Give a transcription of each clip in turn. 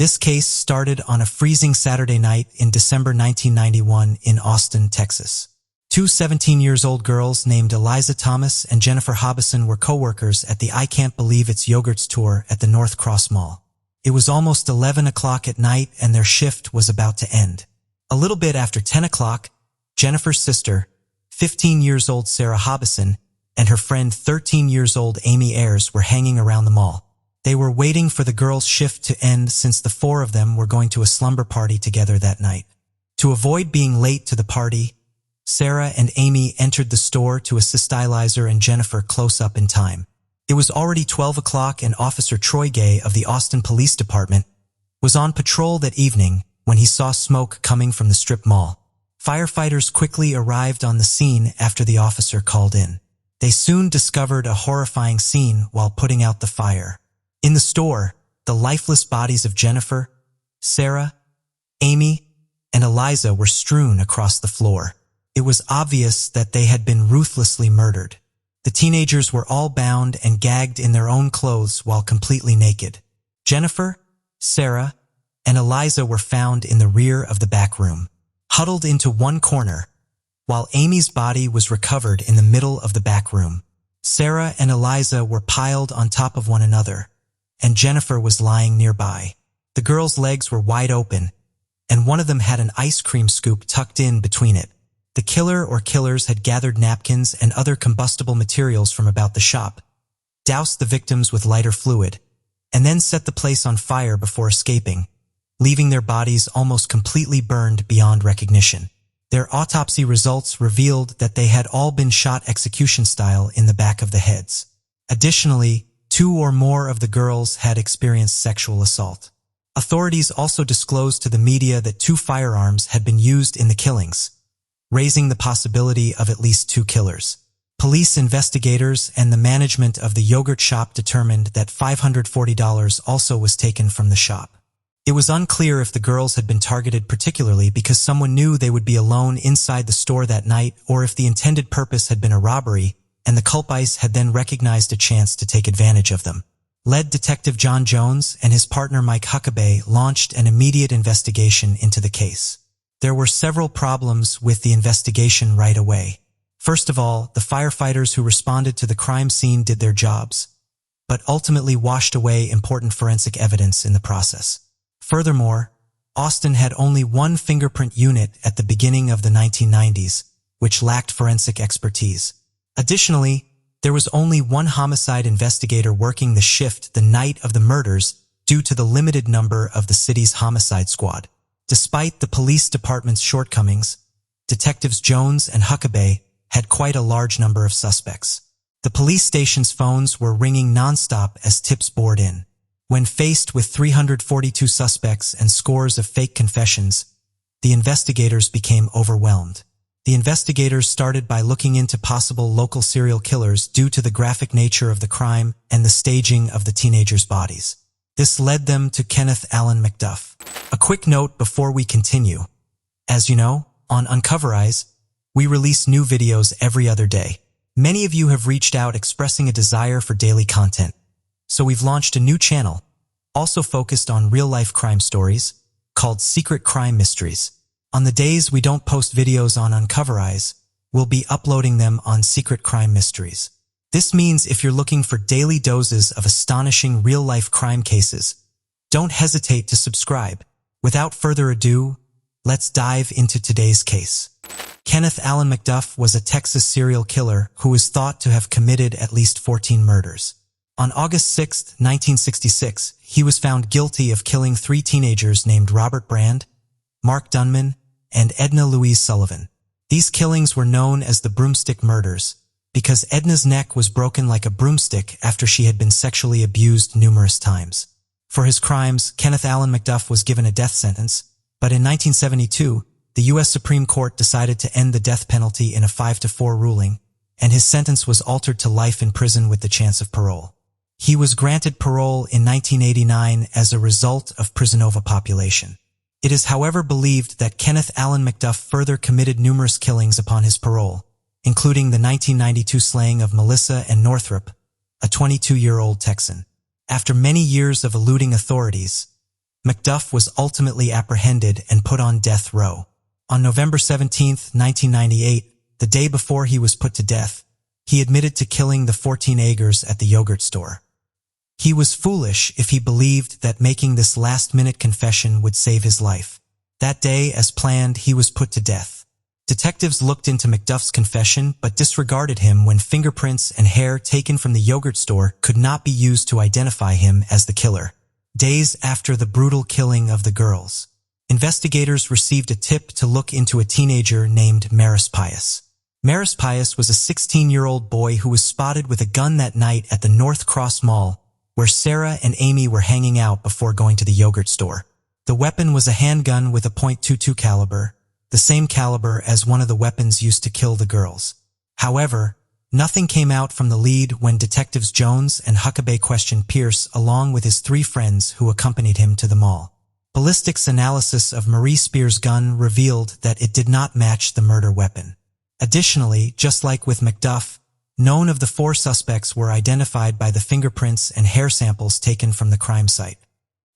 This case started on a freezing Saturday night in December 1991 in Austin, Texas. Two 17-year-old girls named Eliza Thomas and Jennifer Hobison were co-workers at the I Can't Believe It's Yogurts tour at the North Cross Mall. It was almost 11 o'clock at night and their shift was about to end. A little bit after 10 o'clock, Jennifer's sister, 15-year-old Sarah Hobison, and her friend 13-year-old Amy Ayers were hanging around the mall. They were waiting for the girls' shift to end since the four of them were going to a slumber party together that night. To avoid being late to the party, Sarah and Amy entered the store to assist Eliza and Jennifer close up in time. It was already 12 o'clock and Officer Troy Gay of the Austin Police Department was on patrol that evening when he saw smoke coming from the strip mall. Firefighters quickly arrived on the scene after the officer called in. They soon discovered a horrifying scene while putting out the fire. In the store, the lifeless bodies of Jennifer, Sarah, Amy, and Eliza were strewn across the floor. It was obvious that they had been ruthlessly murdered. The teenagers were all bound and gagged in their own clothes while completely naked. Jennifer, Sarah, and Eliza were found in the rear of the back room, huddled into one corner, while Amy's body was recovered in the middle of the back room. Sarah and Eliza were piled on top of one another, and Jennifer was lying nearby. The girls' legs were wide open, and one of them had an ice cream scoop tucked in between it. The killer or killers had gathered napkins and other combustible materials from about the shop, doused the victims with lighter fluid, and then set the place on fire before escaping, leaving their bodies almost completely burned beyond recognition. Their autopsy results revealed that they had all been shot execution style in the back of the heads. Additionally, 2 or more of the girls had experienced sexual assault. Authorities also disclosed to the media that 2 firearms had been used in the killings, raising the possibility of at least 2 killers. Police investigators and the management of the yogurt shop determined that $540 also was taken from the shop. It was unclear if the girls had been targeted particularly because someone knew they would be alone inside the store that night, or if the intended purpose had been a robbery and the culpites had then recognized a chance to take advantage of them. Lead Detective John Jones and his partner Mike Huckabee launched an immediate investigation into the case. There were several problems with the investigation right away. First of all, the firefighters who responded to the crime scene did their jobs, but ultimately washed away important forensic evidence in the process. Furthermore, Austin had only one fingerprint unit at the beginning of the 1990s, which lacked forensic expertise. Additionally, there was only one homicide investigator working the shift the night of the murders due to the limited number of the city's homicide squad. Despite the police department's shortcomings, Detectives Jones and Huckabee had quite a large number of suspects. The police station's phones were ringing nonstop as tips poured in. When faced with 342 suspects and scores of fake confessions, the investigators became overwhelmed. The investigators started by looking into possible local serial killers due to the graphic nature of the crime and the staging of the teenagers' bodies. This led them to Kenneth Allen McDuff. A quick note before we continue. As you know, on Uncover Eyes, we release new videos every other day. Many of you have reached out expressing a desire for daily content, so we've launched a new channel, also focused on real-life crime stories, called Secret Crime Mysteries. On the days we don't post videos on Uncover Eyes, we'll be uploading them on Secret Crime Mysteries. This means if you're looking for daily doses of astonishing real-life crime cases, don't hesitate to subscribe. Without further ado, let's dive into today's case. Kenneth Allen McDuff was a Texas serial killer who is thought to have committed at least 14 murders. On August 6, 1966, he was found guilty of killing 3 teenagers named Robert Brand, Mark Dunman, and Edna Louise Sullivan. These killings were known as the Broomstick Murders because Edna's neck was broken like a broomstick after she had been sexually abused numerous times. For his crimes, Kenneth Allen McDuff was given a death sentence, but in 1972, the U.S. Supreme Court decided to end the death penalty in a 5-4 ruling, and his sentence was altered to life in prison with the chance of parole. He was granted parole in 1989 as a result of prison overpopulation. It is however believed that Kenneth Allen McDuff further committed numerous killings upon his parole, including the 1992 slaying of Melissa and Northrup, a 22-year-old Texan. After many years of eluding authorities, Macduff was ultimately apprehended and put on death row. On November 17, 1998, the day before he was put to death, he admitted to killing the 14 Agers at the yogurt store. He was foolish if he believed that making this last-minute confession would save his life. That day, as planned, he was put to death. Detectives looked into Macduff's confession but disregarded him when fingerprints and hair taken from the yogurt store could not be used to identify him as the killer. Days after the brutal killing of the girls, investigators received a tip to look into a teenager named Maris Pius. Maris Pius was a 16-year-old boy who was spotted with a gun that night at the North Cross Mall, where Sarah and Amy were hanging out before going to the yogurt store. The weapon was a handgun with a .22 caliber, the same caliber as one of the weapons used to kill the girls. However, nothing came out from the lead when Detectives Jones and Huckabee questioned Pierce along with his 3 friends who accompanied him to the mall. Ballistics analysis of Marie Spears' gun revealed that it did not match the murder weapon. Additionally, just like with Macduff, none of the 4 suspects were identified by the fingerprints and hair samples taken from the crime site.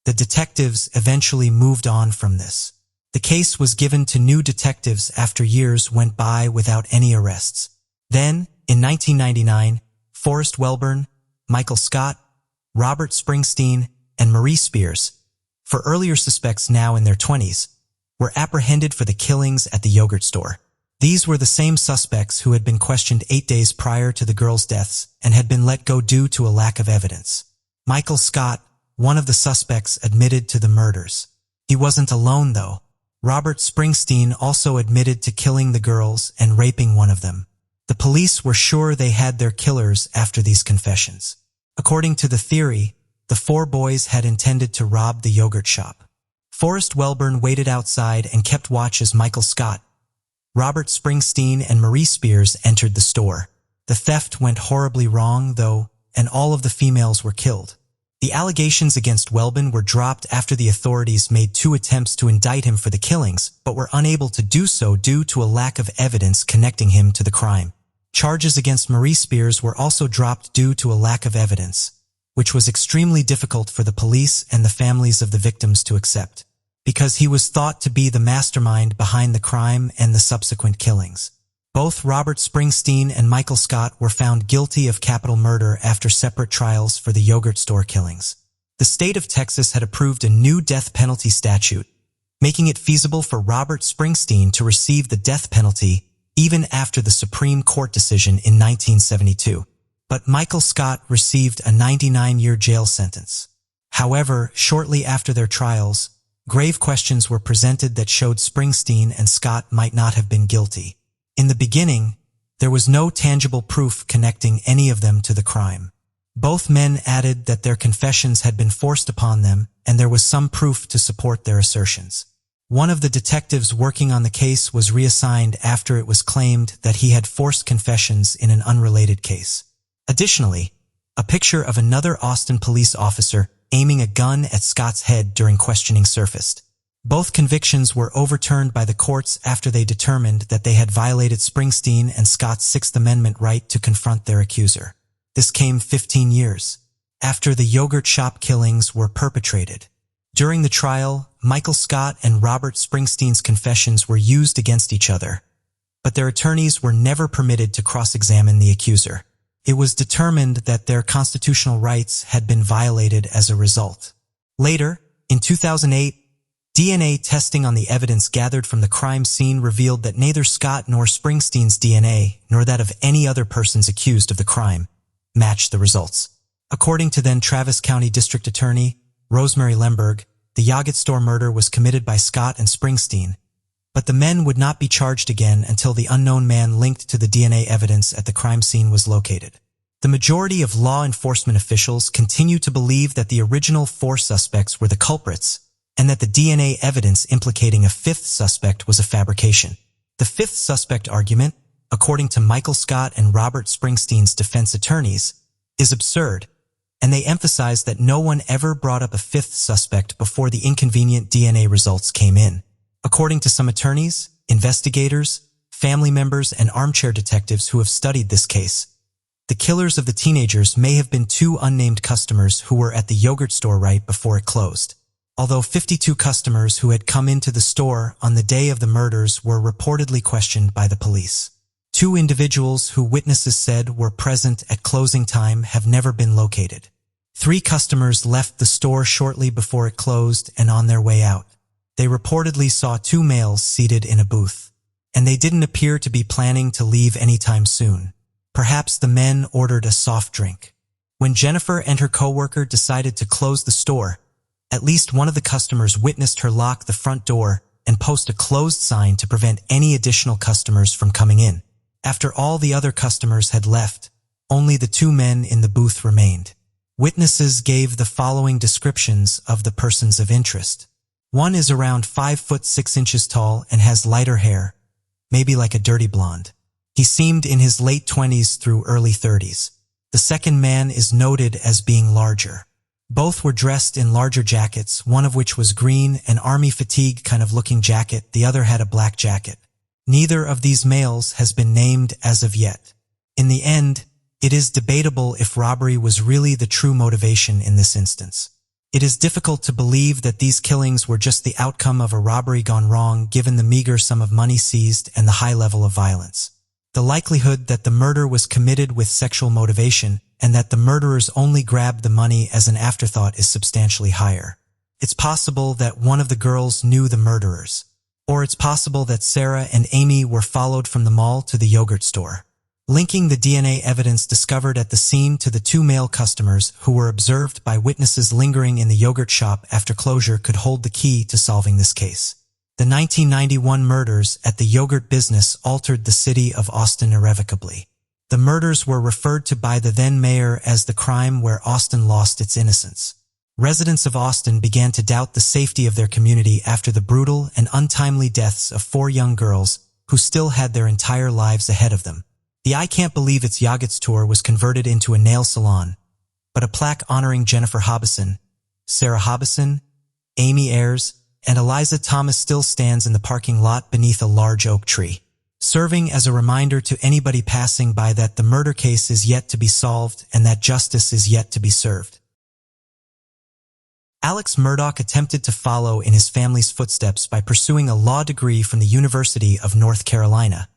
The detectives eventually moved on from this. The case was given to new detectives after years went by without any arrests. Then, in 1999, Forrest Welborn, Michael Scott, Robert Springsteen, and Marie Spears, for earlier suspects now in their 20s, were apprehended for the killings at the yogurt store. These were the same suspects who had been questioned 8 days prior to the girls' deaths and had been let go due to a lack of evidence. Michael Scott, one of the suspects, admitted to the murders. He wasn't alone, though. Robert Springsteen also admitted to killing the girls and raping one of them. The police were sure they had their killers after these confessions. According to the theory, the 4 boys had intended to rob the yogurt shop. Forrest Welborn waited outside and kept watch as Michael Scott, Robert Springsteen, and Marie Spears entered the store. The theft went horribly wrong, though, and all of the females were killed. The allegations against Welborn were dropped after the authorities made 2 attempts to indict him for the killings, but were unable to do so due to a lack of evidence connecting him to the crime. Charges against Marie Spears were also dropped due to a lack of evidence, which was extremely difficult for the police and the families of the victims to accept, because he was thought to be the mastermind behind the crime and the subsequent killings. Both Robert Springsteen and Michael Scott were found guilty of capital murder after separate trials for the yogurt store killings. The state of Texas had approved a new death penalty statute, making it feasible for Robert Springsteen to receive the death penalty even after the Supreme Court decision in 1972. But Michael Scott received a 99-year jail sentence. However, shortly after their trials, grave questions were presented that showed Springsteen and Scott might not have been guilty. In the beginning, there was no tangible proof connecting any of them to the crime. Both men added that their confessions had been forced upon them, and there was some proof to support their assertions. One of the detectives working on the case was reassigned after it was claimed that he had forced confessions in an unrelated case. Additionally, a picture of another Austin police officer aiming a gun at Scott's head during questioning surfaced. Both convictions were overturned by the courts after they determined that they had violated Springsteen and Scott's Sixth Amendment right to confront their accuser. This came 15 years after the yogurt shop killings were perpetrated. During the trial, Michael Scott and Robert Springsteen's confessions were used against each other, but their attorneys were never permitted to cross-examine the accuser. It was determined that their constitutional rights had been violated as a result. Later, in 2008, DNA testing on the evidence gathered from the crime scene revealed that neither Scott nor Springsteen's DNA, nor that of any other persons accused of the crime, matched the results. According to then Travis County District Attorney Rosemary Lemberg, the yogurt store murder was committed by Scott and Springsteen, but the men would not be charged again until the unknown man linked to the DNA evidence at the crime scene was located. The majority of law enforcement officials continue to believe that the original 4 suspects were the culprits, and that the DNA evidence implicating a 5th suspect was a fabrication. The 5th suspect argument, according to Michael Scott and Robert Springsteen's defense attorneys, is absurd, and they emphasize that no one ever brought up a 5th suspect before the inconvenient DNA results came in. According to some attorneys, investigators, family members, and armchair detectives who have studied this case, the killers of the teenagers may have been 2 unnamed customers who were at the yogurt store right before it closed. although 52 customers who had come into the store on the day of the murders were reportedly questioned by the police. 2 individuals who witnesses said were present at closing time have never been located. 3 customers left the store shortly before it closed and on their way out. They reportedly saw 2 males seated in a booth, and they didn't appear to be planning to leave anytime soon. Perhaps the men ordered a soft drink. When Jennifer and her coworker decided to close the store, at least one of the customers witnessed her lock the front door and post a closed sign to prevent any additional customers from coming in. After all the other customers had left, only the 2 men in the booth remained. Witnesses gave the following descriptions of the persons of interest. One is around 5 foot 6 inches tall and has lighter hair, maybe like a dirty blonde. He seemed in his late 20s through early 30s. The second man is noted as being larger. Both were dressed in larger jackets, one of which was green, an army fatigue kind of looking jacket, the other had a black jacket. Neither of these males has been named as of yet. In the end, it is debatable if robbery was really the true motivation in this instance. It is difficult to believe that these killings were just the outcome of a robbery gone wrong given the meager sum of money seized and the high level of violence. The likelihood that the murder was committed with sexual motivation and that the murderers only grabbed the money as an afterthought is substantially higher. It's possible that one of the girls knew the murderers. Or it's possible that Sarah and Amy were followed from the mall to the yogurt store. Linking the DNA evidence discovered at the scene to the 2 male customers who were observed by witnesses lingering in the yogurt shop after closure could hold the key to solving this case. The 1991 murders at the yogurt business altered the city of Austin irrevocably. The murders were referred to by the then mayor as the crime where Austin lost its innocence. Residents of Austin began to doubt the safety of their community after the brutal and untimely deaths of 4 young girls who still had their entire lives ahead of them. The I Can't Believe It's Yogurts tour was converted into a nail salon, but a plaque honoring Jennifer Hobson, Sarah Hobson, Amy Ayers, and Eliza Thomas still stands in the parking lot beneath a large oak tree, serving as a reminder to anybody passing by that the murder case is yet to be solved and that justice is yet to be served. Alex Murdaugh attempted to follow in his family's footsteps by pursuing a law degree from the University of North Carolina,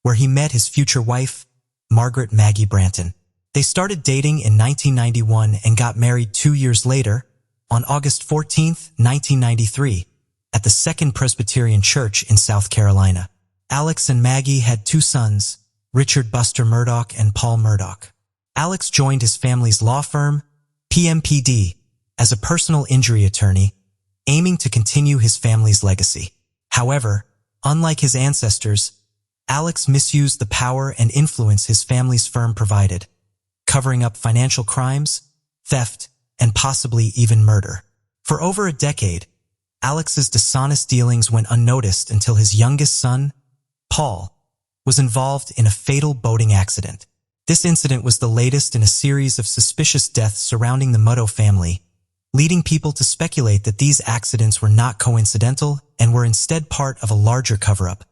where he met his future wife, Margaret Maggie Branton. They started dating in 1991 and got married 2 years later, on August 14, 1993, at the Second Presbyterian Church in South Carolina. Alex and Maggie had 2 sons, Richard Buster Murdaugh and Paul Murdaugh. Alex joined his family's law firm, PMPD, as a personal injury attorney, aiming to continue his family's legacy. However, unlike his ancestors, Alex misused the power and influence his family's firm provided, covering up financial crimes, theft, and possibly even murder. For over a decade, Alex's dishonest dealings went unnoticed until his youngest son, Paul, was involved in a fatal boating accident. This incident was the latest in a series of suspicious deaths surrounding the Murdaugh family, leading people to speculate that these accidents were not coincidental and were instead part of a larger cover-up,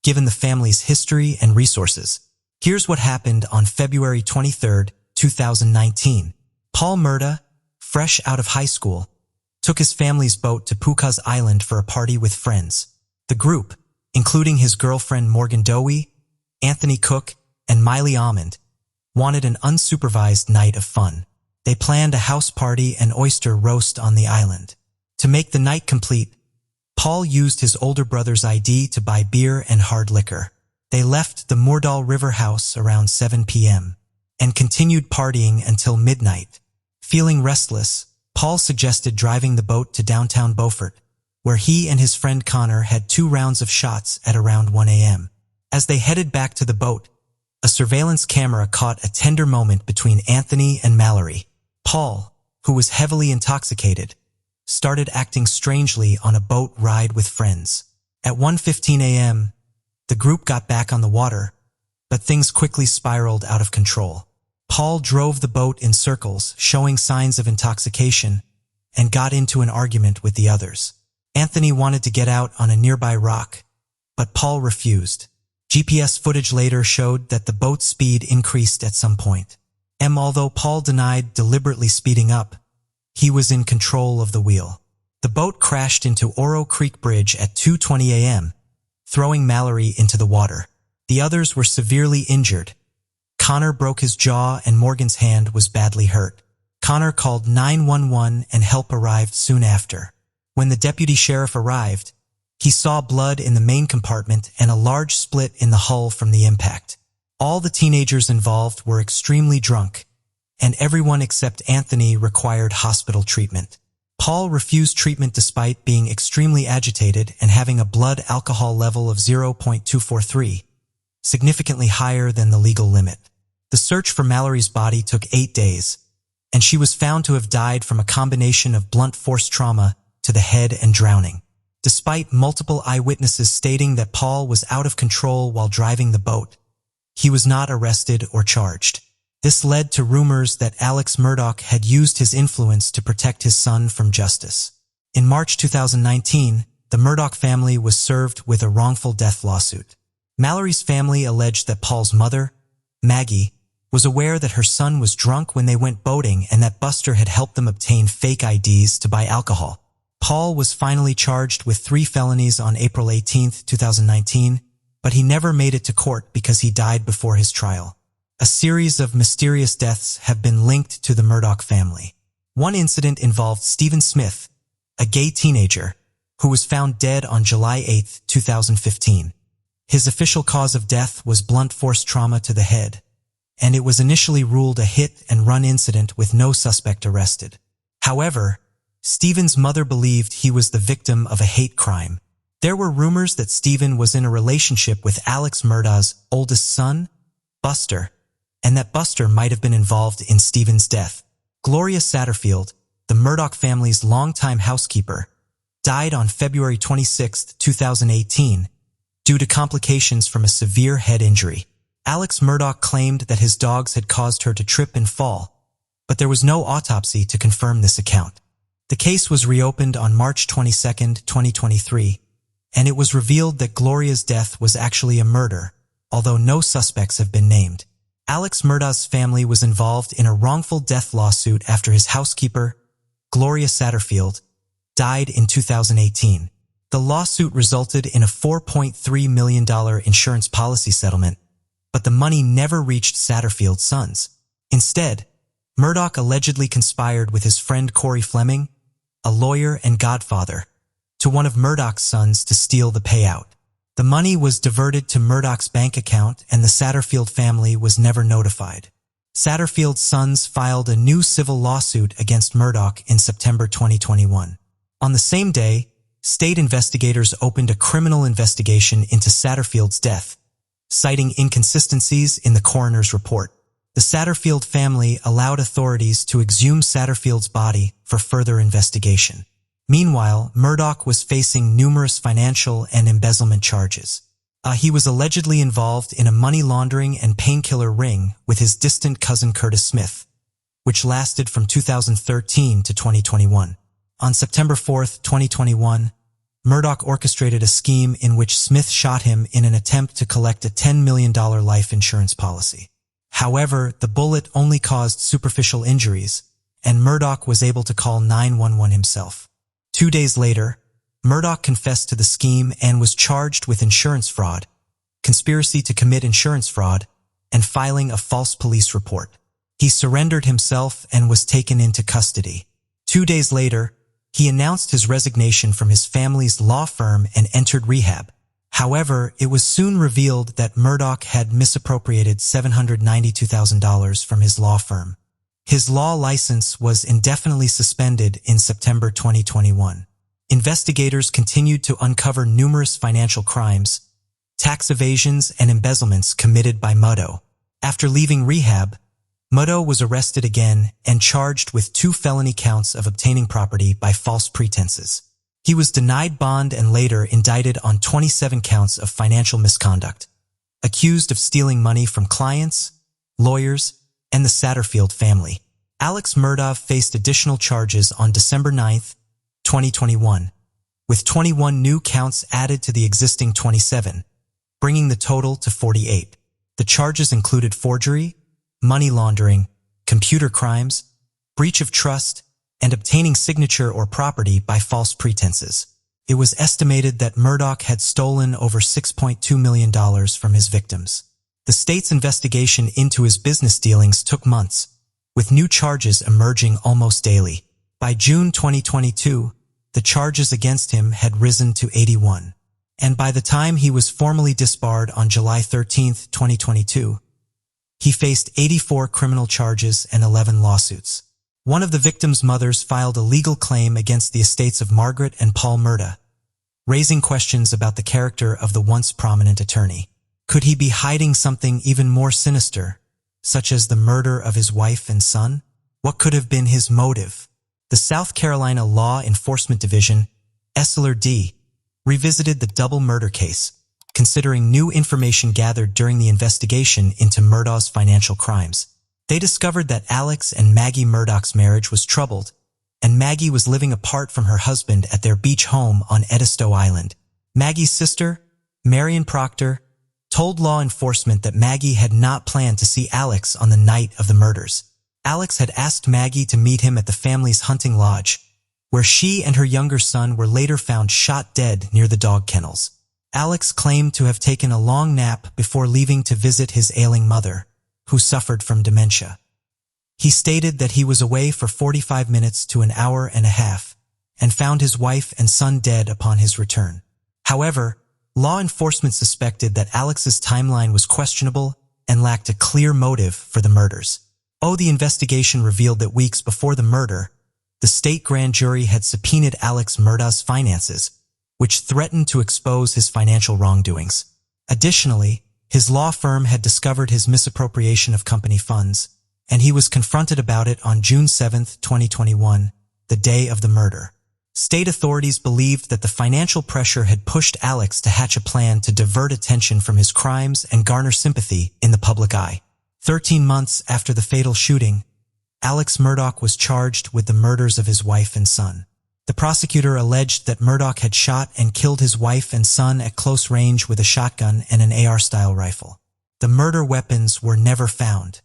given the family's history and resources. Here's what happened on February 23, 2019. Paul Murdaugh, fresh out of high school, took his family's boat to Pucas Island for a party with friends. The group, including his girlfriend Morgan Dowie, Anthony Cook, and Miley Almond, wanted an unsupervised night of fun. They planned a house party and oyster roast on the island. To make the night complete, Paul used his older brother's ID to buy beer and hard liquor. They left the Murdaugh River house around 7 p.m. and continued partying until midnight. Feeling restless, Paul suggested driving the boat to downtown Beaufort, where he and his friend Connor had 2 rounds of shots at around 1 a.m. As they headed back to the boat, a surveillance camera caught a tender moment between Anthony and Mallory. Paul, who was heavily intoxicated, started acting strangely on a boat ride with friends. At 1:15 a.m., the group got back on the water, but things quickly spiraled out of control. Paul drove the boat in circles, showing signs of intoxication, and got into an argument with the others. Anthony wanted to get out on a nearby rock, but Paul refused. GPS footage later showed that the boat's speed increased at some point. Although Paul denied deliberately speeding up, he was in control of the wheel. The boat crashed into Oro Creek Bridge at 2:20 a.m., throwing Mallory into the water. The others were severely injured. Connor broke his jaw and Morgan's hand was badly hurt. Connor called 911 and help arrived soon after. When the deputy sheriff arrived, he saw blood in the main compartment and a large split in the hull from the impact. All the teenagers involved were extremely drunk, and everyone except Anthony required hospital treatment. Paul refused treatment despite being extremely agitated and having a blood alcohol level of 0.243, significantly higher than the legal limit. The search for Mallory's body took 8 days, and she was found to have died from a combination of blunt force trauma to the head and drowning. Despite multiple eyewitnesses stating that Paul was out of control while driving the boat, he was not arrested or charged. This led to rumors that Alex Murdaugh had used his influence to protect his son from justice. In March 2019, the Murdaugh family was served with a wrongful death lawsuit. Mallory's family alleged that Paul's mother, Maggie, was aware that her son was drunk when they went boating and that Buster had helped them obtain fake IDs to buy alcohol. Paul was finally charged with 3 felonies on April 18, 2019, but he never made it to court because he died before his trial. A series of mysterious deaths have been linked to the Murdaugh family. One incident involved Stephen Smith, a gay teenager, who was found dead on July 8, 2015. His official cause of death was blunt force trauma to the head, and it was initially ruled a hit-and-run incident with no suspect arrested. However, Stephen's mother believed he was the victim of a hate crime. There were rumors that Stephen was in a relationship with Alex Murdaugh's oldest son, Buster, and that Buster might have been involved in Stephen's death. Gloria Satterfield, the Murdaugh family's longtime housekeeper, died on February 26, 2018, due to complications from a severe head injury. Alex Murdaugh claimed that his dogs had caused her to trip and fall, but there was no autopsy to confirm this account. The case was reopened on March 22, 2023, and it was revealed that Gloria's death was actually a murder, although no suspects have been named. Alex Murdaugh's family was involved in a wrongful death lawsuit after his housekeeper, Gloria Satterfield, died in 2018. The lawsuit resulted in a $4.3 million insurance policy settlement, but the money never reached Satterfield's sons. Instead, Murdaugh allegedly conspired with his friend Corey Fleming, a lawyer and godfather, to one of Murdaugh's sons to steal the payout. The money was diverted to Murdaugh's bank account and the Satterfield family was never notified. Satterfield's sons filed a new civil lawsuit against Murdaugh in September 2021. On the same day, state investigators opened a criminal investigation into Satterfield's death, citing inconsistencies in the coroner's report. The Satterfield family allowed authorities to exhume Satterfield's body for further investigation. Meanwhile, Murdaugh was facing numerous financial and embezzlement charges. He was allegedly involved in a money laundering and painkiller ring with his distant cousin Curtis Smith, which lasted from 2013 to 2021. On September 4, 2021, Murdaugh orchestrated a scheme in which Smith shot him in an attempt to collect a $10 million life insurance policy. However, the bullet only caused superficial injuries, and Murdaugh was able to call 911 himself. 2 days later, Murdaugh confessed to the scheme and was charged with insurance fraud, conspiracy to commit insurance fraud, and filing a false police report. He surrendered himself and was taken into custody. 2 days later, he announced his resignation from his family's law firm and entered rehab. However, it was soon revealed that Murdaugh had misappropriated $792,000 from his law firm. His law license was indefinitely suspended in September 2021. Investigators continued to uncover numerous financial crimes, tax evasions, and embezzlements committed by Murdaugh. After leaving rehab, Murdaugh was arrested again and charged with 2 felony counts of obtaining property by false pretenses. He was denied bond and later indicted on 27 counts of financial misconduct, accused of stealing money from clients, lawyers, and the Satterfield family. Alex Murdaugh faced additional charges on December 9, 2021, with 21 new counts added to the existing 27, bringing the total to 48. The charges included forgery, money laundering, computer crimes, breach of trust, and obtaining signature or property by false pretenses. It was estimated that Murdaugh had stolen over $6.2 million from his victims. The state's investigation into his business dealings took months, with new charges emerging almost daily. By June 2022, the charges against him had risen to 81. And by the time he was formally disbarred on July 13, 2022, he faced 84 criminal charges and 11 lawsuits. One of the victims' mothers filed a legal claim against the estates of Margaret and Paul Murdaugh, raising questions about the character of the once prominent attorney. Could he be hiding something even more sinister, such as the murder of his wife and son? What could have been his motive? The South Carolina Law Enforcement Division, SLRD, revisited the double murder case, considering new information gathered during the investigation into Murdaugh's financial crimes. They discovered that Alex and Maggie Murdaugh's marriage was troubled, and Maggie was living apart from her husband at their beach home on Edisto Island. Maggie's sister, Marion Proctor, told law enforcement that Maggie had not planned to see Alex on the night of the murders. Alex had asked Maggie to meet him at the family's hunting lodge, where she and her younger son were later found shot dead near the dog kennels. Alex claimed to have taken a long nap before leaving to visit his ailing mother, who suffered from dementia. He stated that he was away for 45 minutes to an hour and a half, and found his wife and son dead upon his return. However, law enforcement suspected that Alex's timeline was questionable and lacked a clear motive for the murders. The investigation revealed that weeks before the murder, the state grand jury had subpoenaed Alex Murdaugh's finances, which threatened to expose his financial wrongdoings. Additionally, his law firm had discovered his misappropriation of company funds, and he was confronted about it on June 7, 2021, the day of the murder. State authorities believed that the financial pressure had pushed Alex to hatch a plan to divert attention from his crimes and garner sympathy in the public eye. 13 months after the fatal shooting, Alex Murdaugh was charged with the murders of his wife and son. The prosecutor alleged that Murdaugh had shot and killed his wife and son at close range with a shotgun and an AR-style rifle. The murder weapons were never found.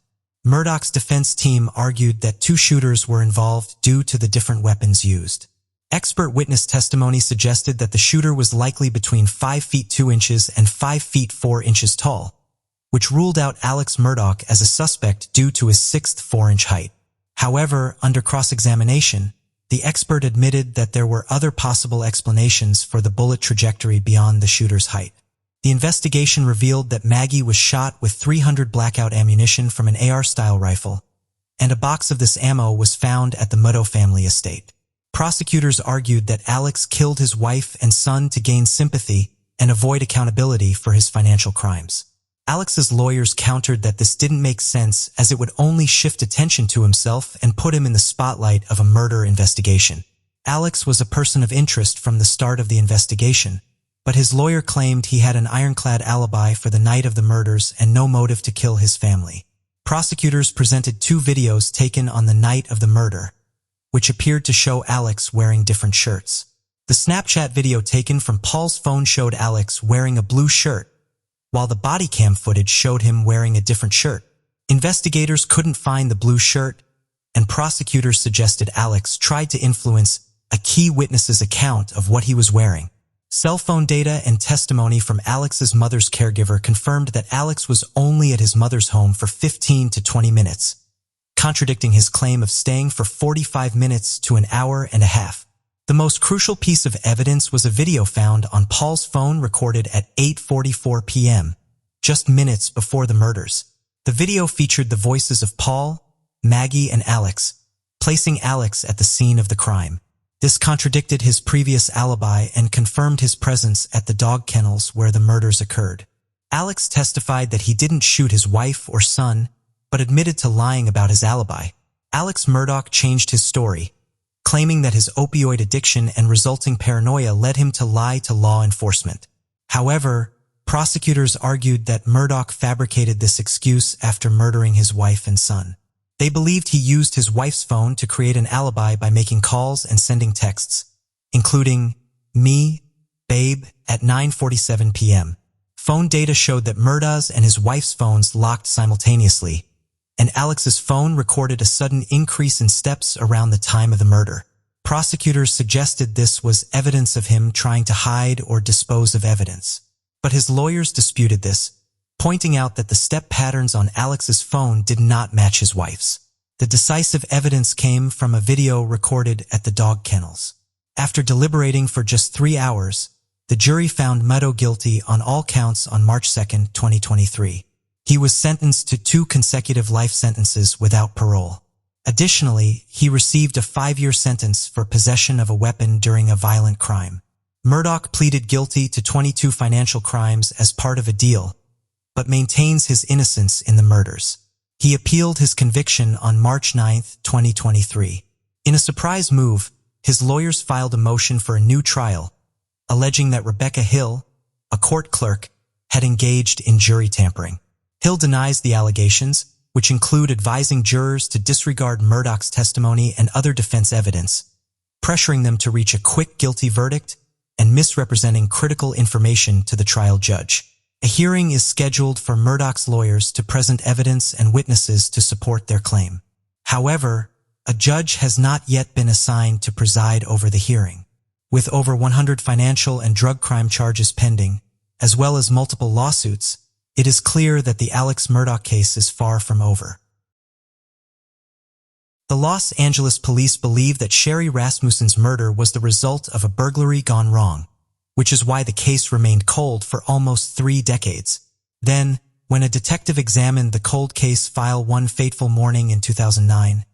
Murdaugh's defense team argued that two shooters were involved due to the different weapons used. Expert witness testimony suggested that the shooter was likely between 5 feet 2 inches and 5 feet 4 inches tall, which ruled out Alex Murdaugh as a suspect due to his 6'4" 4-inch height. However, under cross-examination, the expert admitted that there were other possible explanations for the bullet trajectory beyond the shooter's height. The investigation revealed that Maggie was shot with 300 blackout ammunition from an AR-style rifle, and a box of this ammo was found at the Murdaugh family estate. Prosecutors argued that Alex killed his wife and son to gain sympathy and avoid accountability for his financial crimes. Alex's lawyers countered that this didn't make sense as it would only shift attention to himself and put him in the spotlight of a murder investigation. Alex was a person of interest from the start of the investigation, but his lawyer claimed he had an ironclad alibi for the night of the murders and no motive to kill his family. Prosecutors presented 2 videos taken on the night of the murder, which appeared to show Alex wearing different shirts. The Snapchat video taken from Paul's phone showed Alex wearing a blue shirt, while the body cam footage showed him wearing a different shirt. Investigators couldn't find the blue shirt, and prosecutors suggested Alex tried to influence a key witness's account of what he was wearing. Cell phone data and testimony from Alex's mother's caregiver confirmed that Alex was only at his mother's home for 15 to 20 minutes, contradicting his claim of staying for 45 minutes to an hour and a half. The most crucial piece of evidence was a video found on Paul's phone recorded at 8:44 p.m., just minutes before the murders. The video featured the voices of Paul, Maggie, and Alex, placing Alex at the scene of the crime. This contradicted his previous alibi and confirmed his presence at the dog kennels where the murders occurred. Alex testified that he didn't shoot his wife or son, but admitted to lying about his alibi. Alex Murdaugh changed his story, claiming that his opioid addiction and resulting paranoia led him to lie to law enforcement. However, prosecutors argued that Murdaugh fabricated this excuse after murdering his wife and son. They believed he used his wife's phone to create an alibi by making calls and sending texts, including, "Me, babe," at 9:47 p.m. Phone data showed that Murdaugh's and his wife's phones locked simultaneously, and Alex's phone recorded a sudden increase in steps around the time of the murder. Prosecutors suggested this was evidence of him trying to hide or dispose of evidence. But his lawyers disputed this, pointing out that the step patterns on Alex's phone did not match his wife's. The decisive evidence came from a video recorded at the dog kennels. After deliberating for just 3 hours, the jury found Meadow guilty on all counts on March 2, 2023. He was sentenced to 2 consecutive life sentences without parole. Additionally, he received a 5-year sentence for possession of a weapon during a violent crime. Murdaugh pleaded guilty to 22 financial crimes as part of a deal, but maintains his innocence in the murders. He appealed his conviction on March 9, 2023. In a surprise move, his lawyers filed a motion for a new trial, alleging that Rebecca Hill, a court clerk, had engaged in jury tampering. Hill denies the allegations, which include advising jurors to disregard Murdaugh's testimony and other defense evidence, pressuring them to reach a quick guilty verdict, and misrepresenting critical information to the trial judge. A hearing is scheduled for Murdaugh's lawyers to present evidence and witnesses to support their claim. However, a judge has not yet been assigned to preside over the hearing. With over 100 financial and drug crime charges pending, as well as multiple lawsuits, it is clear that the Alex Murdaugh case is far from over. The Los Angeles police believe that Sherry Rasmussen's murder was the result of a burglary gone wrong, which is why the case remained cold for almost 3 decades. Then, when a detective examined the cold case file one fateful morning in 2009,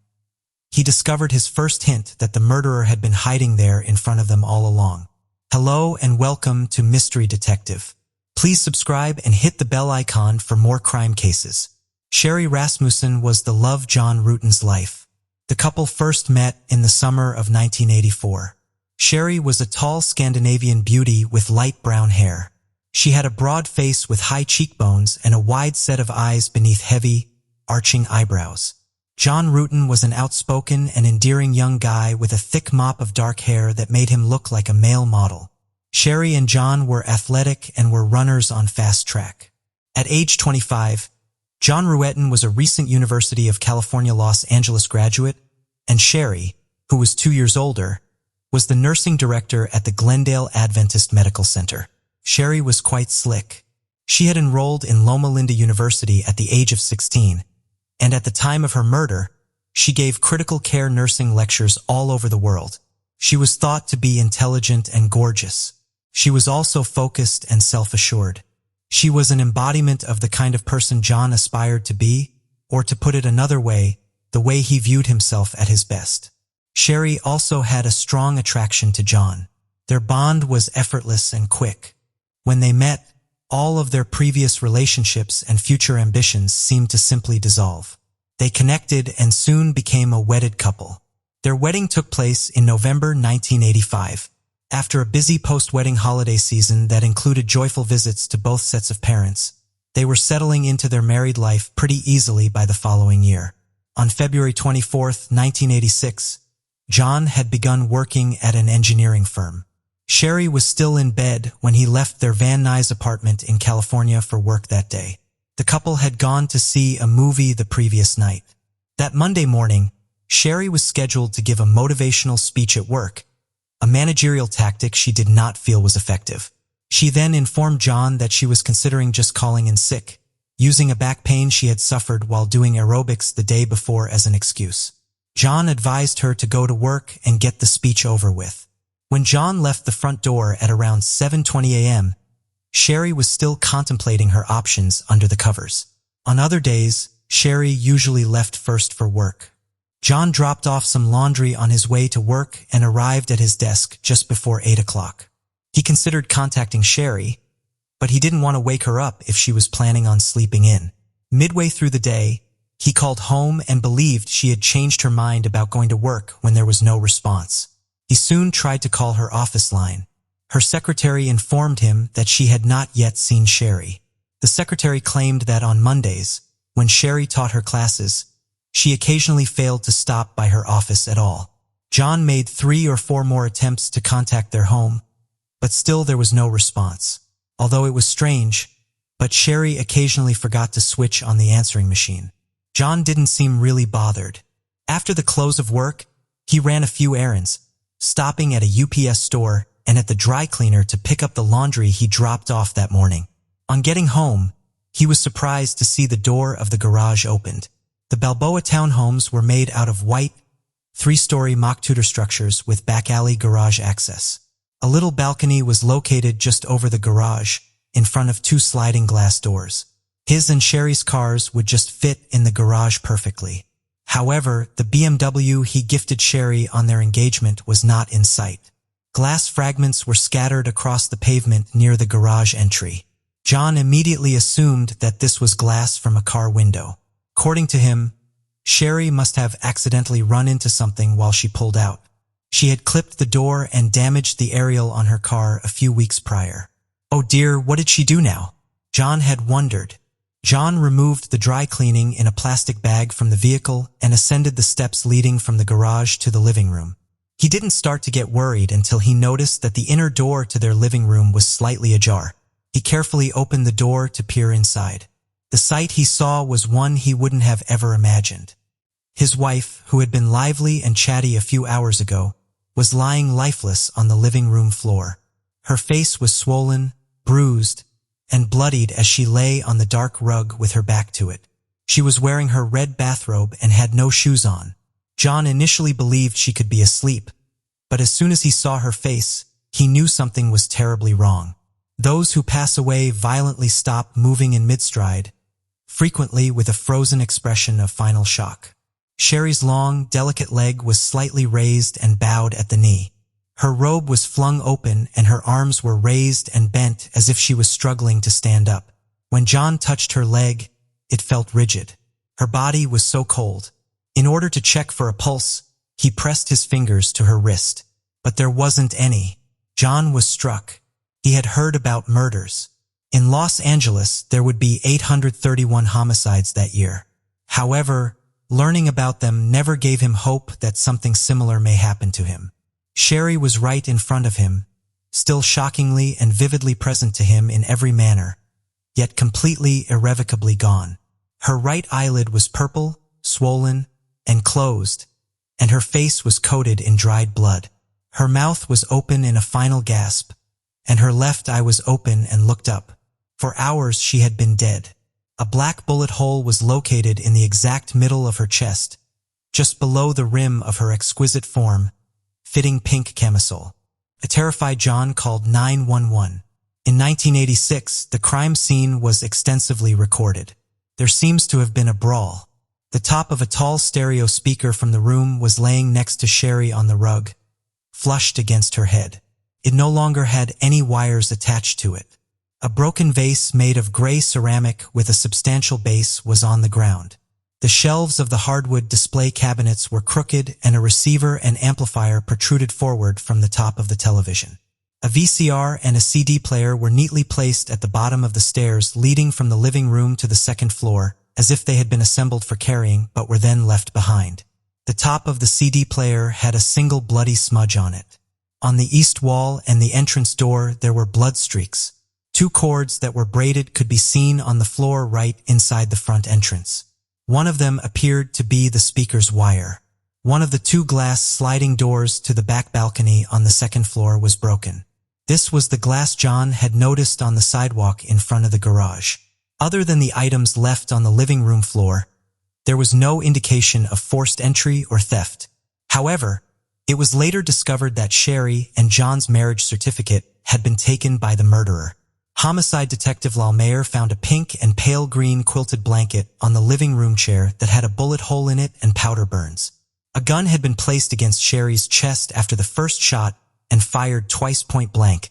he discovered his first hint that the murderer had been hiding there in front of them all along. Hello and welcome to Mystery Detective. Please subscribe and hit the bell icon for more crime cases. Sherry Rasmussen was the love of John Rueten's life. The couple first met in the summer of 1984. Sherry was a tall Scandinavian beauty with light brown hair. She had a broad face with high cheekbones and a wide set of eyes beneath heavy, arching eyebrows. John Rueten was an outspoken and endearing young guy with a thick mop of dark hair that made him look like a male model. Sherry and John were athletic and were runners on fast track. At age 25, John Rueten was a recent University of California Los Angeles graduate, and Sherry, who was 2 years older, was the nursing director at the Glendale Adventist Medical Center. Sherry was quite slick. She had enrolled in Loma Linda University at the age of 16, and at the time of her murder, she gave critical care nursing lectures all over the world. She was thought to be intelligent and gorgeous. She was also focused and self-assured. She was an embodiment of the kind of person John aspired to be, or to put it another way, the way he viewed himself at his best. Sherry also had a strong attraction to John. Their bond was effortless and quick. When they met, all of their previous relationships and future ambitions seemed to simply dissolve. They connected and soon became a wedded couple. Their wedding took place in November 1985. After a busy post-wedding holiday season that included joyful visits to both sets of parents, they were settling into their married life pretty easily by the following year. On February 24, 1986, John had begun working at an engineering firm. Sherry was still in bed when he left their Van Nuys apartment in California for work that day. The couple had gone to see a movie the previous night. That Monday morning, Sherry was scheduled to give a motivational speech at work, a managerial tactic she did not feel was effective. She then informed John that she was considering just calling in sick, using a back pain she had suffered while doing aerobics the day before as an excuse. John advised her to go to work and get the speech over with. When John left the front door at around 7:20 a.m., Sherry was still contemplating her options under the covers. On other days, Sherry usually left first for work. John dropped off some laundry on his way to work and arrived at his desk just before 8 o'clock. He considered contacting Sherry, but he didn't want to wake her up if she was planning on sleeping in. Midway through the day, he called home and believed she had changed her mind about going to work when there was no response. He soon tried to call her office line. Her secretary informed him that she had not yet seen Sherry. The secretary claimed that on Mondays, when Sherry taught her classes, she occasionally failed to stop by her office at all. John made 3 or 4 more attempts to contact their home, but still there was no response. Although it was strange, but Sherry occasionally forgot to switch on the answering machine. John didn't seem really bothered. After the close of work, he ran a few errands, stopping at a UPS store and at the dry cleaner to pick up the laundry he dropped off that morning. On getting home, he was surprised to see the door of the garage opened. The Balboa townhomes were made out of white, 3-story mock Tudor structures with back alley garage access. A little balcony was located just over the garage, in front of 2 sliding glass doors. His and Sherry's cars would just fit in the garage perfectly. However, the BMW he gifted Sherry on their engagement was not in sight. Glass fragments were scattered across the pavement near the garage entry. John immediately assumed that this was glass from a car window. According to him, Sherry must have accidentally run into something while she pulled out. She had clipped the door and damaged the aerial on her car a few weeks prior. Oh dear, what did she do now? John had wondered. John removed the dry cleaning in a plastic bag from the vehicle and ascended the steps leading from the garage to the living room. He didn't start to get worried until he noticed that the inner door to their living room was slightly ajar. He carefully opened the door to peer inside. The sight he saw was one he wouldn't have ever imagined. His wife, who had been lively and chatty a few hours ago, was lying lifeless on the living room floor. Her face was swollen, bruised, and bloodied as she lay on the dark rug with her back to it. She was wearing her red bathrobe and had no shoes on. John initially believed she could be asleep, but as soon as he saw her face, he knew something was terribly wrong. Those who pass away violently stop moving in mid-stride, frequently with a frozen expression of final shock. Sherry's long, delicate leg was slightly raised and bowed at the knee. Her robe was flung open and her arms were raised and bent as if she was struggling to stand up. When John touched her leg, it felt rigid. Her body was so cold. In order to check for a pulse, he pressed his fingers to her wrist. But there wasn't any. John was struck. He had heard about murders. In Los Angeles, there would be 831 homicides that year. However, learning about them never gave him hope that something similar may happen to him. Sherry was right in front of him, still shockingly and vividly present to him in every manner, yet completely irrevocably gone. Her right eyelid was purple, swollen, and closed, and her face was coated in dried blood. Her mouth was open in a final gasp, and her left eye was open and looked up. For hours she had been dead. A black bullet hole was located in the exact middle of her chest, just below the rim of her exquisite form, fitting pink camisole. A terrified John called 911. In 1986, the crime scene was extensively recorded. There seems to have been a brawl. The top of a tall stereo speaker from the room was laying next to Sherry on the rug, flushed against her head. It no longer had any wires attached to it. A broken vase made of gray ceramic with a substantial base was on the ground. The shelves of the hardwood display cabinets were crooked and a receiver and amplifier protruded forward from the top of the television. A VCR and a CD player were neatly placed at the bottom of the stairs leading from the living room to the second floor, as if they had been assembled for carrying but were then left behind. The top of the CD player had a single bloody smudge on it. On the east wall and the entrance door there were blood streaks. 2 cords that were braided could be seen on the floor right inside the front entrance. One of them appeared to be the speaker's wire. One of the 2 glass sliding doors to the back balcony on the second floor was broken. This was the glass John had noticed on the sidewalk in front of the garage. Other than the items left on the living room floor, there was no indication of forced entry or theft. However, it was later discovered that Sherry and John's marriage certificate had been taken by the murderer. Homicide Detective Lalmayer found a pink and pale green quilted blanket on the living room chair that had a bullet hole in it and powder burns. A gun had been placed against Sherry's chest after the first shot and fired twice point blank,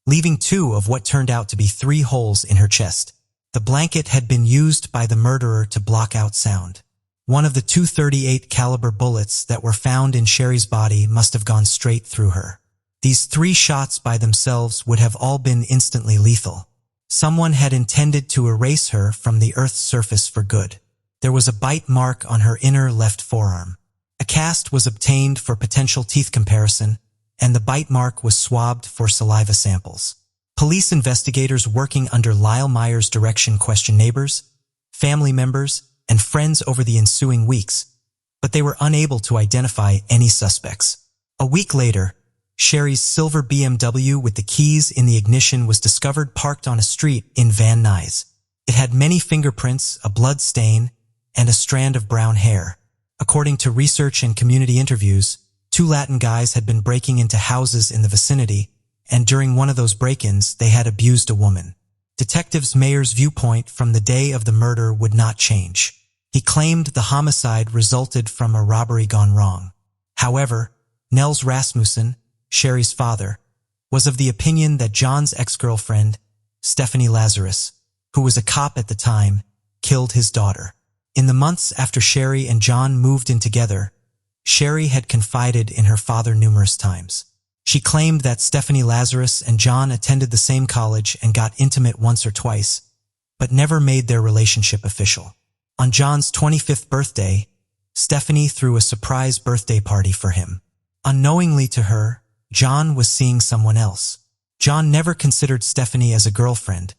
leaving 2 of what turned out to be 3 holes in her chest. The blanket had been used by the murderer to block out sound. One of the 238 caliber bullets that were found in Sherry's body must have gone straight through her. These 3 shots by themselves would have all been instantly lethal. Someone had intended to erase her from the Earth's surface for good. There was a bite mark on her inner left forearm. A cast was obtained for potential teeth comparison, and the bite mark was swabbed for saliva samples. Police investigators working under Lyle Meyer's direction questioned neighbors, family members, and friends over the ensuing weeks, but they were unable to identify any suspects. A week later, Sherry's silver BMW with the keys in the ignition was discovered parked on a street in Van Nuys. It had many fingerprints, a blood stain, and a strand of brown hair. According to research and community interviews, two Latin guys had been breaking into houses in the vicinity, and during one of those break-ins, they had abused a woman. Detectives Mayer's viewpoint from the day of the murder would not change. He claimed the homicide resulted from a robbery gone wrong. However, Nels Rasmussen, Sherry's father, was of the opinion that John's ex-girlfriend, Stephanie Lazarus, who was a cop at the time, killed his daughter. In the months after Sherry and John moved in together, Sherry had confided in her father numerous times. She claimed that Stephanie Lazarus and John attended the same college and got intimate once or twice, but never made their relationship official. On John's 25th birthday, Stephanie threw a surprise birthday party for him. Unknowingly to her, John was seeing someone else. John never considered Stephanie as a girlfriend,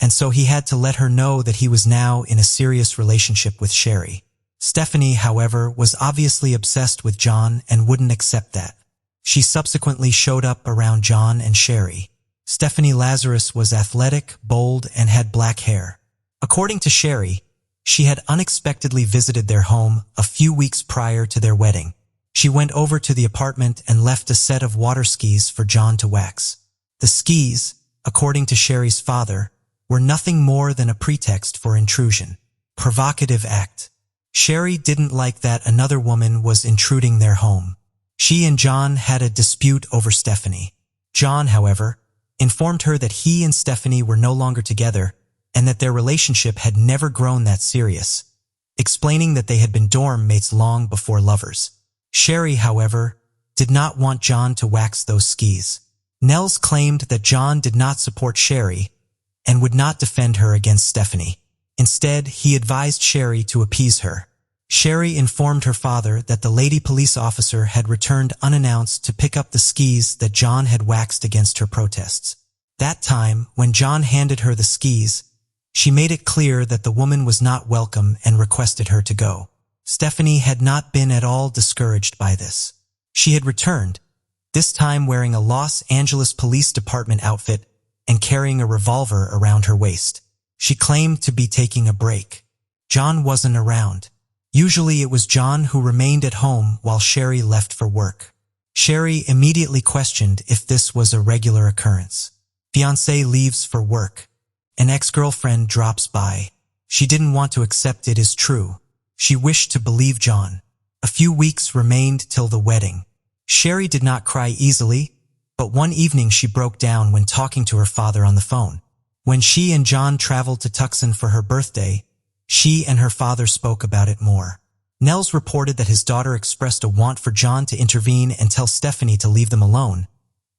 and so he had to let her know that he was now in a serious relationship with Sherry. Stephanie, however, was obviously obsessed with John and wouldn't accept that. She subsequently showed up around John and Sherry. Stephanie Lazarus was athletic, bold, and had black hair. According to Sherry, she had unexpectedly visited their home a few weeks prior to their wedding. She went over to the apartment and left a set of water skis for John to wax. The skis, according to Sherry's father, were nothing more than a pretext for intrusion. Provocative act. Sherry didn't like that another woman was intruding their home. She and John had a dispute over Stephanie. John, however, informed her that he and Stephanie were no longer together and that their relationship had never grown that serious, explaining that they had been dorm mates long before lovers. Sherry, however, did not want John to wax those skis. Nels claimed that John did not support Sherry and would not defend her against Stephanie. Instead, he advised Sherry to appease her. Sherry informed her father that the lady police officer had returned unannounced to pick up the skis that John had waxed against her protests. That time, when John handed her the skis, she made it clear that the woman was not welcome and requested her to go. Stephanie had not been at all discouraged by this. She had returned, this time wearing a Los Angeles Police Department outfit and carrying a revolver around her waist. She claimed to be taking a break. John wasn't around. Usually it was John who remained at home while Sherry left for work. Sherry immediately questioned if this was a regular occurrence. Fiancé leaves for work. An ex-girlfriend drops by. She didn't want to accept it as true. She wished to believe John. A few weeks remained till the wedding. Sherry did not cry easily, but one evening she broke down when talking to her father on the phone. When she and John traveled to Tucson for her birthday, she and her father spoke about it more. Nels reported that his daughter expressed a want for John to intervene and tell Stephanie to leave them alone,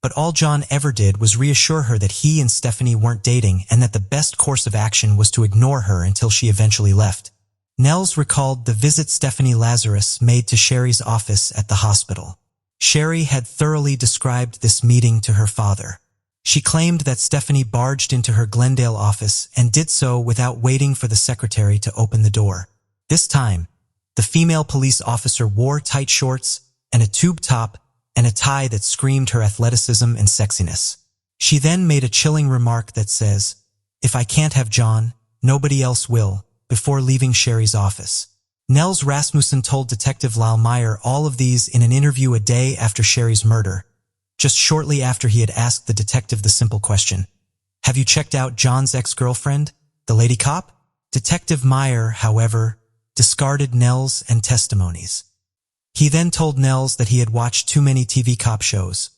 but all John ever did was reassure her that he and Stephanie weren't dating and that the best course of action was to ignore her until she eventually left. Nels recalled the visit Stephanie Lazarus made to Sherry's office at the hospital. Sherry had thoroughly described this meeting to her father. She claimed that Stephanie barged into her Glendale office and did so without waiting for the secretary to open the door. This time, the female police officer wore tight shorts and a tube top and a tie that screamed her athleticism and sexiness. She then made a chilling remark that says, "If I can't have John, nobody else will," before leaving Sherry's office. Nels Rasmussen told Detective Lyle Meyer all of these in an interview a day after Sherry's murder, just shortly after he had asked the detective the simple question, "Have you checked out John's ex-girlfriend, the lady cop?" Detective Meyer, however, discarded Nels and testimonies. He then told Nels that he had watched too many TV cop shows.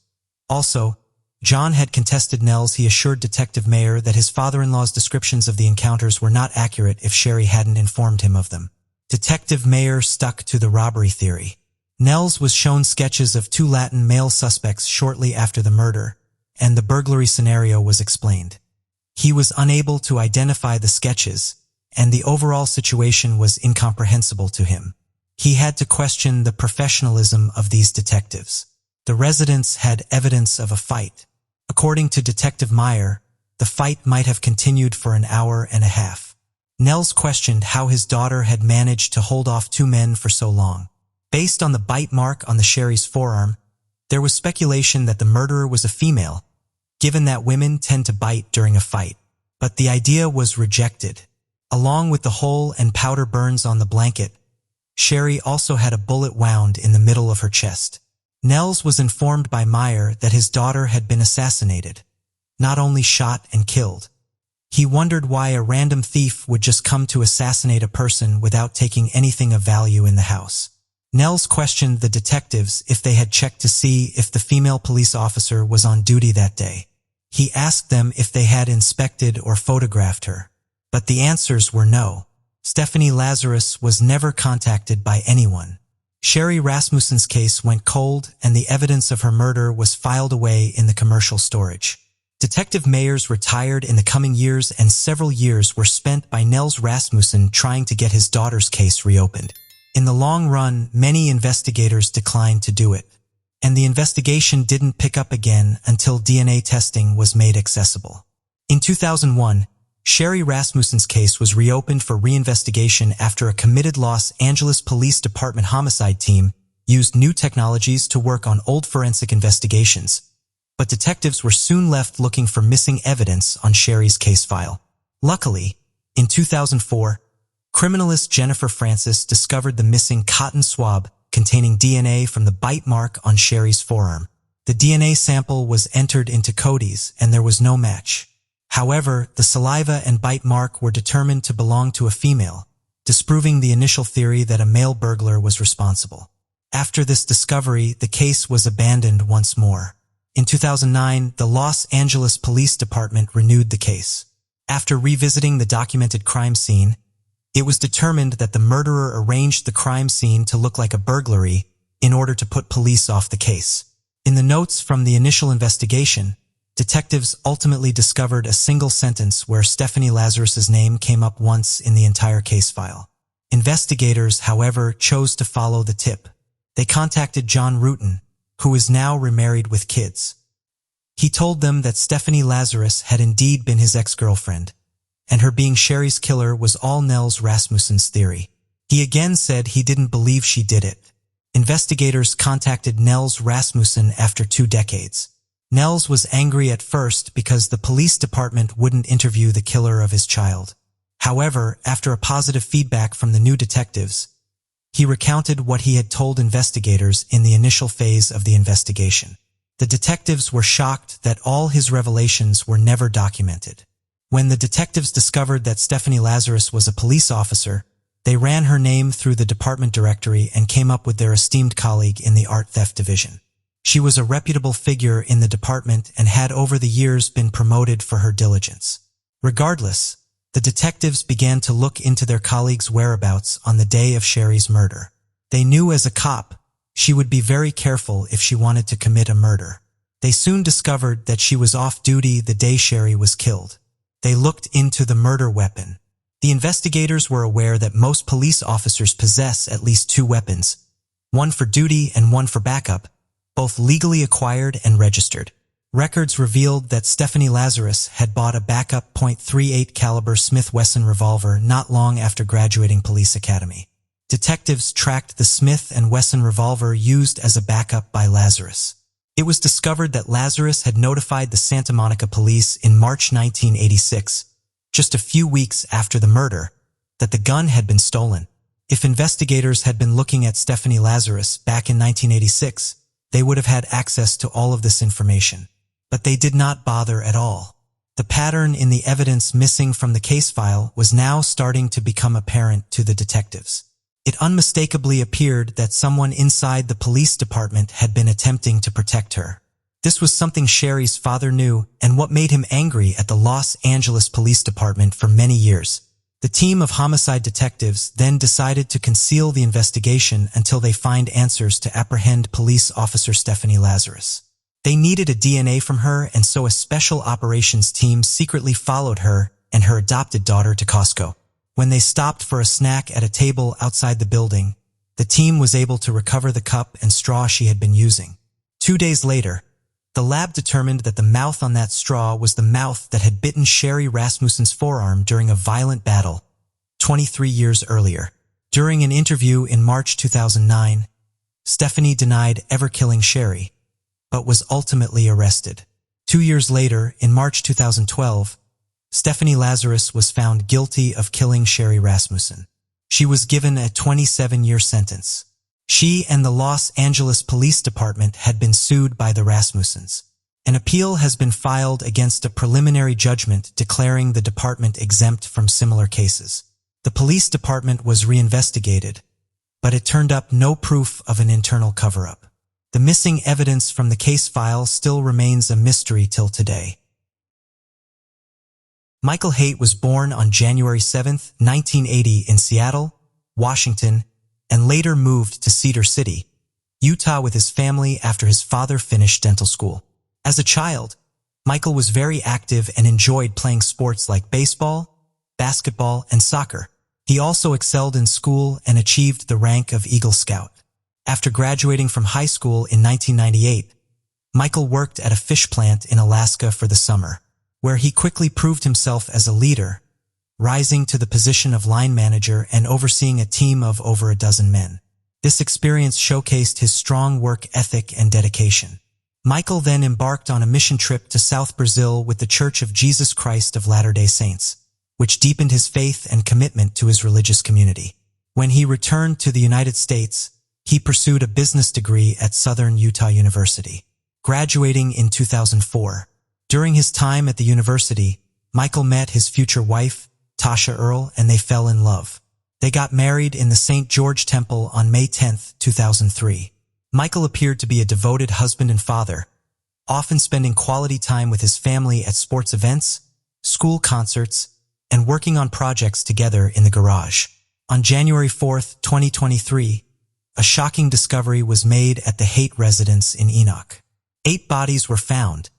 Also, John had contested Nels. He assured Detective Meyer that his father-in-law's descriptions of the encounters were not accurate if Sherry hadn't informed him of them. Detective Meyer stuck to the robbery theory. Nels was shown sketches of two Latin male suspects shortly after the murder, and the burglary scenario was explained. He was unable to identify the sketches, and the overall situation was incomprehensible to him. He had to question the professionalism of these detectives. The residents had evidence of a fight. According to Detective Meyer, the fight might have continued for an hour and a half. Nels questioned how his daughter had managed to hold off two men for so long. Based on the bite mark on the Sherry's forearm, there was speculation that the murderer was a female, given that women tend to bite during a fight. But the idea was rejected. Along with the hole and powder burns on the blanket, Sherry also had a bullet wound in the middle of her chest. Nels was informed by Meyer that his daughter had been assassinated, not only shot and killed. He wondered why a random thief would just come to assassinate a person without taking anything of value in the house. Nels questioned the detectives if they had checked to see if the female police officer was on duty that day. He asked them if they had inspected or photographed her, but the answers were no. Stephanie Lazarus was never contacted by anyone. Sherry Rasmussen's case went cold, and the evidence of her murder was filed away in the commercial storage. Detective Mayers retired in the coming years, and several years were spent by Nels Rasmussen trying to get his daughter's case reopened. In the long run, many investigators declined to do it, and the investigation didn't pick up again until DNA testing was made accessible. In 2001, Sherry Rasmussen's case was reopened for reinvestigation after a committed Los Angeles Police Department homicide team used new technologies to work on old forensic investigations. But detectives were soon left looking for missing evidence on Sherry's case file. Luckily, in 2004, criminalist Jennifer Francis discovered the missing cotton swab containing DNA from the bite mark on Sherry's forearm. The DNA sample was entered into Cody's, and there was no match. However, the saliva and bite mark were determined to belong to a female, disproving the initial theory that a male burglar was responsible. After this discovery, the case was abandoned once more. In 2009, the Los Angeles Police Department renewed the case. After revisiting the documented crime scene, it was determined that the murderer arranged the crime scene to look like a burglary in order to put police off the case. In the notes from the initial investigation, detectives ultimately discovered a single sentence where Stephanie Lazarus's name came up once in the entire case file. Investigators, however, chose to follow the tip. They contacted John Rutan, who is now remarried with kids. He told them that Stephanie Lazarus had indeed been his ex-girlfriend, and her being Sherry's killer was all Nels Rasmussen's theory. He again said he didn't believe she did it. Investigators contacted Nels Rasmussen after 2 decades. Nels was angry at first because the police department wouldn't interview the killer of his child. However, after a positive feedback from the new detectives, he recounted what he had told investigators in the initial phase of the investigation. The detectives were shocked that all his revelations were never documented. When the detectives discovered that Stephanie Lazarus was a police officer, they ran her name through the department directory and came up with their esteemed colleague in the art theft division. She was a reputable figure in the department and had over the years been promoted for her diligence. Regardless, the detectives began to look into their colleague's whereabouts on the day of Sherry's murder. They knew as a cop, she would be very careful if she wanted to commit a murder. They soon discovered that she was off duty the day Sherry was killed. They looked into the murder weapon. The investigators were aware that most police officers possess at least 2 weapons, one for duty and one for backup, both legally acquired and registered. Records revealed that Stephanie Lazarus had bought a backup .38 caliber Smith & Wesson revolver not long after graduating police academy. Detectives tracked the Smith & Wesson revolver used as a backup by Lazarus. It was discovered that Lazarus had notified the Santa Monica police in March 1986, just a few weeks after the murder, that the gun had been stolen. If investigators had been looking at Stephanie Lazarus back in 1986, they would have had access to all of this information. But they did not bother at all. The pattern in the evidence missing from the case file was now starting to become apparent to the detectives. It unmistakably appeared that someone inside the police department had been attempting to protect her. This was something Sherry's father knew and what made him angry at the Los Angeles Police Department for many years. The team of homicide detectives then decided to conceal the investigation until they find answers to apprehend police officer Stephanie Lazarus. They needed a DNA from her, and so a special operations team secretly followed her and her adopted daughter to Costco. When they stopped for a snack at a table outside the building, the team was able to recover the cup and straw she had been using. 2 days later, the lab determined that the mouth on that straw was the mouth that had bitten Sherry Rasmussen's forearm during a violent battle 23 years earlier. During an interview in March 2009, Stephanie denied ever killing Sherry, but was ultimately arrested. 2 years later, in March 2012, Stephanie Lazarus was found guilty of killing Sherry Rasmussen. She was given a 27-year sentence. She and the Los Angeles Police Department had been sued by the Rasmussens. An appeal has been filed against a preliminary judgment declaring the department exempt from similar cases. The police department was reinvestigated, but it turned up no proof of an internal cover-up. The missing evidence from the case file still remains a mystery till today. Michael Haight was born on January 7, 1980 in Seattle, Washington, and later moved to Cedar City, Utah with his family after his father finished dental school. As a child, Michael was very active and enjoyed playing sports like baseball, basketball, and soccer. He also excelled in school and achieved the rank of Eagle Scout. After graduating from high school in 1998, Michael worked at a fish plant in Alaska for the summer, where he quickly proved himself as a leader, rising to the position of line manager and overseeing a team of over a dozen men. This experience showcased his strong work ethic and dedication. Michael then embarked on a mission trip to South Brazil with the Church of Jesus Christ of Latter-day Saints, which deepened his faith and commitment to his religious community. When he returned to the United States, he pursued a business degree at Southern Utah University, graduating in 2004. During his time at the university, Michael met his future wife, Tasha Earle, and they fell in love. They got married in the St. George Temple on May 10, 2003. Michael appeared to be a devoted husband and father, often spending quality time with his family at sports events, school concerts, and working on projects together in the garage. On January 4, 2023, a shocking discovery was made at the Haight residence in Enoch. 8 bodies were found,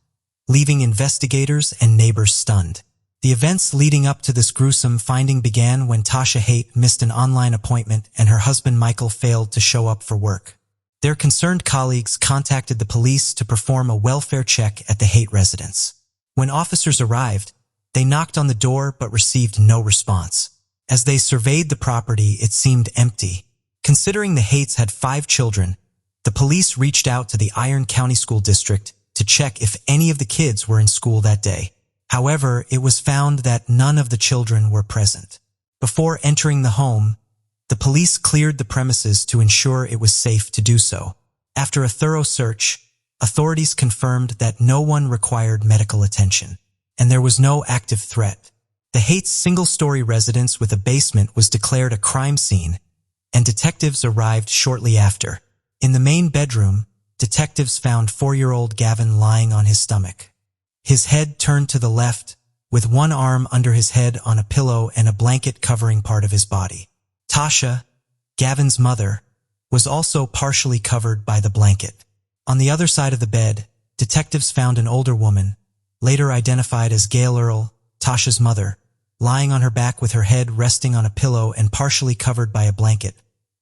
leaving investigators and neighbors stunned. The events leading up to this gruesome finding began when Tasha Haight missed an online appointment and her husband Michael failed to show up for work. Their concerned colleagues contacted the police to perform a welfare check at the Haight residence. When officers arrived, they knocked on the door but received no response. As they surveyed the property, it seemed empty. Considering the Haight's had 5 children, the police reached out to the Iron County School District to check if any of the kids were in school that day. However, it was found that none of the children were present. Before entering the home, the police cleared the premises to ensure it was safe to do so. After a thorough search, authorities confirmed that no one required medical attention, and there was no active threat. The Haight's single-story residence with a basement was declared a crime scene, and detectives arrived shortly after. In the main bedroom, detectives found 4-year-old Gavin lying on his stomach. His head turned to the left, with one arm under his head on a pillow and a blanket covering part of his body. Tasha, Gavin's mother, was also partially covered by the blanket. On the other side of the bed, detectives found an older woman, later identified as Gail Earle, Tasha's mother, lying on her back with her head resting on a pillow and partially covered by a blanket,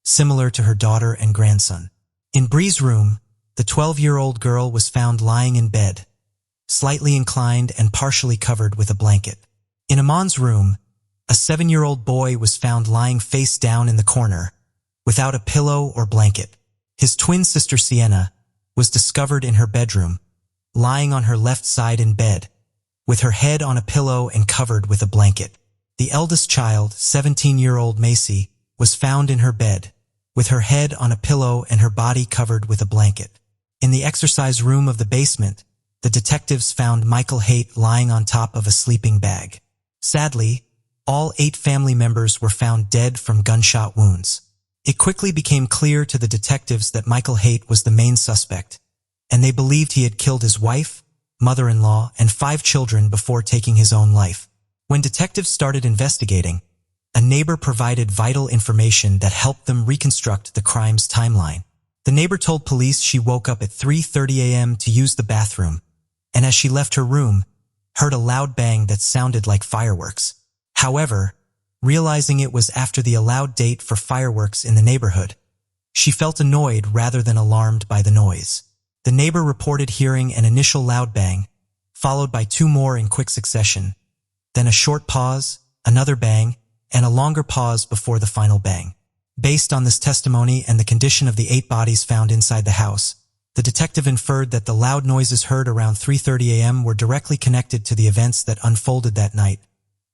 similar to her daughter and grandson. In Bree's room, the 12-year-old girl was found lying in bed, slightly inclined and partially covered with a blanket. In Amon's room, a 7-year-old boy was found lying face down in the corner, without a pillow or blanket. His twin sister Sienna was discovered in her bedroom, lying on her left side in bed, with her head on a pillow and covered with a blanket. The eldest child, 17-year-old Macy, was found in her bed, with her head on a pillow and her body covered with a blanket. In the exercise room of the basement, the detectives found Michael Haight lying on top of a sleeping bag. Sadly, all 8 family members were found dead from gunshot wounds. It quickly became clear to the detectives that Michael Haight was the main suspect, and they believed he had killed his wife, mother-in-law, and 5 children before taking his own life. When detectives started investigating, a neighbor provided vital information that helped them reconstruct the crime's timeline. The neighbor told police she woke up at 3:30 a.m. to use the bathroom, and as she left her room, heard a loud bang that sounded like fireworks. However, realizing it was after the allowed date for fireworks in the neighborhood, she felt annoyed rather than alarmed by the noise. The neighbor reported hearing an initial loud bang, followed by 2 more in quick succession, then a short pause, another bang, and a longer pause before the final bang. Based on this testimony and the condition of the 8 bodies found inside the house, the detective inferred that the loud noises heard around 3:30 a.m. were directly connected to the events that unfolded that night,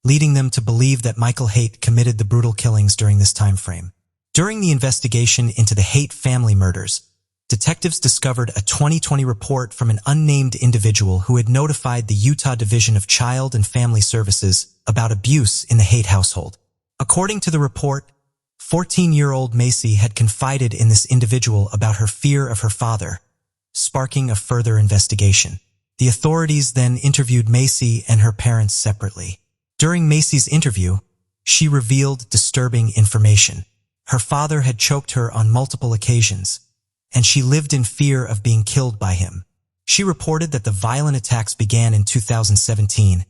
leading them to believe that Michael Haight committed the brutal killings during this time frame. During the investigation into the Haight family murders, detectives discovered a 2020 report from an unnamed individual who had notified the Utah Division of Child and Family Services about abuse in the Haight household. According to the report, 14-year-old Macy had confided in this individual about her fear of her father, sparking a further investigation. The authorities then interviewed Macy and her parents separately. During Macy's interview, she revealed disturbing information. Her father had choked her on multiple occasions, and she lived in fear of being killed by him. She reported that the violent attacks began in 2017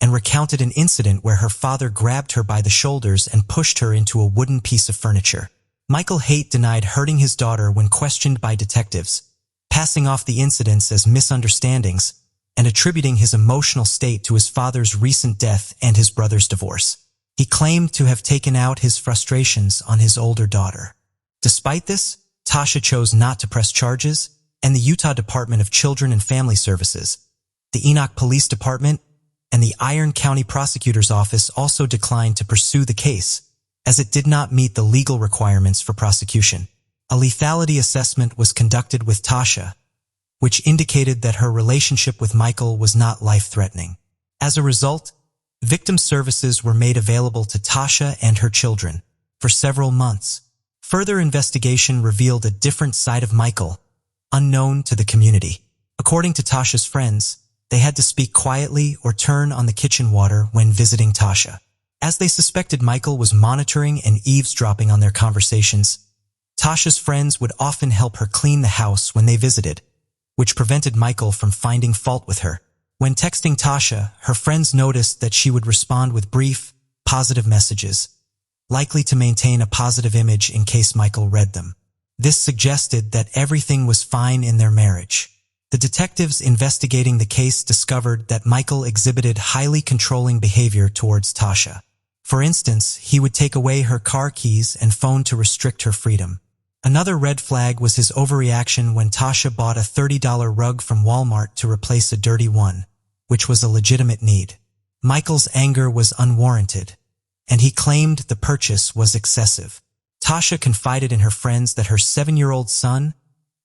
and recounted an incident where her father grabbed her by the shoulders and pushed her into a wooden piece of furniture. Michael Haight denied hurting his daughter when questioned by detectives, passing off the incidents as misunderstandings and attributing his emotional state to his father's recent death and his brother's divorce. He claimed to have taken out his frustrations on his older daughter. Despite this, Tasha chose not to press charges, and the Utah Department of Children and Family Services, the Enoch Police Department, and the Iron County Prosecutor's Office also declined to pursue the case, as it did not meet the legal requirements for prosecution. A lethality assessment was conducted with Tasha, which indicated that her relationship with Michael was not life-threatening. As a result, victim services were made available to Tasha and her children for several months. Further investigation revealed a different side of Michael, unknown to the community. According to Tasha's friends, they had to speak quietly or turn on the kitchen water when visiting Tasha. As they suspected Michael was monitoring and eavesdropping on their conversations, Tasha's friends would often help her clean the house when they visited, which prevented Michael from finding fault with her. When texting Tasha, her friends noticed that she would respond with brief, positive messages, likely to maintain a positive image in case Michael read them. This suggested that everything was fine in their marriage. The detectives investigating the case discovered that Michael exhibited highly controlling behavior towards Tasha. For instance, he would take away her car keys and phone to restrict her freedom. Another red flag was his overreaction when Tasha bought a $30 rug from Walmart to replace a dirty one, which was a legitimate need. Michael's anger was unwarranted, and he claimed the purchase was excessive. Tasha confided in her friends that her 7-year-old son,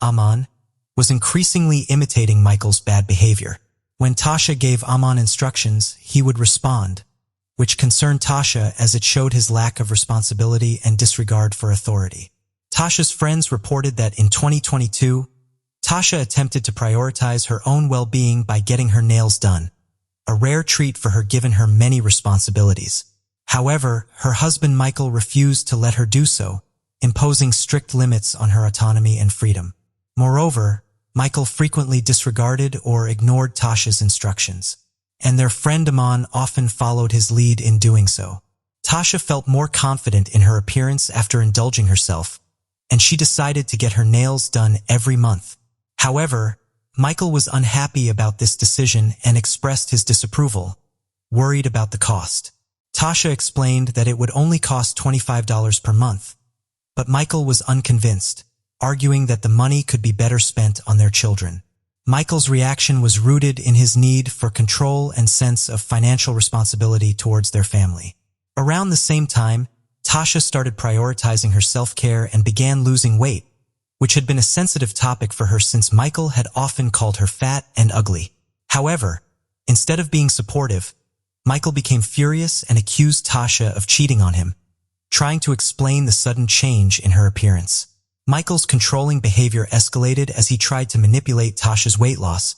Aman, was increasingly imitating Michael's bad behavior. When Tasha gave Aman instructions, he would respond, which concerned Tasha as it showed his lack of responsibility and disregard for authority. Tasha's friends reported that in 2022, Tasha attempted to prioritize her own well-being by getting her nails done, a rare treat for her given her many responsibilities. However, her husband Michael refused to let her do so, imposing strict limits on her autonomy and freedom. Moreover, Michael frequently disregarded or ignored Tasha's instructions, and their friend Aman often followed his lead in doing so. Tasha felt more confident in her appearance after indulging herself, and she decided to get her nails done every month. However, Michael was unhappy about this decision and expressed his disapproval, worried about the cost. Tasha explained that it would only cost $25 per month, but Michael was unconvinced, arguing that the money could be better spent on their children. Michael's reaction was rooted in his need for control and sense of financial responsibility towards their family. Around the same time, Tasha started prioritizing her self-care and began losing weight, which had been a sensitive topic for her since Michael had often called her fat and ugly. However, instead of being supportive, Michael became furious and accused Tasha of cheating on him, trying to explain the sudden change in her appearance. Michael's controlling behavior escalated as he tried to manipulate Tasha's weight loss,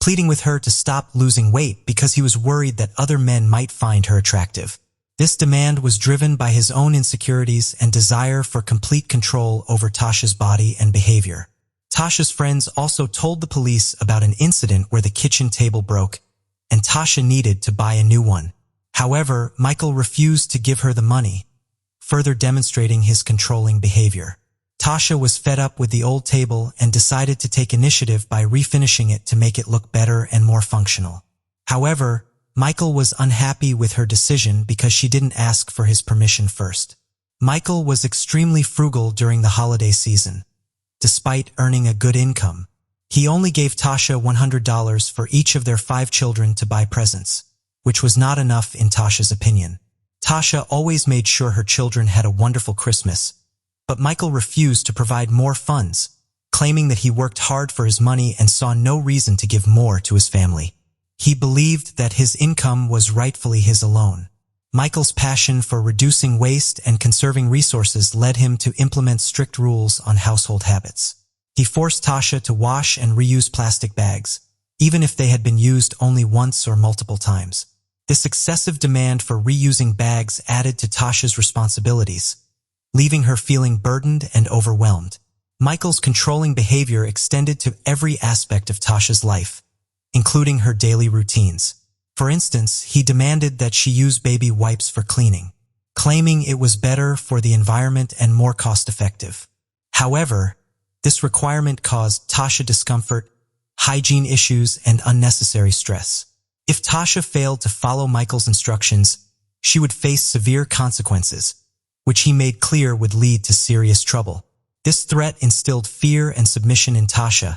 pleading with her to stop losing weight because he was worried that other men might find her attractive. This demand was driven by his own insecurities and desire for complete control over Tasha's body and behavior. Tasha's friends also told the police about an incident where the kitchen table broke, and Tasha needed to buy a new one. However, Michael refused to give her the money, further demonstrating his controlling behavior. Tasha was fed up with the old table and decided to take initiative by refinishing it to make it look better and more functional. However, Michael was unhappy with her decision because she didn't ask for his permission first. Michael was extremely frugal during the holiday season. Despite earning a good income, he only gave Tasha $100 for each of their 5 children to buy presents, which was not enough in Tasha's opinion. Tasha always made sure her children had a wonderful Christmas, but Michael refused to provide more funds, claiming that he worked hard for his money and saw no reason to give more to his family. He believed that his income was rightfully his alone. Michael's passion for reducing waste and conserving resources led him to implement strict rules on household habits. He forced Tasha to wash and reuse plastic bags, even if they had been used only once or multiple times. This excessive demand for reusing bags added to Tasha's responsibilities, leaving her feeling burdened and overwhelmed. Michael's controlling behavior extended to every aspect of Tasha's life, including her daily routines. For instance, he demanded that she use baby wipes for cleaning, claiming it was better for the environment and more cost-effective. However, this requirement caused Tasha discomfort, hygiene issues, and unnecessary stress. If Tasha failed to follow Michael's instructions, she would face severe consequences, which he made clear would lead to serious trouble. This threat instilled fear and submission in Tasha,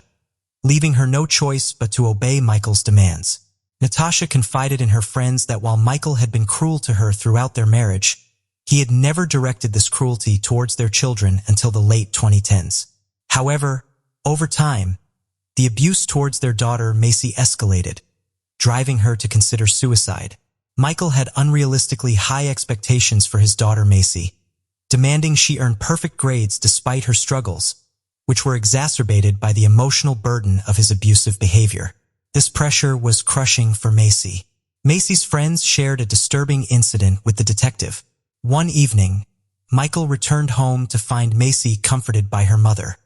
leaving her no choice but to obey Michael's demands. Natasha confided in her friends that while Michael had been cruel to her throughout their marriage, he had never directed this cruelty towards their children until the late 2010s. However, over time, the abuse towards their daughter Macy escalated, driving her to consider suicide. Michael had unrealistically high expectations for his daughter Macy, demanding she earn perfect grades despite her struggles, which were exacerbated by the emotional burden of his abusive behavior. This pressure was crushing for Macy. Macy's friends shared a disturbing incident with the detective. One evening, Michael returned home to find Macy comforted by her mother.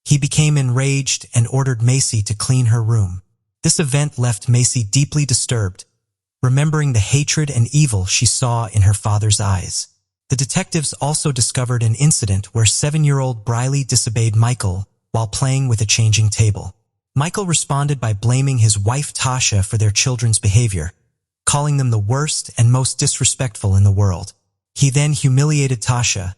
He became enraged and ordered Macy to clean her room. This event left Macy deeply disturbed, remembering the hatred and evil she saw in her father's eyes. The detectives also discovered an incident where 7-year-old Briley disobeyed Michael while playing with a changing table. Michael responded by blaming his wife Tasha for their children's behavior, calling them the worst and most disrespectful in the world. He then humiliated Tasha,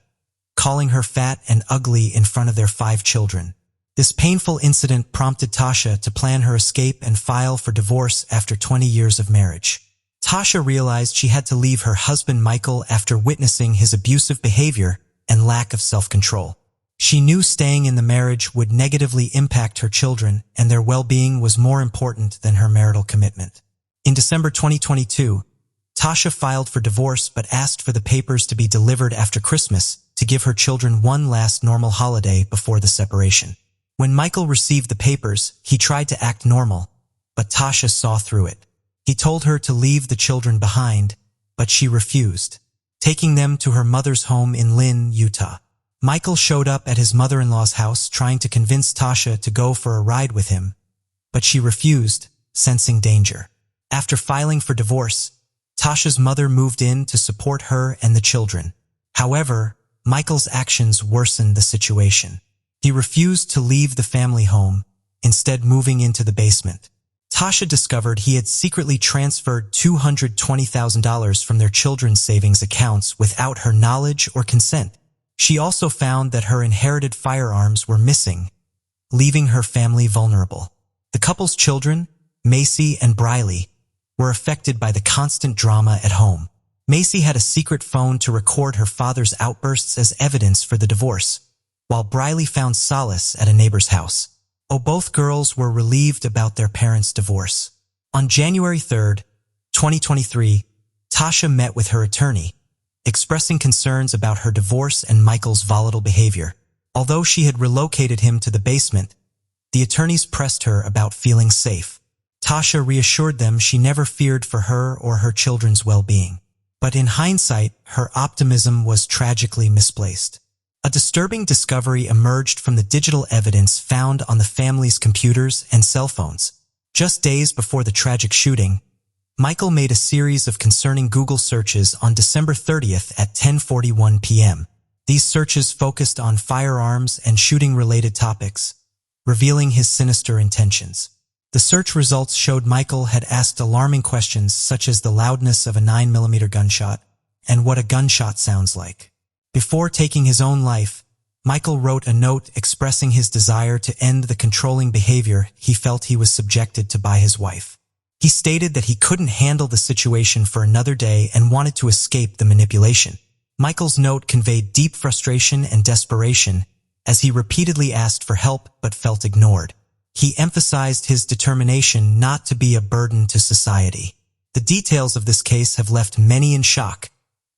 calling her fat and ugly in front of their 5 children. This painful incident prompted Tasha to plan her escape and file for divorce after 20 years of marriage. Tasha realized she had to leave her husband Michael after witnessing his abusive behavior and lack of self-control. She knew staying in the marriage would negatively impact her children, and their well-being was more important than her marital commitment. In December 2022, Tasha filed for divorce but asked for the papers to be delivered after Christmas to give her children one last normal holiday before the separation. When Michael received the papers, he tried to act normal, but Tasha saw through it. He told her to leave the children behind, but she refused, taking them to her mother's home in Lynn, Utah. Michael showed up at his mother-in-law's house trying to convince Tasha to go for a ride with him, but she refused, sensing danger. After filing for divorce, Tasha's mother moved in to support her and the children. However, Michael's actions worsened the situation. He refused to leave the family home, instead moving into the basement. Tasha discovered he had secretly transferred $220,000 from their children's savings accounts without her knowledge or consent. She also found that her inherited firearms were missing, leaving her family vulnerable. The couple's children, Macy and Briley, were affected by the constant drama at home. Macy had a secret phone to record her father's outbursts as evidence for the divorce, while Briley found solace at a neighbor's house. Both girls were relieved about their parents' divorce. On January 3, 2023, Tasha met with her attorney, expressing concerns about her divorce and Michael's volatile behavior. Although she had relocated him to the basement, the attorneys pressed her about feeling safe. Tasha reassured them she never feared for her or her children's well-being. But in hindsight, her optimism was tragically misplaced. A disturbing discovery emerged from the digital evidence found on the family's computers and cell phones. Just days before the tragic shooting, Michael made a series of concerning Google searches on December 30th at 10:41 p.m. These searches focused on firearms and shooting-related topics, revealing his sinister intentions. The search results showed Michael had asked alarming questions such as the loudness of a 9mm gunshot and what a gunshot sounds like. Before taking his own life, Michael wrote a note expressing his desire to end the controlling behavior he felt he was subjected to by his wife. He stated that he couldn't handle the situation for another day and wanted to escape the manipulation. Michael's note conveyed deep frustration and desperation as he repeatedly asked for help but felt ignored. He emphasized his determination not to be a burden to society. The details of this case have left many in shock,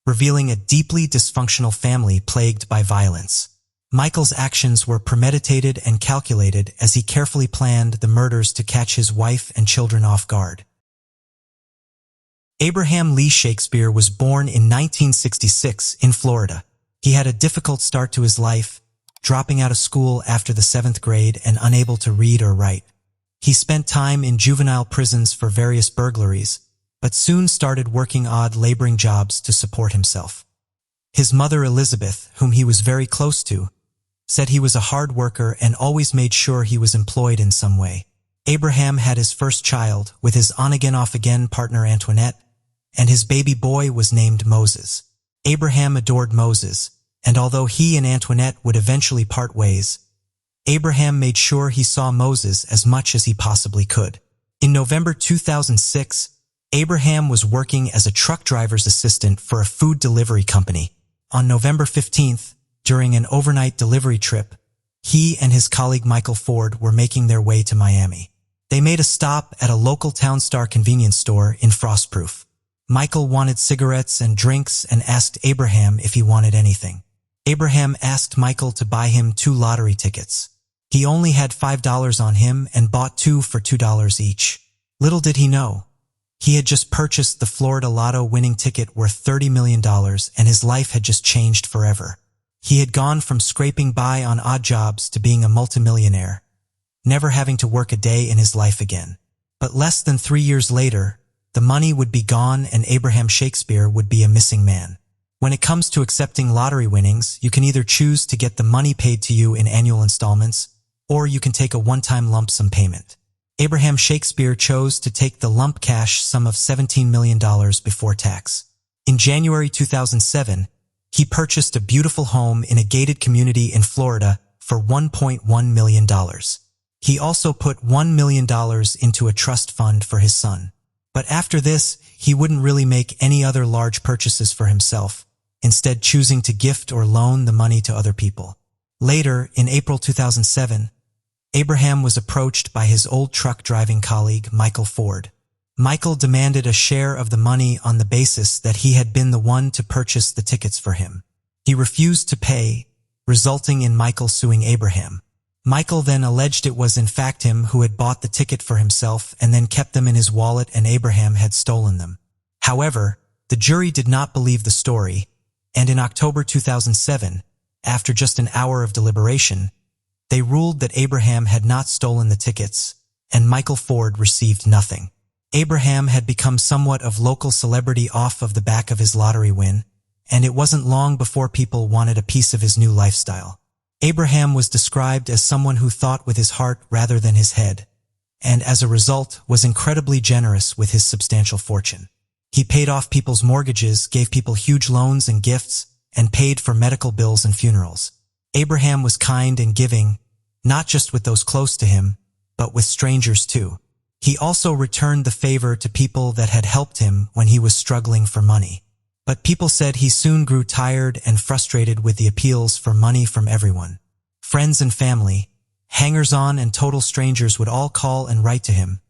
revealing a deeply dysfunctional family plagued by violence. Michael's actions were premeditated and calculated as he carefully planned the murders to catch his wife and children off guard. Abraham Lee Shakespeare was born in 1966 in Florida. He had a difficult start to his life, dropping out of school after the 7th grade and unable to read or write. He spent time in juvenile prisons for various burglaries, but soon started working odd laboring jobs to support himself. His mother Elizabeth, whom he was very close to, said he was a hard worker and always made sure he was employed in some way. Abraham had his first child with his on-again off-again partner Antoinette, and his baby boy was named Moses. Abraham adored Moses, and although he and Antoinette would eventually part ways, Abraham made sure he saw Moses as much as he possibly could. In November 2006, Abraham was working as a truck driver's assistant for a food delivery company. On November 15th, during an overnight delivery trip, he and his colleague Michael Ford were making their way to Miami. They made a stop at a local Town Star convenience store in Frostproof. Michael wanted cigarettes and drinks and asked Abraham if he wanted anything. Abraham asked Michael to buy him 2 lottery tickets. He only had $5 on him and bought 2 for $2 each. Little did he know, he had just purchased the Florida Lotto winning ticket worth $30 million and his life had just changed forever. He had gone from scraping by on odd jobs to being a multimillionaire, never having to work a day in his life again. But less than 3 years later, the money would be gone and Abraham Shakespeare would be a missing man. When it comes to accepting lottery winnings, you can either choose to get the money paid to you in annual installments, or you can take a one-time lump sum payment. Abraham Shakespeare chose to take the lump cash sum of $17 million before tax. In January 2007, he purchased a beautiful home in a gated community in Florida for $1.1 million. He also put $1 million into a trust fund for his son. But after this, he wouldn't really make any other large purchases for himself, instead choosing to gift or loan the money to other people. Later, in April 2007, Abraham was approached by his old truck driving colleague, Michael Ford. Michael demanded a share of the money on the basis that he had been the one to purchase the tickets for him. He refused to pay, resulting in Michael suing Abraham. Michael then alleged it was in fact him who had bought the ticket for himself and then kept them in his wallet and Abraham had stolen them. However, the jury did not believe the story, and in October 2007, after just an hour of deliberation, they ruled that Abraham had not stolen the tickets, and Michael Ford received nothing. Abraham had become somewhat of local celebrity off of the back of his lottery win, and it wasn't long before people wanted a piece of his new lifestyle. Abraham was described as someone who thought with his heart rather than his head, and as a result was incredibly generous with his substantial fortune. He paid off people's mortgages, gave people huge loans and gifts, and paid for medical bills and funerals. Abraham was kind and giving, not just with those close to him, but with strangers too. He also returned the favor to people that had helped him when he was struggling for money. But people said he soon grew tired and frustrated with the appeals for money from everyone. Friends and family, hangers-on and total strangers would all call and write to him,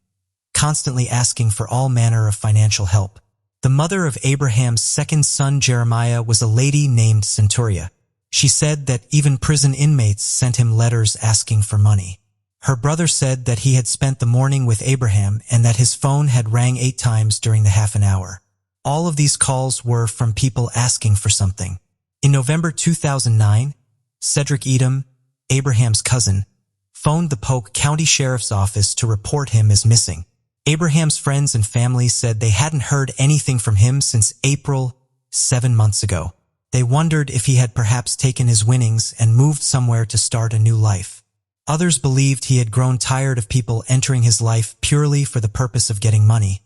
constantly asking for all manner of financial help. The mother of Abraham's second son Jeremiah was a lady named Centuria. She said that even prison inmates sent him letters asking for money. Her brother said that he had spent the morning with Abraham and that his phone had rang 8 times during the half an hour. All of these calls were from people asking for something. In November 2009, Cedric Edom, Abraham's cousin, phoned the Polk County Sheriff's Office to report him as missing. Abraham's friends and family said they hadn't heard anything from him since April, 7 months ago. They wondered if he had perhaps taken his winnings and moved somewhere to start a new life. Others believed he had grown tired of people entering his life purely for the purpose of getting money,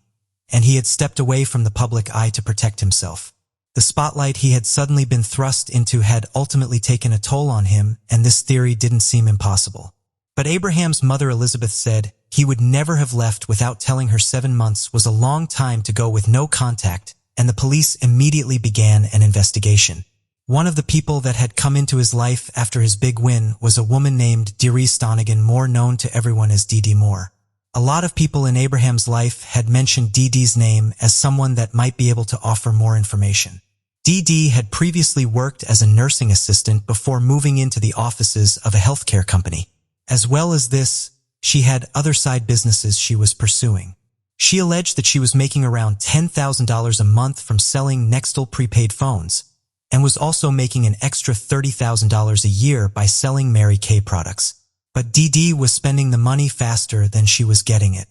and he had stepped away from the public eye to protect himself. The spotlight he had suddenly been thrust into had ultimately taken a toll on him, and this theory didn't seem impossible. But Abraham's mother Elizabeth said he would never have left without telling her 7 months was a long time to go with no contact, and the police immediately began an investigation. One of the people that had come into his life after his big win was a woman named Dee Stonigan, more known to everyone as Dee Moore. A lot of people in Abraham's life had mentioned Dee's name as someone that might be able to offer more information. Dee had previously worked as a nursing assistant before moving into the offices of a healthcare company. As well as this, she had other side businesses she was pursuing. She alleged that she was making around $10,000 a month from selling Nextel prepaid phones, and was also making an extra $30,000 a year by selling Mary Kay products. But Dee was spending the money faster than she was getting it.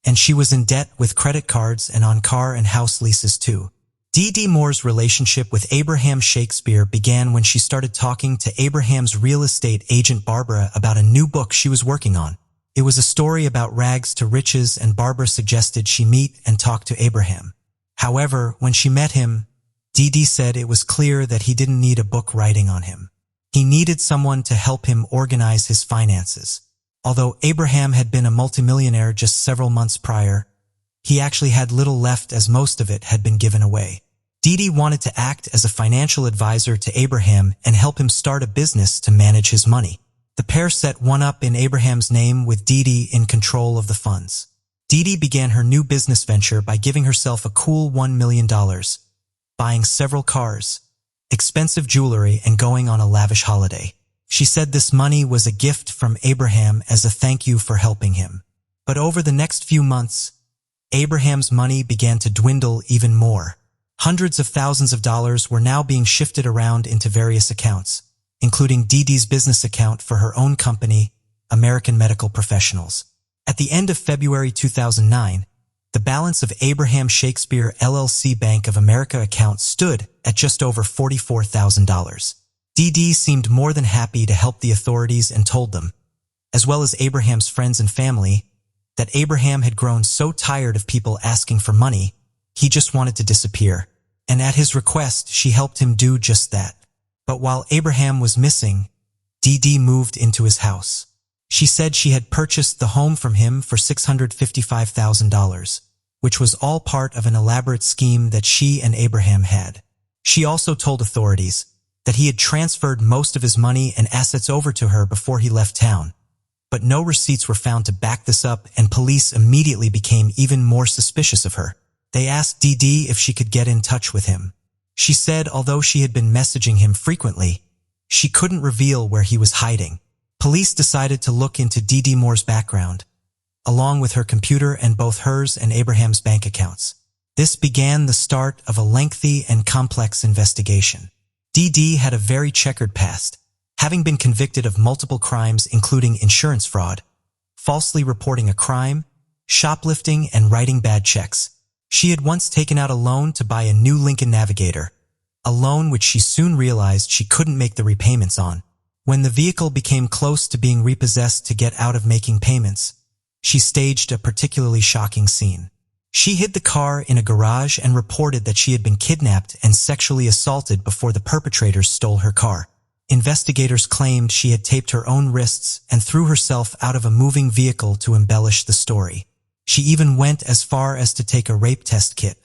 And she was in debt with credit cards and on car and house leases too. Dee Moore's relationship with Abraham Shakespeare began when she started talking to Abraham's real estate agent Barbara about a new book she was working on. It was a story about rags to riches, and Barbara suggested she meet and talk to Abraham. However, when she met him, Dee said it was clear that he didn't need a book writing on him. He needed someone to help him organize his finances. Although Abraham had been a multimillionaire just several months prior, he actually had little left as most of it had been given away. Dee wanted to act as a financial advisor to Abraham and help him start a business to manage his money. The pair set one up in Abraham's name with Dee in control of the funds. Dee began her new business venture by giving herself a cool $1 million, buying several cars, expensive jewelry, and going on a lavish holiday. She said this money was a gift from Abraham as a thank you for helping him. But over the next few months, Abraham's money began to dwindle even more. Hundreds of thousands of dollars were now being shifted around into various accounts, including Dee's business account for her own company, American Medical Professionals. At the end of February 2009, the balance of Abraham Shakespeare LLC Bank of America account stood at just over $44,000. Dee seemed more than happy to help the authorities and told them, as well as Abraham's friends and family, that Abraham had grown so tired of people asking for money, he just wanted to disappear. And at his request, she helped him do just that. But while Abraham was missing, Dee moved into his house. She said she had purchased the home from him for $655,000, which was all part of an elaborate scheme that she and Abraham had. She also told authorities that he had transferred most of his money and assets over to her before he left town. But no receipts were found to back this up, and police immediately became even more suspicious of her. They asked Dee if she could get in touch with him. She said although she had been messaging him frequently, she couldn't reveal where he was hiding. Police decided to look into Dee Moore's background, along with her computer and both hers and Abraham's bank accounts. This began the start of a lengthy and complex investigation. Dee had a very checkered past, having been convicted of multiple crimes including insurance fraud, falsely reporting a crime, shoplifting, and writing bad checks. She had once taken out a loan to buy a new Lincoln Navigator, a loan which she soon realized she couldn't make the repayments on. When the vehicle became close to being repossessed to get out of making payments, she staged a particularly shocking scene. She hid the car in a garage and reported that she had been kidnapped and sexually assaulted before the perpetrators stole her car. Investigators claimed she had taped her own wrists and threw herself out of a moving vehicle to embellish the story. She even went as far as to take a rape test kit.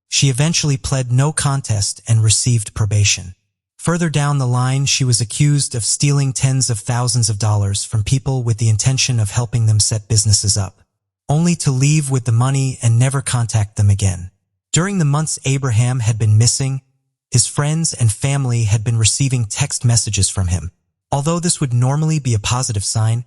She eventually pled no contest and received probation. Further down the line, she was accused of stealing tens of thousands of dollars from people with the intention of helping them set businesses up, only to leave with the money and never contact them again. During the months Abraham had been missing, his friends and family had been receiving text messages from him. Although this would normally be a positive sign,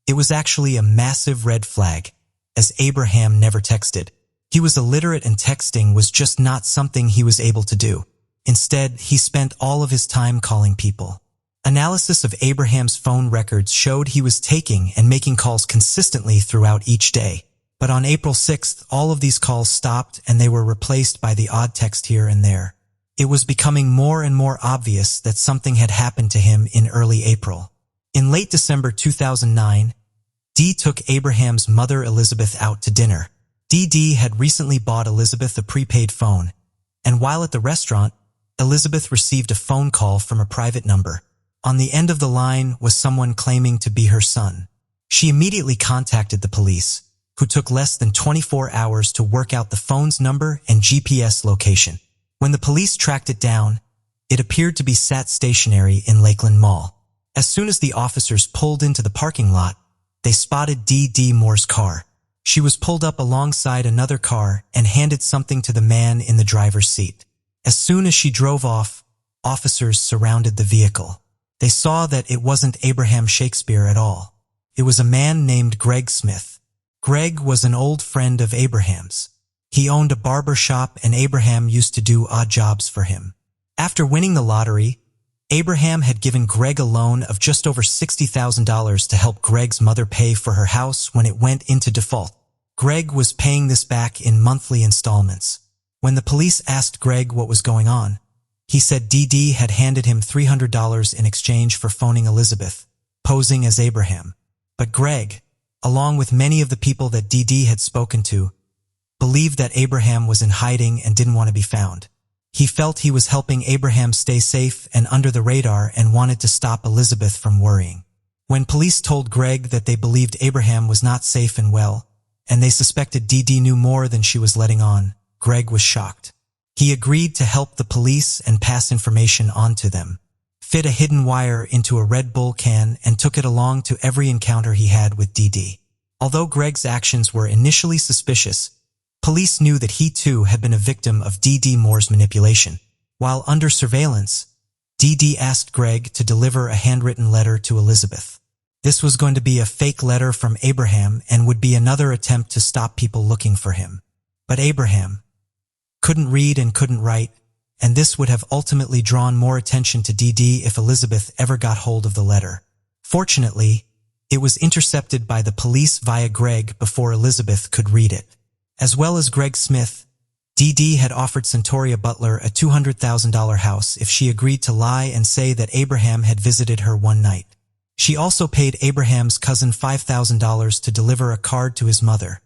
it was actually a massive red flag, as Abraham never texted. He was illiterate and texting was just not something he was able to do. Instead, he spent all of his time calling people. Analysis of Abraham's phone records showed he was taking and making calls consistently throughout each day. But on April 6th, all of these calls stopped and they were replaced by the odd text here and there. It was becoming more and more obvious that something had happened to him in early April. In late December 2009, Dee took Abraham's mother Elizabeth out to dinner. Dee had recently bought Elizabeth a prepaid phone, and while at the restaurant, Elizabeth received a phone call from a private number. On the end of the line was someone claiming to be her son. She immediately contacted the police, who took less than 24 hours to work out the phone's number and GPS location. When the police tracked it down, it appeared to be sat stationary in Lakeland Mall. As soon as the officers pulled into the parking lot, they spotted Dee Moore's car. She was pulled up alongside another car and handed something to the man in the driver's seat. As soon as she drove off, officers surrounded the vehicle. They saw that it wasn't Abraham Shakespeare at all. It was a man named Greg Smith. Greg was an old friend of Abraham's. He owned a barber shop and Abraham used to do odd jobs for him. After winning the lottery, Abraham had given Greg a loan of just over $60,000 to help Greg's mother pay for her house when it went into default. Greg was paying this back in monthly installments. When the police asked Greg what was going on, he said Dee had handed him $300 in exchange for phoning Elizabeth, posing as Abraham. But Greg, along with many of the people that Dee had spoken to, believed that Abraham was in hiding and didn't want to be found. He felt he was helping Abraham stay safe and under the radar and wanted to stop Elizabeth from worrying. When police told Greg that they believed Abraham was not safe and well, and they suspected Dee knew more than she was letting on, Greg was shocked. He agreed to help the police and pass information on to them, fit a hidden wire into a Red Bull can and took it along to every encounter he had with Dee. Although Greg's actions were initially suspicious, police knew that he too had been a victim of Dee Moore's manipulation. While under surveillance, Dee asked Greg to deliver a handwritten letter to Elizabeth. This was going to be a fake letter from Abraham and would be another attempt to stop people looking for him. But Abraham couldn't read and couldn't write, and this would have ultimately drawn more attention to Dee if Elizabeth ever got hold of the letter. Fortunately, it was intercepted by the police via Greg before Elizabeth could read it. As well as Greg Smith, Dee had offered Centauria Butler a $200,000 house if she agreed to lie and say that Abraham had visited her one night. She also paid Abraham's cousin $5,000 to deliver a card to his mother,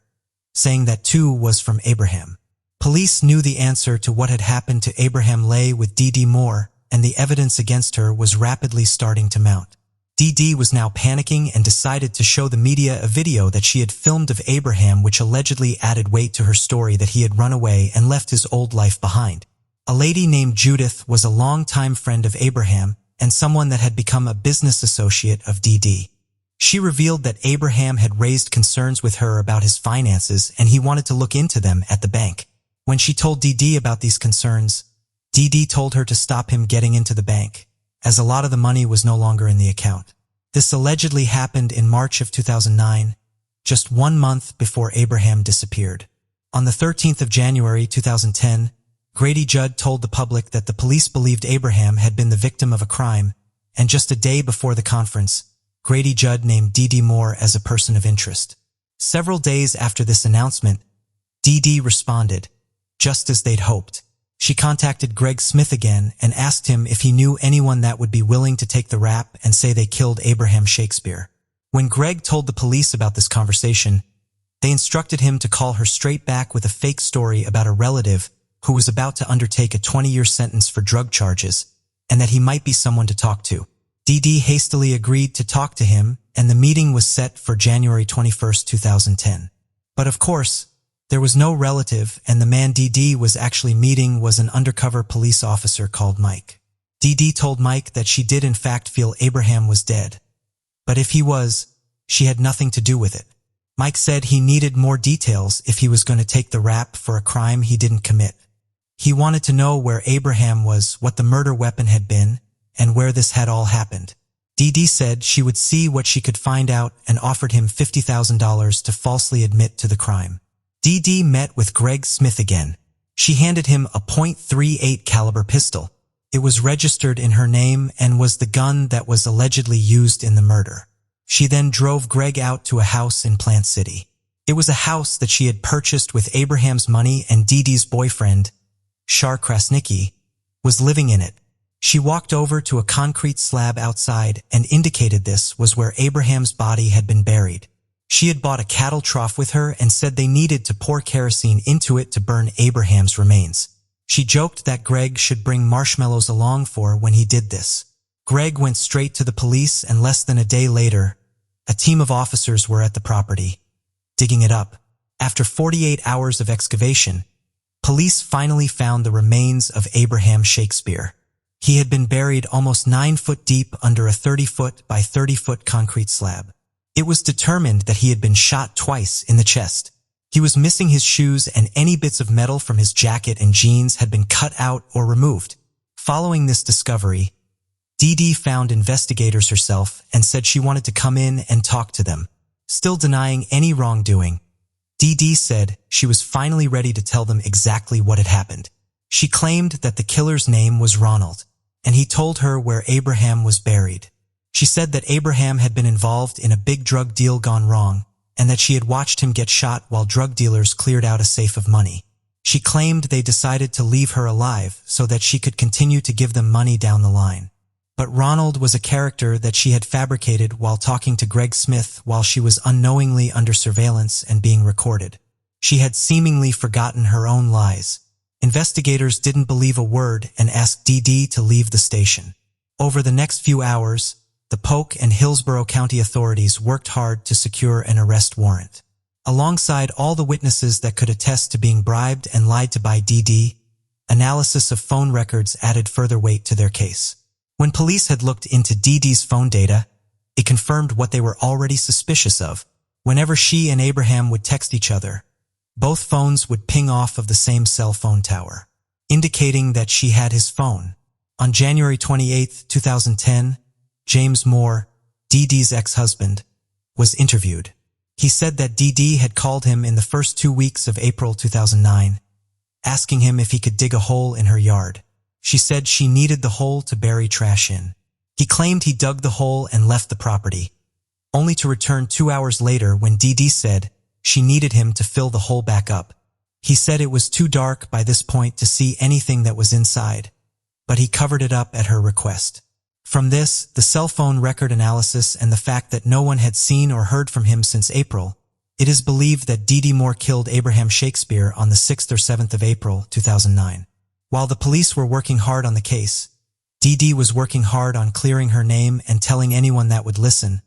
saying that too was from Abraham. Police knew the answer to what had happened to Abraham lay with Dee Moore, and the evidence against her was rapidly starting to mount. Dee was now panicking and decided to show the media a video that she had filmed of Abraham, which allegedly added weight to her story that he had run away and left his old life behind. A lady named Judith was a longtime friend of Abraham and someone that had become a business associate of Dee. She revealed that Abraham had raised concerns with her about his finances and he wanted to look into them at the bank. When she told Dee about these concerns, Dee told her to stop him getting into the bank, as a lot of the money was no longer in the account. This allegedly happened in March of 2009, just 1 month before Abraham disappeared. On the 13th of January 2010, Grady Judd told the public that the police believed Abraham had been the victim of a crime, and just a day before the conference, Grady Judd named Dee Moore as a person of interest. Several days after this announcement, Dee responded, just as they'd hoped. She contacted Greg Smith again and asked him if he knew anyone that would be willing to take the rap and say they killed Abraham Shakespeare. When Greg told the police about this conversation, they instructed him to call her straight back with a fake story about a relative who was about to undertake a 20-year sentence for drug charges, and that he might be someone to talk to. Dee hastily agreed to talk to him, and the meeting was set for January 21, 2010. But of course, there was no relative, and the man Dee was actually meeting was an undercover police officer called Mike. Dee told Mike that she did in fact feel Abraham was dead. But if he was, she had nothing to do with it. Mike said he needed more details if he was going to take the rap for a crime he didn't commit. He wanted to know where Abraham was, what the murder weapon had been, and where this had all happened. Dee said she would see what she could find out and offered him $50,000 to falsely admit to the crime. Dee met with Greg Smith again. She handed him a .38 caliber pistol. It was registered in her name and was the gun that was allegedly used in the murder. She then drove Greg out to a house in Plant City. It was a house that she had purchased with Abraham's money, and Dee's boyfriend, Shar Krasnicki, was living in it. She walked over to a concrete slab outside and indicated this was where Abraham's body had been buried. She had bought a cattle trough with her and said they needed to pour kerosene into it to burn Abraham's remains. She joked that Greg should bring marshmallows along for when he did this. Greg went straight to the police, and less than a day later, a team of officers were at the property, digging it up. After 48 hours of excavation, police finally found the remains of Abraham Shakespeare. He had been buried almost 9 foot deep under a 30-foot by 30-foot concrete slab. It was determined that he had been shot twice in the chest. He was missing his shoes, and any bits of metal from his jacket and jeans had been cut out or removed. Following this discovery, Dee Dee found investigators herself and said she wanted to come in and talk to them. Still denying any wrongdoing, Dee Dee said she was finally ready to tell them exactly what had happened. She claimed that the killer's name was Ronald, and he told her where Abraham was buried. She said that Abraham had been involved in a big drug deal gone wrong, and that she had watched him get shot while drug dealers cleared out a safe of money. She claimed they decided to leave her alive so that she could continue to give them money down the line. But Ronald was a character that she had fabricated while talking to Greg Smith while she was unknowingly under surveillance and being recorded. She had seemingly forgotten her own lies. Investigators didn't believe a word and asked Dee Dee to leave the station. Over the next few hours, the Polk and Hillsborough County authorities worked hard to secure an arrest warrant. Alongside all the witnesses that could attest to being bribed and lied to by Dee Dee, analysis of phone records added further weight to their case. When police had looked into Dee Dee's phone data, it confirmed what they were already suspicious of. Whenever she and Abraham would text each other, both phones would ping off of the same cell phone tower, indicating that she had his phone. On January 28, 2010, James Moore, Dee Dee's ex-husband, was interviewed. He said that Dee Dee had called him in the first 2 weeks of April 2009, asking him if he could dig a hole in her yard. She said she needed the hole to bury trash in. He claimed he dug the hole and left the property, only to return 2 hours later when Dee Dee said she needed him to fill the hole back up. He said it was too dark by this point to see anything that was inside, but he covered it up at her request. From this, the cell phone record analysis, and the fact that no one had seen or heard from him since April, it is believed that Dee Dee Moore killed Abraham Shakespeare on the 6th or 7th of April 2009. While the police were working hard on the case, Dee Dee was working hard on clearing her name and telling anyone that would listen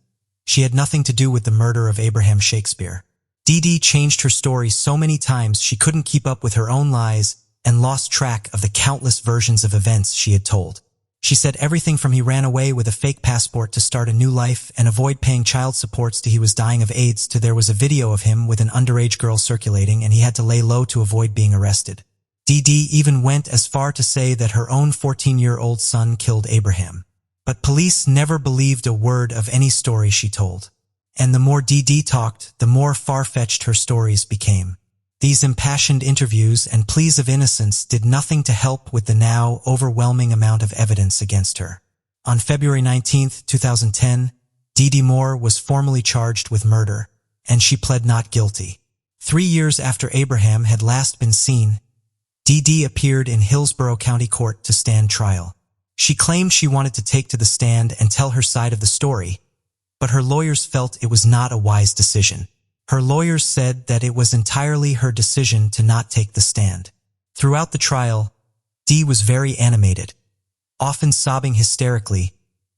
she had nothing to do with the murder of Abraham Shakespeare. Dee Dee changed her story so many times she couldn't keep up with her own lies and lost track of the countless versions of events she had told. She said everything from he ran away with a fake passport to start a new life and avoid paying child supports to he was dying of AIDS to there was a video of him with an underage girl circulating and he had to lay low to avoid being arrested. Dee Dee even went as far to say that her own 14-year-old son killed Abraham. But police never believed a word of any story she told. And the more Dee Dee talked, the more far-fetched her stories became. These impassioned interviews and pleas of innocence did nothing to help with the now overwhelming amount of evidence against her. On February 19, 2010, Dee Dee Moore was formally charged with murder, and she pled not guilty. 3 years after Abraham had last been seen, Dee Dee appeared in Hillsborough County Court to stand trial. She claimed she wanted to take to the stand and tell her side of the story, but her lawyers felt it was not a wise decision. Her lawyers said that it was entirely her decision to not take the stand. Throughout the trial, Dee was very animated, often sobbing hysterically,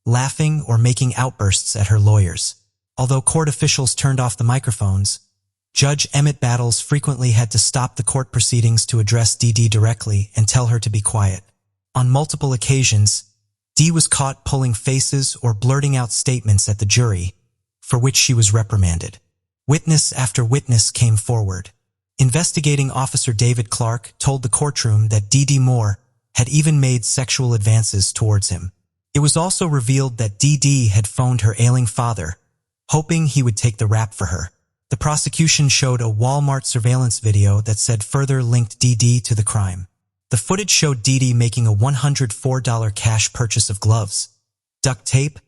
laughing or making outbursts at her lawyers. Although court officials turned off the microphones, Judge Emmett Battles frequently had to stop the court proceedings to address Dee Dee directly and tell her to be quiet. On multiple occasions, Dee was caught pulling faces or blurting out statements at the jury, for which she was reprimanded. Witness after witness came forward. Investigating Officer David Clark told the courtroom that Dee Dee Moore had even made sexual advances towards him. It was also revealed that Dee Dee had phoned her ailing father, hoping he would take the rap for her. The prosecution showed a Walmart surveillance video that said further linked Dee Dee to the crime. The footage showed Dee Dee making a $104 cash purchase of gloves, duct tape,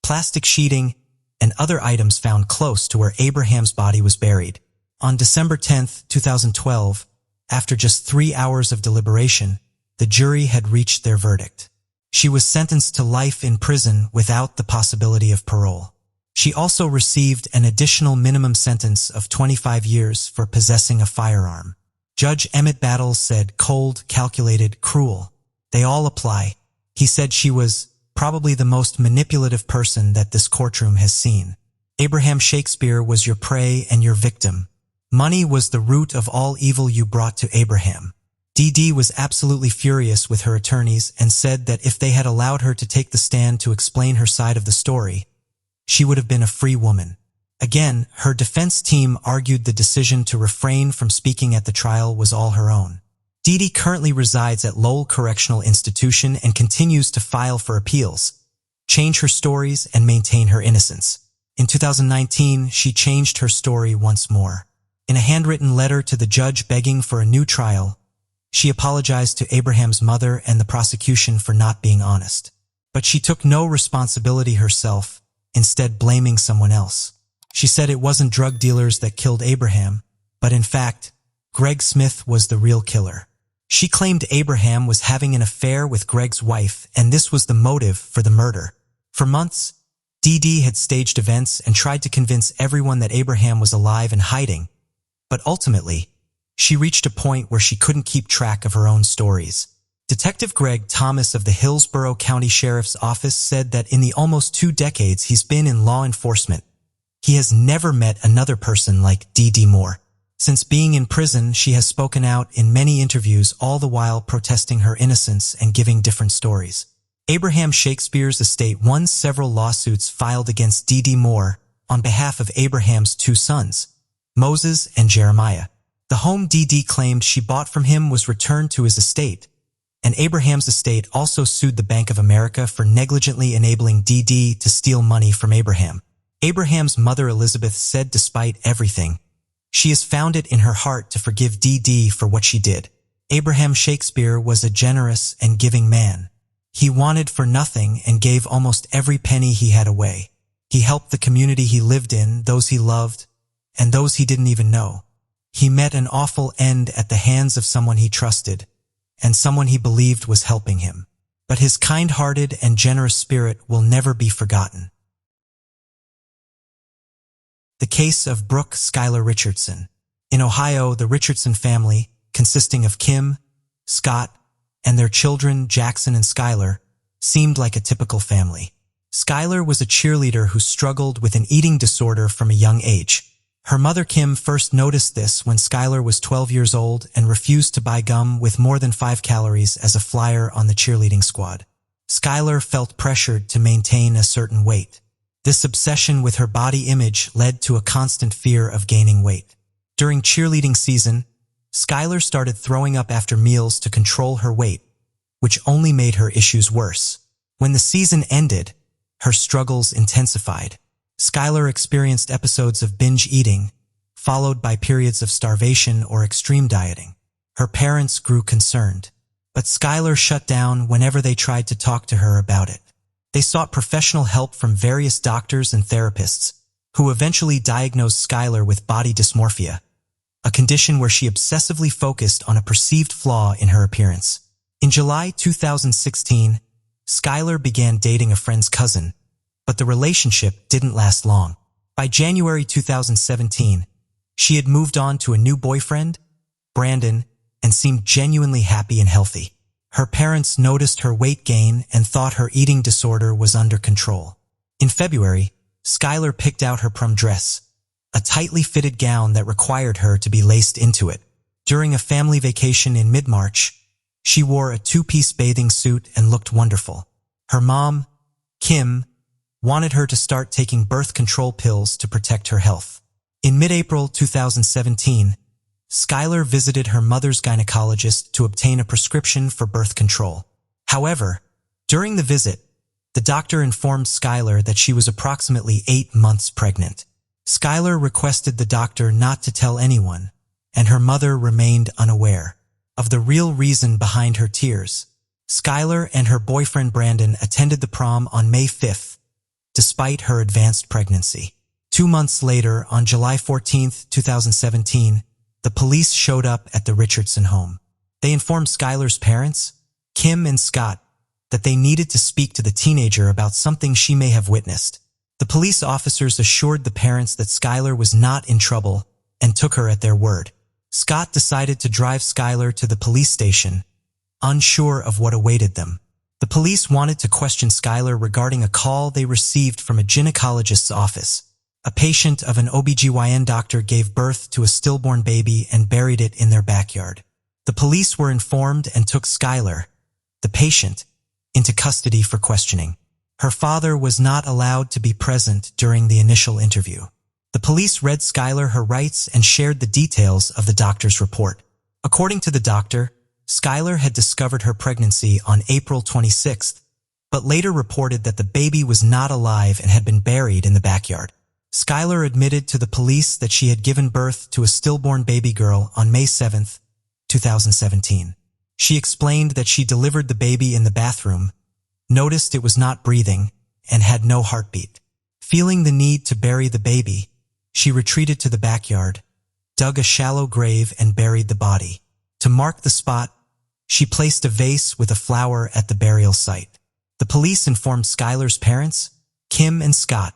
plastic sheeting, and other items found close to where Abraham's body was buried. On December 10, 2012, after just 3 hours of deliberation, the jury had reached their verdict. She was sentenced to life in prison without the possibility of parole. She also received an additional minimum sentence of 25 years for possessing a firearm. Judge Emmett Battles said, "Cold, calculated, cruel. They all apply." He said she was probably the most manipulative person that this courtroom has seen. Abraham Shakespeare was your prey and your victim. Money was the root of all evil you brought to Abraham. Dee Dee was absolutely furious with her attorneys and said that if they had allowed her to take the stand to explain her side of the story, she would have been a free woman. Again, her defense team argued the decision to refrain from speaking at the trial was all her own. Dee Dee currently resides at Lowell Correctional Institution and continues to file for appeals, change her stories, and maintain her innocence. In 2019, she changed her story once more. In a handwritten letter to the judge begging for a new trial, she apologized to Abraham's mother and the prosecution for not being honest. But she took no responsibility herself, instead blaming someone else. She said it wasn't drug dealers that killed Abraham, but in fact, Greg Smith was the real killer. She claimed Abraham was having an affair with Greg's wife, and this was the motive for the murder. For months, Dee Dee had staged events and tried to convince everyone that Abraham was alive and hiding, but ultimately, she reached a point where she couldn't keep track of her own stories. Detective Greg Thomas of the Hillsborough County Sheriff's Office said that in the almost 2 decades he's been in law enforcement, he has never met another person like Dee Dee Moore. Since being in prison, she has spoken out in many interviews, all the while protesting her innocence and giving different stories. Abraham Shakespeare's estate won several lawsuits filed against Dee Dee Moore on behalf of Abraham's 2 sons, Moses and Jeremiah. The home Dee Dee claimed she bought from him was returned to his estate, and Abraham's estate also sued the Bank of America for negligently enabling Dee Dee to steal money from Abraham. Abraham's mother Elizabeth said despite everything, she has found it in her heart to forgive Dee Dee for what she did. Abraham Shakespeare was a generous and giving man. He wanted for nothing and gave almost every penny he had away. He helped the community he lived in, those he loved, and those he didn't even know. He met an awful end at the hands of someone he trusted, and someone he believed was helping him. But his kind-hearted and generous spirit will never be forgotten. The case of Brooke Skylar Richardson. In Ohio, the Richardson family, consisting of Kim, Scott, and their children Jackson and Skylar, seemed like a typical family. Skylar was a cheerleader who struggled with an eating disorder from a young age. Her mother Kim first noticed this when Skylar was 12 years old and refused to buy gum with more than 5 calories as a flyer on the cheerleading squad. Skylar felt pressured to maintain a certain weight. This obsession with her body image led to a constant fear of gaining weight. During cheerleading season, Skylar started throwing up after meals to control her weight, which only made her issues worse. When the season ended, her struggles intensified. Skylar experienced episodes of binge eating, followed by periods of starvation or extreme dieting. Her parents grew concerned, but Skylar shut down whenever they tried to talk to her about it. They sought professional help from various doctors and therapists, who eventually diagnosed Skylar with body dysmorphia, a condition where she obsessively focused on a perceived flaw in her appearance. In July 2016, Skylar began dating a friend's cousin, but the relationship didn't last long. By January 2017, she had moved on to a new boyfriend, Brandon, and seemed genuinely happy and healthy. Her parents noticed her weight gain and thought her eating disorder was under control. In February, Skylar picked out her prom dress, a tightly fitted gown that required her to be laced into it. During a family vacation in mid-March, she wore a 2-piece bathing suit and looked wonderful. Her mom, Kim, wanted her to start taking birth control pills to protect her health. In mid-April 2017, Skylar visited her mother's gynecologist to obtain a prescription for birth control. However, during the visit, the doctor informed Skylar that she was approximately 8 months pregnant. Skylar requested the doctor not to tell anyone, and her mother remained unaware of the real reason behind her tears. Skylar and her boyfriend Brandon attended the prom on May 5th, despite her advanced pregnancy. 2 months later, on July 14, 2017, the police showed up at the Richardson home. They informed Skylar's parents, Kim and Scott, that they needed to speak to the teenager about something she may have witnessed. The police officers assured the parents that Skylar was not in trouble and took her at their word. Scott decided to drive Skylar to the police station, unsure of what awaited them. The police wanted to question Skylar regarding a call they received from a gynecologist's office. A patient of an OBGYN doctor gave birth to a stillborn baby and buried it in their backyard. The police were informed and took Skylar, the patient, into custody for questioning. Her father was not allowed to be present during the initial interview. The police read Skylar her rights and shared the details of the doctor's report. According to the doctor, Skylar had discovered her pregnancy on April 26th, but later reported that the baby was not alive and had been buried in the backyard. Skylar admitted to the police that she had given birth to a stillborn baby girl on May 7, 2017. She explained that she delivered the baby in the bathroom, noticed it was not breathing, and had no heartbeat. Feeling the need to bury the baby, she retreated to the backyard, dug a shallow grave and buried the body. To mark the spot, she placed a vase with a flower at the burial site. The police informed Skylar's parents, Kim and Scott,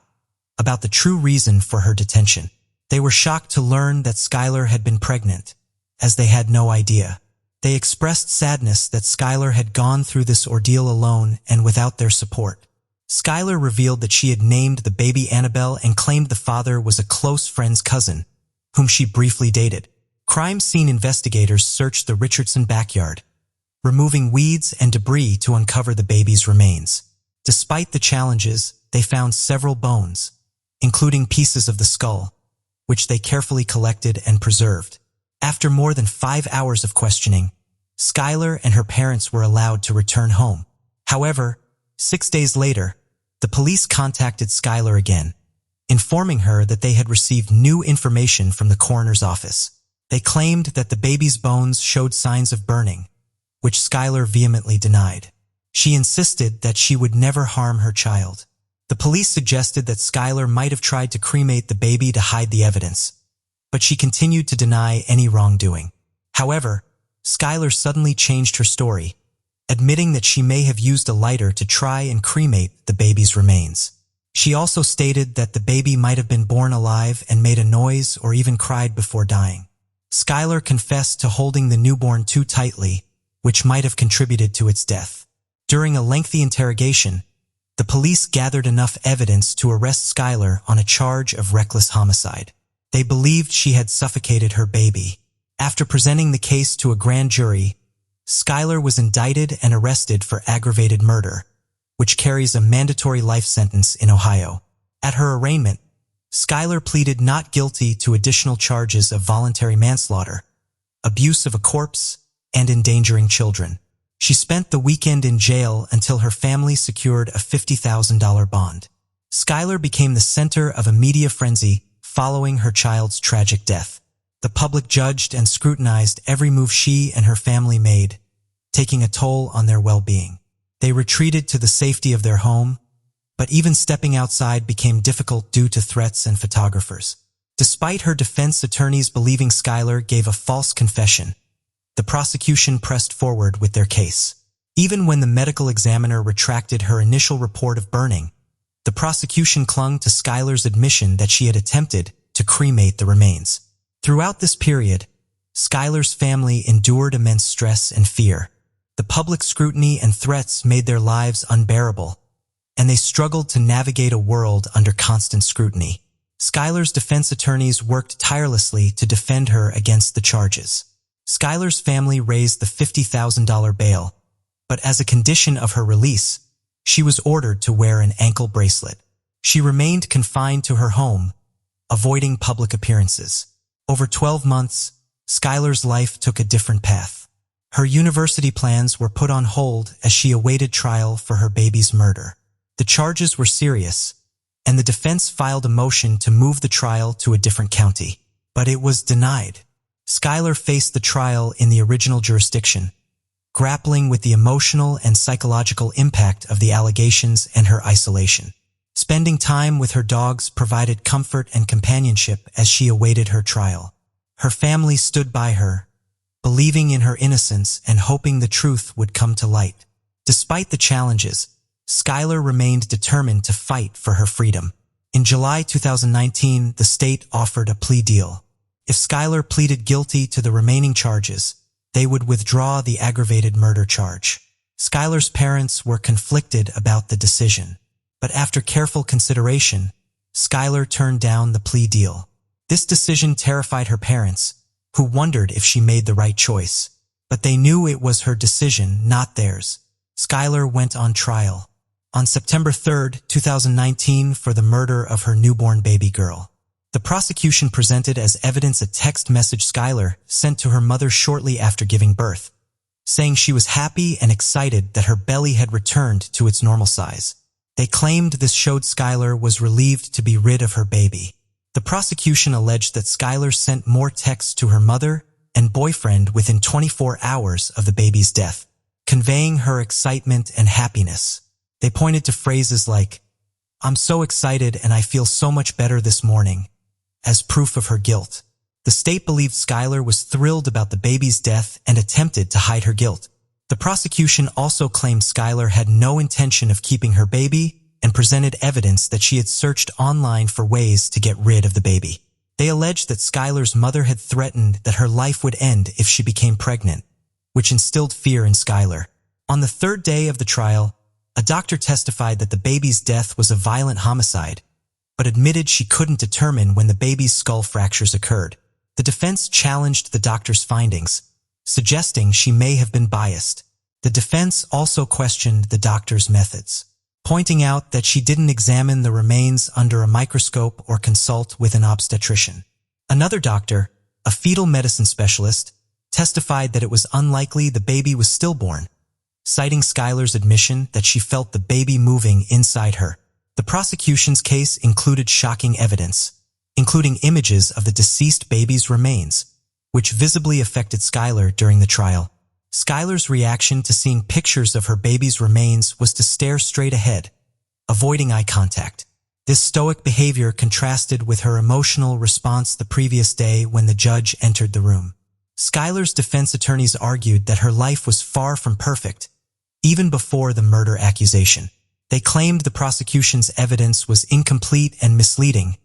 about the true reason for her detention. They were shocked to learn that Skylar had been pregnant, as they had no idea. They expressed sadness that Skylar had gone through this ordeal alone and without their support. Skylar revealed that she had named the baby Annabelle and claimed the father was a close friend's cousin, whom she briefly dated. Crime scene investigators searched the Richardson backyard, removing weeds and debris to uncover the baby's remains. Despite the challenges, they found several bones, including pieces of the skull, which they carefully collected and preserved. After more than 5 hours of questioning, Skylar and her parents were allowed to return home. However, 6 days later, the police contacted Skylar again, informing her that they had received new information from the coroner's office. They claimed that the baby's bones showed signs of burning, which Skylar vehemently denied. She insisted that she would never harm her child. The police suggested that Skylar might have tried to cremate the baby to hide the evidence, but she continued to deny any wrongdoing. However, Skylar suddenly changed her story, admitting that she may have used a lighter to try and cremate the baby's remains. She also stated that the baby might have been born alive and made a noise or even cried before dying. Skylar confessed to holding the newborn too tightly, which might have contributed to its death. During a lengthy interrogation, the police gathered enough evidence to arrest Skylar on a charge of reckless homicide. They believed she had suffocated her baby. After presenting the case to a grand jury, Skylar was indicted and arrested for aggravated murder, which carries a mandatory life sentence in Ohio. At her arraignment, Skylar pleaded not guilty to additional charges of voluntary manslaughter, abuse of a corpse, and endangering children. She spent the weekend in jail until her family secured a $50,000 bond. Skylar became the center of a media frenzy following her child's tragic death. The public judged and scrutinized every move she and her family made, taking a toll on their well-being. They retreated to the safety of their home, but even stepping outside became difficult due to threats and photographers. Despite her defense attorneys believing Skylar gave a false confession, the prosecution pressed forward with their case. Even when the medical examiner retracted her initial report of burning, the prosecution clung to Skylar's admission that she had attempted to cremate the remains. Throughout this period, Skylar's family endured immense stress and fear. The public scrutiny and threats made their lives unbearable, and they struggled to navigate a world under constant scrutiny. Skylar's defense attorneys worked tirelessly to defend her against the charges. Skylar's family raised the $50,000 bail, but as a condition of her release, she was ordered to wear an ankle bracelet. She remained confined to her home, avoiding public appearances. Over 12 months, Skylar's life took a different path. Her university plans were put on hold as she awaited trial for her baby's murder. The charges were serious, and the defense filed a motion to move the trial to a different county, but it was denied. Skylar faced the trial in the original jurisdiction, grappling with the emotional and psychological impact of the allegations and her isolation. Spending time with her dogs provided comfort and companionship as she awaited her trial. Her family stood by her, believing in her innocence and hoping the truth would come to light. Despite the challenges, Skylar remained determined to fight for her freedom. In July 2019, the state offered a plea deal. If Skylar pleaded guilty to the remaining charges, they would withdraw the aggravated murder charge. Skylar's parents were conflicted about the decision, but after careful consideration, Skylar turned down the plea deal. This decision terrified her parents, who wondered if she made the right choice. But they knew it was her decision, not theirs. Skylar went on trial on September 3, 2019 for the murder of her newborn baby girl. The prosecution presented as evidence a text message Skylar sent to her mother shortly after giving birth, saying she was happy and excited that her belly had returned to its normal size. They claimed this showed Skylar was relieved to be rid of her baby. The prosecution alleged that Skylar sent more texts to her mother and boyfriend within 24 hours of the baby's death, conveying her excitement and happiness. They pointed to phrases like, "I'm so excited and I feel so much better this morning," as proof of her guilt. The state believed Skylar was thrilled about the baby's death and attempted to hide her guilt. The prosecution also claimed Skylar had no intention of keeping her baby and presented evidence that she had searched online for ways to get rid of the baby. They alleged that Skylar's mother had threatened that her life would end if she became pregnant, which instilled fear in Skylar. On the third day of the trial, a doctor testified that the baby's death was a violent homicide, but admitted she couldn't determine when the baby's skull fractures occurred. The defense challenged the doctor's findings, suggesting she may have been biased. The defense also questioned the doctor's methods, pointing out that she didn't examine the remains under a microscope or consult with an obstetrician. Another doctor, a fetal medicine specialist, testified that it was unlikely the baby was stillborn, citing Skylar's admission that she felt the baby moving inside her. The prosecution's case included shocking evidence, including images of the deceased baby's remains, which visibly affected Skylar during the trial. Skylar's reaction to seeing pictures of her baby's remains was to stare straight ahead, avoiding eye contact. This stoic behavior contrasted with her emotional response the previous day when the judge entered the room. Skylar's defense attorneys argued that her life was far from perfect, even before the murder accusation. They claimed the prosecution's evidence was incomplete and misleading,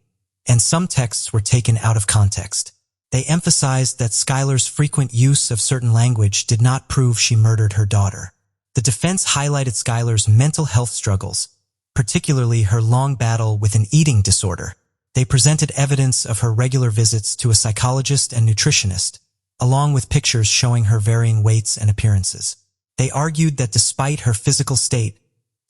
and some texts were taken out of context. They emphasized that Skylar's frequent use of certain language did not prove she murdered her daughter. The defense highlighted Skylar's mental health struggles, particularly her long battle with an eating disorder. They presented evidence of her regular visits to a psychologist and nutritionist, along with pictures showing her varying weights and appearances. They argued that despite her physical state,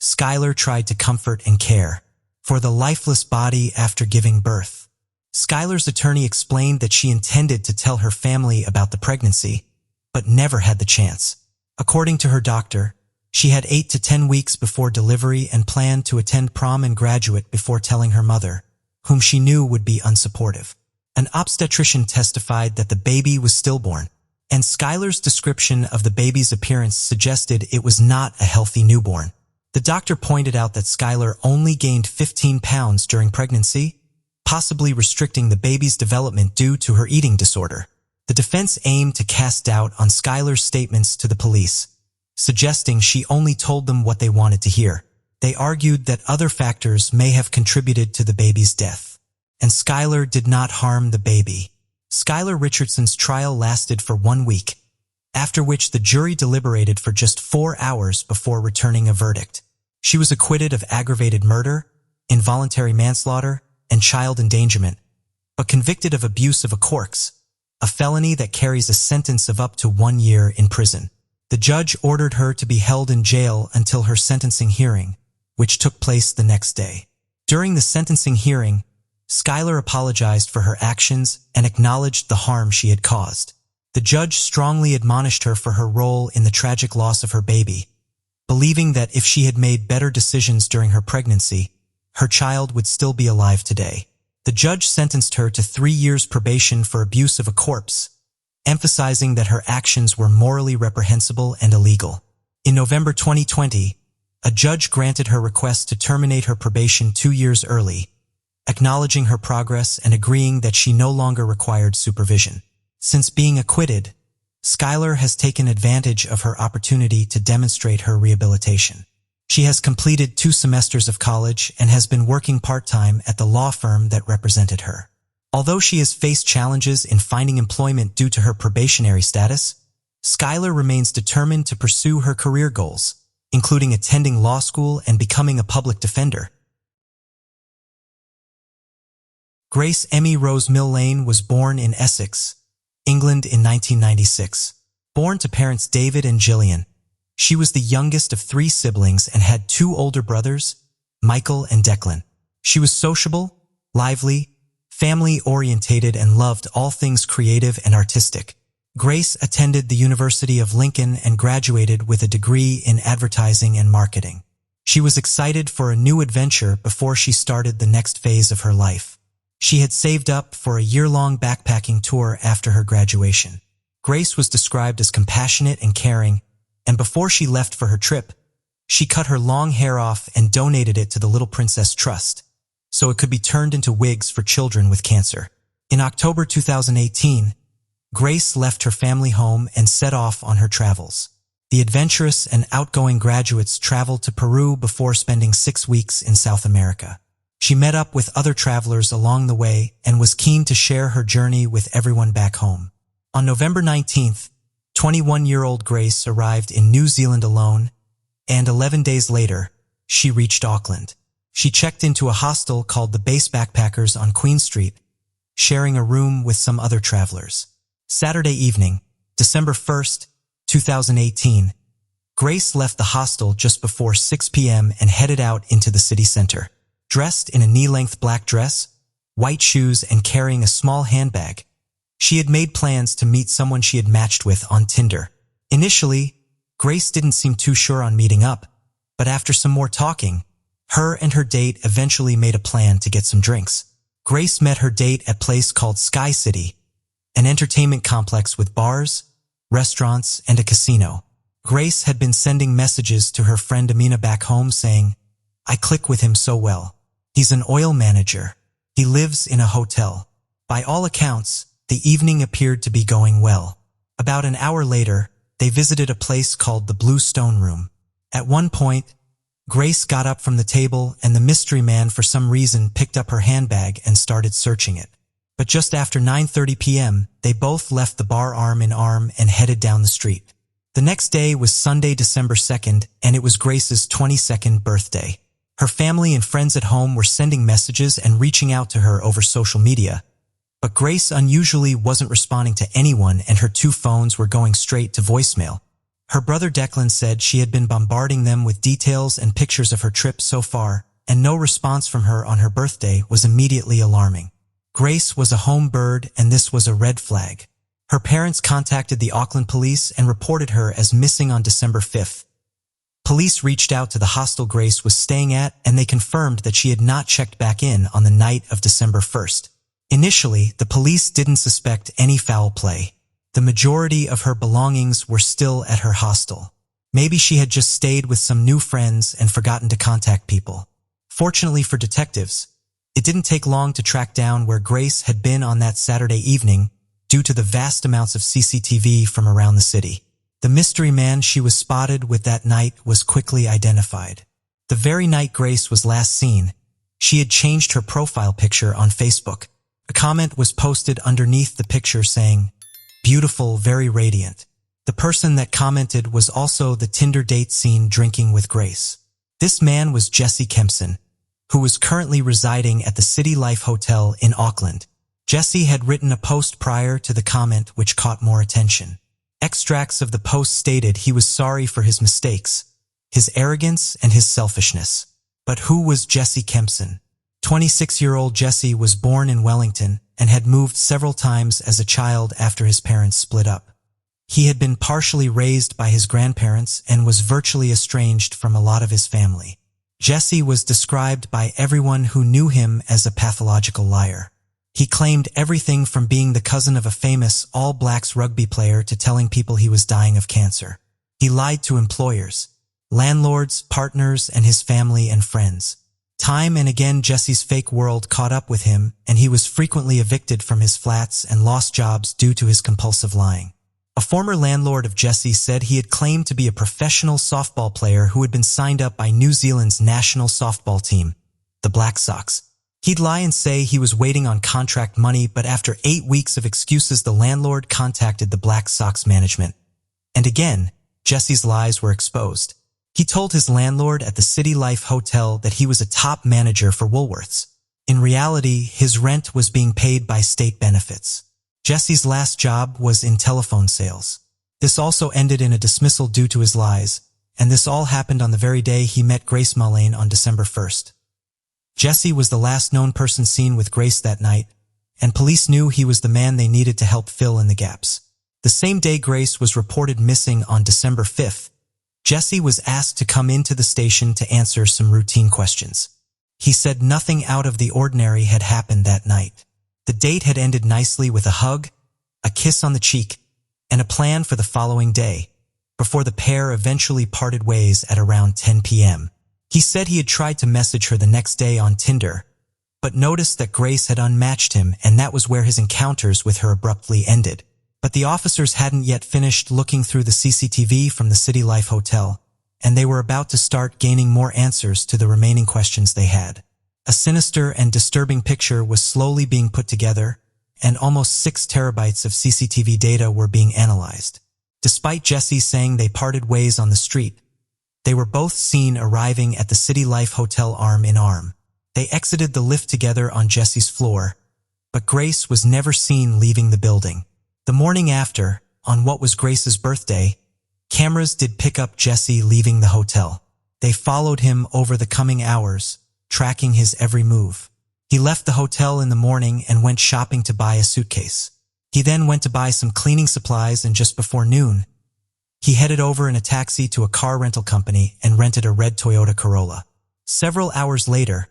Skylar tried to comfort and care for the lifeless body after giving birth. Skylar's attorney explained that she intended to tell her family about the pregnancy, but never had the chance. According to her doctor, she had 8 to 10 weeks before delivery and planned to attend prom and graduate before telling her mother, whom she knew would be unsupportive. An obstetrician testified that the baby was stillborn, and Skylar's description of the baby's appearance suggested it was not a healthy newborn. The doctor pointed out that Skylar only gained 15 pounds during pregnancy, possibly restricting the baby's development due to her eating disorder. The defense aimed to cast doubt on Skylar's statements to the police, suggesting she only told them what they wanted to hear. They argued that other factors may have contributed to the baby's death, and Skylar did not harm the baby. Skylar Richardson's trial lasted for 1 week, after which the jury deliberated for just 4 hours before returning a verdict. She was acquitted of aggravated murder, involuntary manslaughter, and child endangerment, but convicted of abuse of a corpse, a felony that carries a sentence of up to 1 year in prison. The judge ordered her to be held in jail until her sentencing hearing, which took place the next day. During the sentencing hearing, Skylar apologized for her actions and acknowledged the harm she had caused. The judge strongly admonished her for her role in the tragic loss of her baby, believing that if she had made better decisions during her pregnancy, her child would still be alive today. The judge sentenced her to 3 years probation for abuse of a corpse, emphasizing that her actions were morally reprehensible and illegal. In November 2020, a judge granted her request to terminate her probation 2 years early, acknowledging her progress and agreeing that she no longer required supervision. Since being acquitted, Skylar has taken advantage of her opportunity to demonstrate her rehabilitation. She has completed 2 semesters of college and has been working part-time at the law firm that represented her. Although she has faced challenges in finding employment due to her probationary status, Skylar remains determined to pursue her career goals, including attending law school and becoming a public defender. Grace Emmy Rose Millane was born in Essex, England in 1996. Born to parents David and Gillian, she was the youngest of 3 siblings and had 2 older brothers, Michael and Declan. She was sociable, lively, family-orientated, and loved all things creative and artistic. Grace attended the University of Lincoln and graduated with a degree in advertising and marketing. She was excited for a new adventure before she started the next phase of her life. She had saved up for a year-long backpacking tour after her graduation. Grace was described as compassionate and caring, and before she left for her trip, she cut her long hair off and donated it to the Little Princess Trust, so it could be turned into wigs for children with cancer. In October 2018, Grace left her family home and set off on her travels. The adventurous and outgoing graduates traveled to Peru before spending 6 weeks in South America. She met up with other travelers along the way and was keen to share her journey with everyone back home. On November 19th, 21-year-old Grace arrived in New Zealand alone, and 11 days later, she reached Auckland. She checked into a hostel called the Base Backpackers on Queen Street, sharing a room with some other travelers. Saturday evening, December 1st, 2018, Grace left the hostel just before 6 p.m. and headed out into the city center. Dressed in a knee-length black dress, white shoes, and carrying a small handbag, she had made plans to meet someone she had matched with on Tinder. Initially, Grace didn't seem too sure on meeting up, but after some more talking, her and her date eventually made a plan to get some drinks. Grace met her date at a place called Sky City, an entertainment complex with bars, restaurants, and a casino. Grace had been sending messages to her friend Amina back home saying, "I click with him so well. He's an oil manager. He lives in a hotel." By all accounts, the evening appeared to be going well. About an hour later, they visited a place called the Blue Stone Room. At one point, Grace got up from the table and the mystery man for some reason picked up her handbag and started searching it. But just after 9:30 p.m., they both left the bar arm in arm and headed down the street. The next day was Sunday, December 2nd, and it was Grace's 22nd birthday. Her family and friends at home were sending messages and reaching out to her over social media, but Grace unusually wasn't responding to anyone and her 2 phones were going straight to voicemail. Her brother Declan said she had been bombarding them with details and pictures of her trip so far, and no response from her on her birthday was immediately alarming. Grace was a home bird, and this was a red flag. Her parents contacted the Auckland police and reported her as missing on December 5th. Police reached out to the hostel Grace was staying at, and they confirmed that she had not checked back in on the night of December 1st. Initially, the police didn't suspect any foul play. The majority of her belongings were still at her hostel. Maybe she had just stayed with some new friends and forgotten to contact people. Fortunately for detectives, it didn't take long to track down where Grace had been on that Saturday evening due to the vast amounts of CCTV from around the city. The mystery man she was spotted with that night was quickly identified. The very night Grace was last seen, she had changed her profile picture on Facebook. A comment was posted underneath the picture saying, "Beautiful, very radiant." The person that commented was also the Tinder date seen drinking with Grace. This man was Jesse Kempson, who was currently residing at the City Life Hotel in Auckland. Jesse had written a post prior to the comment which caught more attention. Extracts of the post stated he was sorry for his mistakes, his arrogance, and his selfishness. But who was Jesse Kempson? 26-year-old Jesse was born in Wellington and had moved several times as a child after his parents split up. He had been partially raised by his grandparents and was virtually estranged from a lot of his family. Jesse was described by everyone who knew him as a pathological liar. He claimed everything from being the cousin of a famous All Blacks rugby player to telling people he was dying of cancer. He lied to employers, landlords, partners, and his family and friends. Time and again, Jesse's fake world caught up with him, and he was frequently evicted from his flats and lost jobs due to his compulsive lying. A former landlord of Jesse said he had claimed to be a professional softball player who had been signed up by New Zealand's national softball team, the Black Sox. He'd lie and say he was waiting on contract money, but after 8 weeks of excuses, the landlord contacted the Black Sox management. And again, Jesse's lies were exposed. He told his landlord at the City Life Hotel that he was a top manager for Woolworths. In reality, his rent was being paid by state benefits. Jesse's last job was in telephone sales. This also ended in a dismissal due to his lies, and this all happened on the very day he met Grace Mullane on December 1st. Jesse was the last known person seen with Grace that night, and police knew he was the man they needed to help fill in the gaps. The same day Grace was reported missing on December 5th, Jesse was asked to come into the station to answer some routine questions. He said nothing out of the ordinary had happened that night. The date had ended nicely with a hug, a kiss on the cheek, and a plan for the following day, before the pair eventually parted ways at around 10 p.m. He said he had tried to message her the next day on Tinder, but noticed that Grace had unmatched him, and that was where his encounters with her abruptly ended. But the officers hadn't yet finished looking through the CCTV from the City Life Hotel, and they were about to start gaining more answers to the remaining questions they had. A sinister and disturbing picture was slowly being put together, and almost 6 terabytes of CCTV data were being analyzed. Despite Jesse saying they parted ways on the street, they were both seen arriving at the City Life Hotel arm in arm. They exited the lift together on Jesse's floor, but Grace was never seen leaving the building. The morning after, on what was Grace's birthday, cameras did pick up Jesse leaving the hotel. They followed him over the coming hours, tracking his every move. He left the hotel in the morning and went shopping to buy a suitcase. He then went to buy some cleaning supplies, and just before noon, he headed over in a taxi to a car rental company and rented a red Toyota Corolla. Several hours later,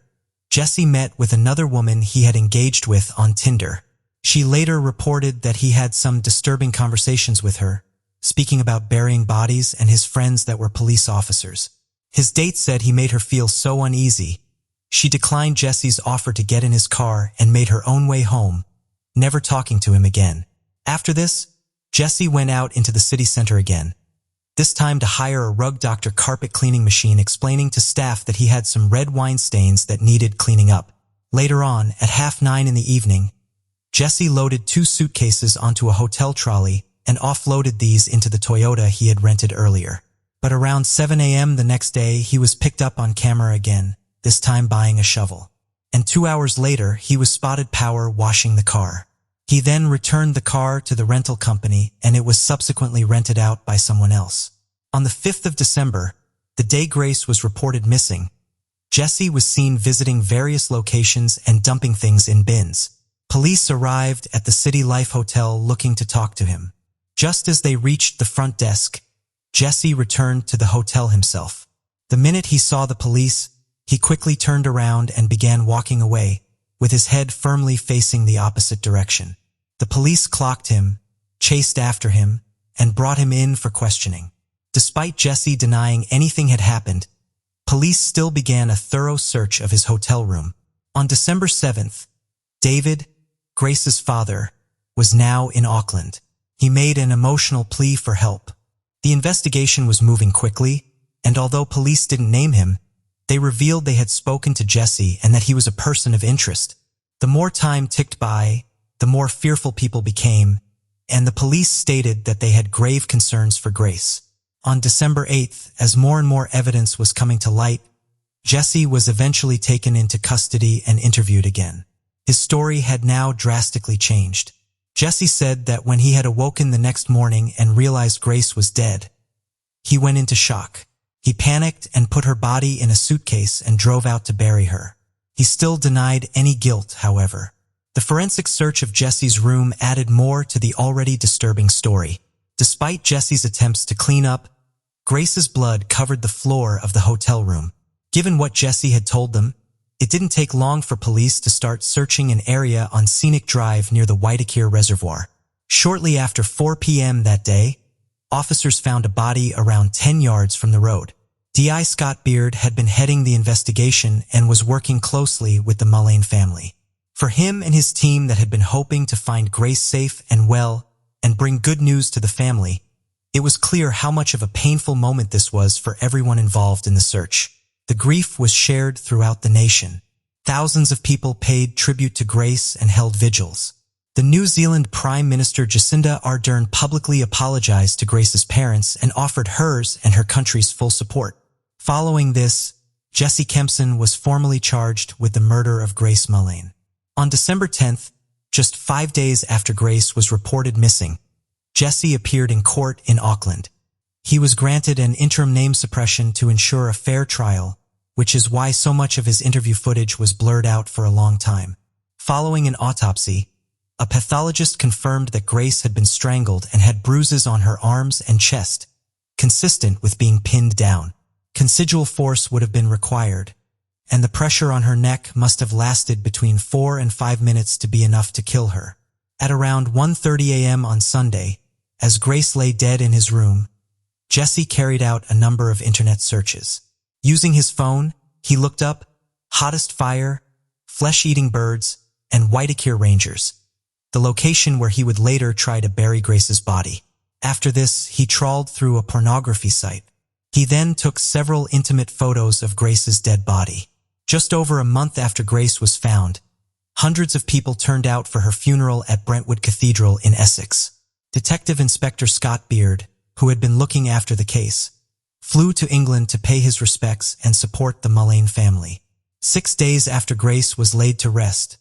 Jesse met with another woman he had engaged with on Tinder. She later reported that he had some disturbing conversations with her, speaking about burying bodies and his friends that were police officers. His date said he made her feel so uneasy. She declined Jesse's offer to get in his car and made her own way home, never talking to him again. After this, Jesse went out into the city center again, this time to hire a rug doctor carpet cleaning machine, explaining to staff that he had some red wine stains that needed cleaning up. Later on, at 9:30 in the evening, Jesse loaded 2 suitcases onto a hotel trolley and offloaded these into the Toyota he had rented earlier. But around 7 a.m. the next day, he was picked up on camera again, this time buying a shovel. And 2 hours later, he was spotted power washing the car. He then returned the car to the rental company, and it was subsequently rented out by someone else. On the 5th of December, the day Grace was reported missing, Jesse was seen visiting various locations and dumping things in bins. Police arrived at the City Life Hotel looking to talk to him. Just as they reached the front desk, Jesse returned to the hotel himself. The minute he saw the police, he quickly turned around and began walking away, with his head firmly facing the opposite direction. The police clocked him, chased after him, and brought him in for questioning. Despite Jesse denying anything had happened, police still began a thorough search of his hotel room. On December 7th, David, Grace's father, was now in Auckland. He made an emotional plea for help. The investigation was moving quickly, and although police didn't name him, they revealed they had spoken to Jesse and that he was a person of interest. The more time ticked by, the more fearful people became, and the police stated that they had grave concerns for Grace. On December 8th, as more and more evidence was coming to light, Jesse was eventually taken into custody and interviewed again. His story had now drastically changed. Jesse said that when he had awoken the next morning and realized Grace was dead, he went into shock. He panicked and put her body in a suitcase and drove out to bury her. He still denied any guilt, however. The forensic search of Jesse's room added more to the already disturbing story. Despite Jesse's attempts to clean up, Grace's blood covered the floor of the hotel room. Given what Jesse had told them, it didn't take long for police to start searching an area on Scenic Drive near the Waitakere Reservoir. Shortly after 4 p.m. that day, officers found a body around 10 yards from the road. D.I. Scott Beard had been heading the investigation and was working closely with the Mullane family. For him and his team that had been hoping to find Grace safe and well and bring good news to the family, it was clear how much of a painful moment this was for everyone involved in the search. The grief was shared throughout the nation. Thousands of people paid tribute to Grace and held vigils. The New Zealand Prime Minister Jacinda Ardern publicly apologized to Grace's parents and offered hers and her country's full support. Following this, Jesse Kempson was formally charged with the murder of Grace Mullane. On December 10th, just 5 days after Grace was reported missing, Jesse appeared in court in Auckland. He was granted an interim name suppression to ensure a fair trial, which is why so much of his interview footage was blurred out for a long time. Following an autopsy, a pathologist confirmed that Grace had been strangled and had bruises on her arms and chest, consistent with being pinned down. Considerable force would have been required, and the pressure on her neck must have lasted between 4 and 5 minutes to be enough to kill her. At around 1:30 a.m. on Sunday, as Grace lay dead in his room, Jesse carried out a number of internet searches. Using his phone, he looked up hottest fire, flesh-eating birds, and Waitakere Rangers, the location where he would later try to bury Grace's body. After this, he trawled through a pornography site. He then took several intimate photos of Grace's dead body. Just over a month after Grace was found, hundreds of people turned out for her funeral at Brentwood Cathedral in Essex. Detective Inspector Scott Beard, who had been looking after the case, flew to England to pay his respects and support the Mullane family. 6 days after Grace was laid to rest,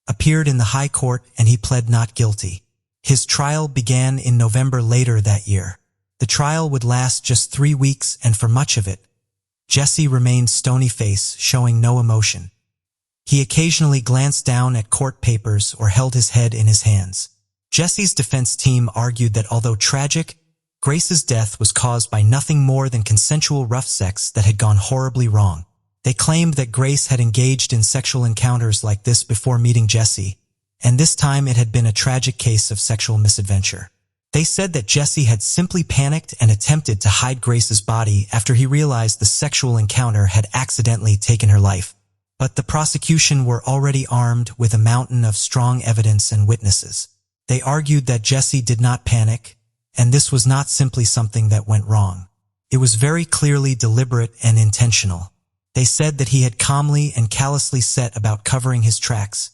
appeared in the High Court and he pled not guilty. His trial began in November later that year. The trial would last just 3 weeks, and for much of it, Jesse remained stony-faced, showing no emotion. He occasionally glanced down at court papers or held his head in his hands. Jesse's defense team argued that although tragic, Grace's death was caused by nothing more than consensual rough sex that had gone horribly wrong. They claimed that Grace had engaged in sexual encounters like this before meeting Jesse, and this time it had been a tragic case of sexual misadventure. They said that Jesse had simply panicked and attempted to hide Grace's body after he realized the sexual encounter had accidentally taken her life. But the prosecution were already armed with a mountain of strong evidence and witnesses. They argued that Jesse did not panic, and this was not simply something that went wrong. It was very clearly deliberate and intentional. They said that he had calmly and callously set about covering his tracks,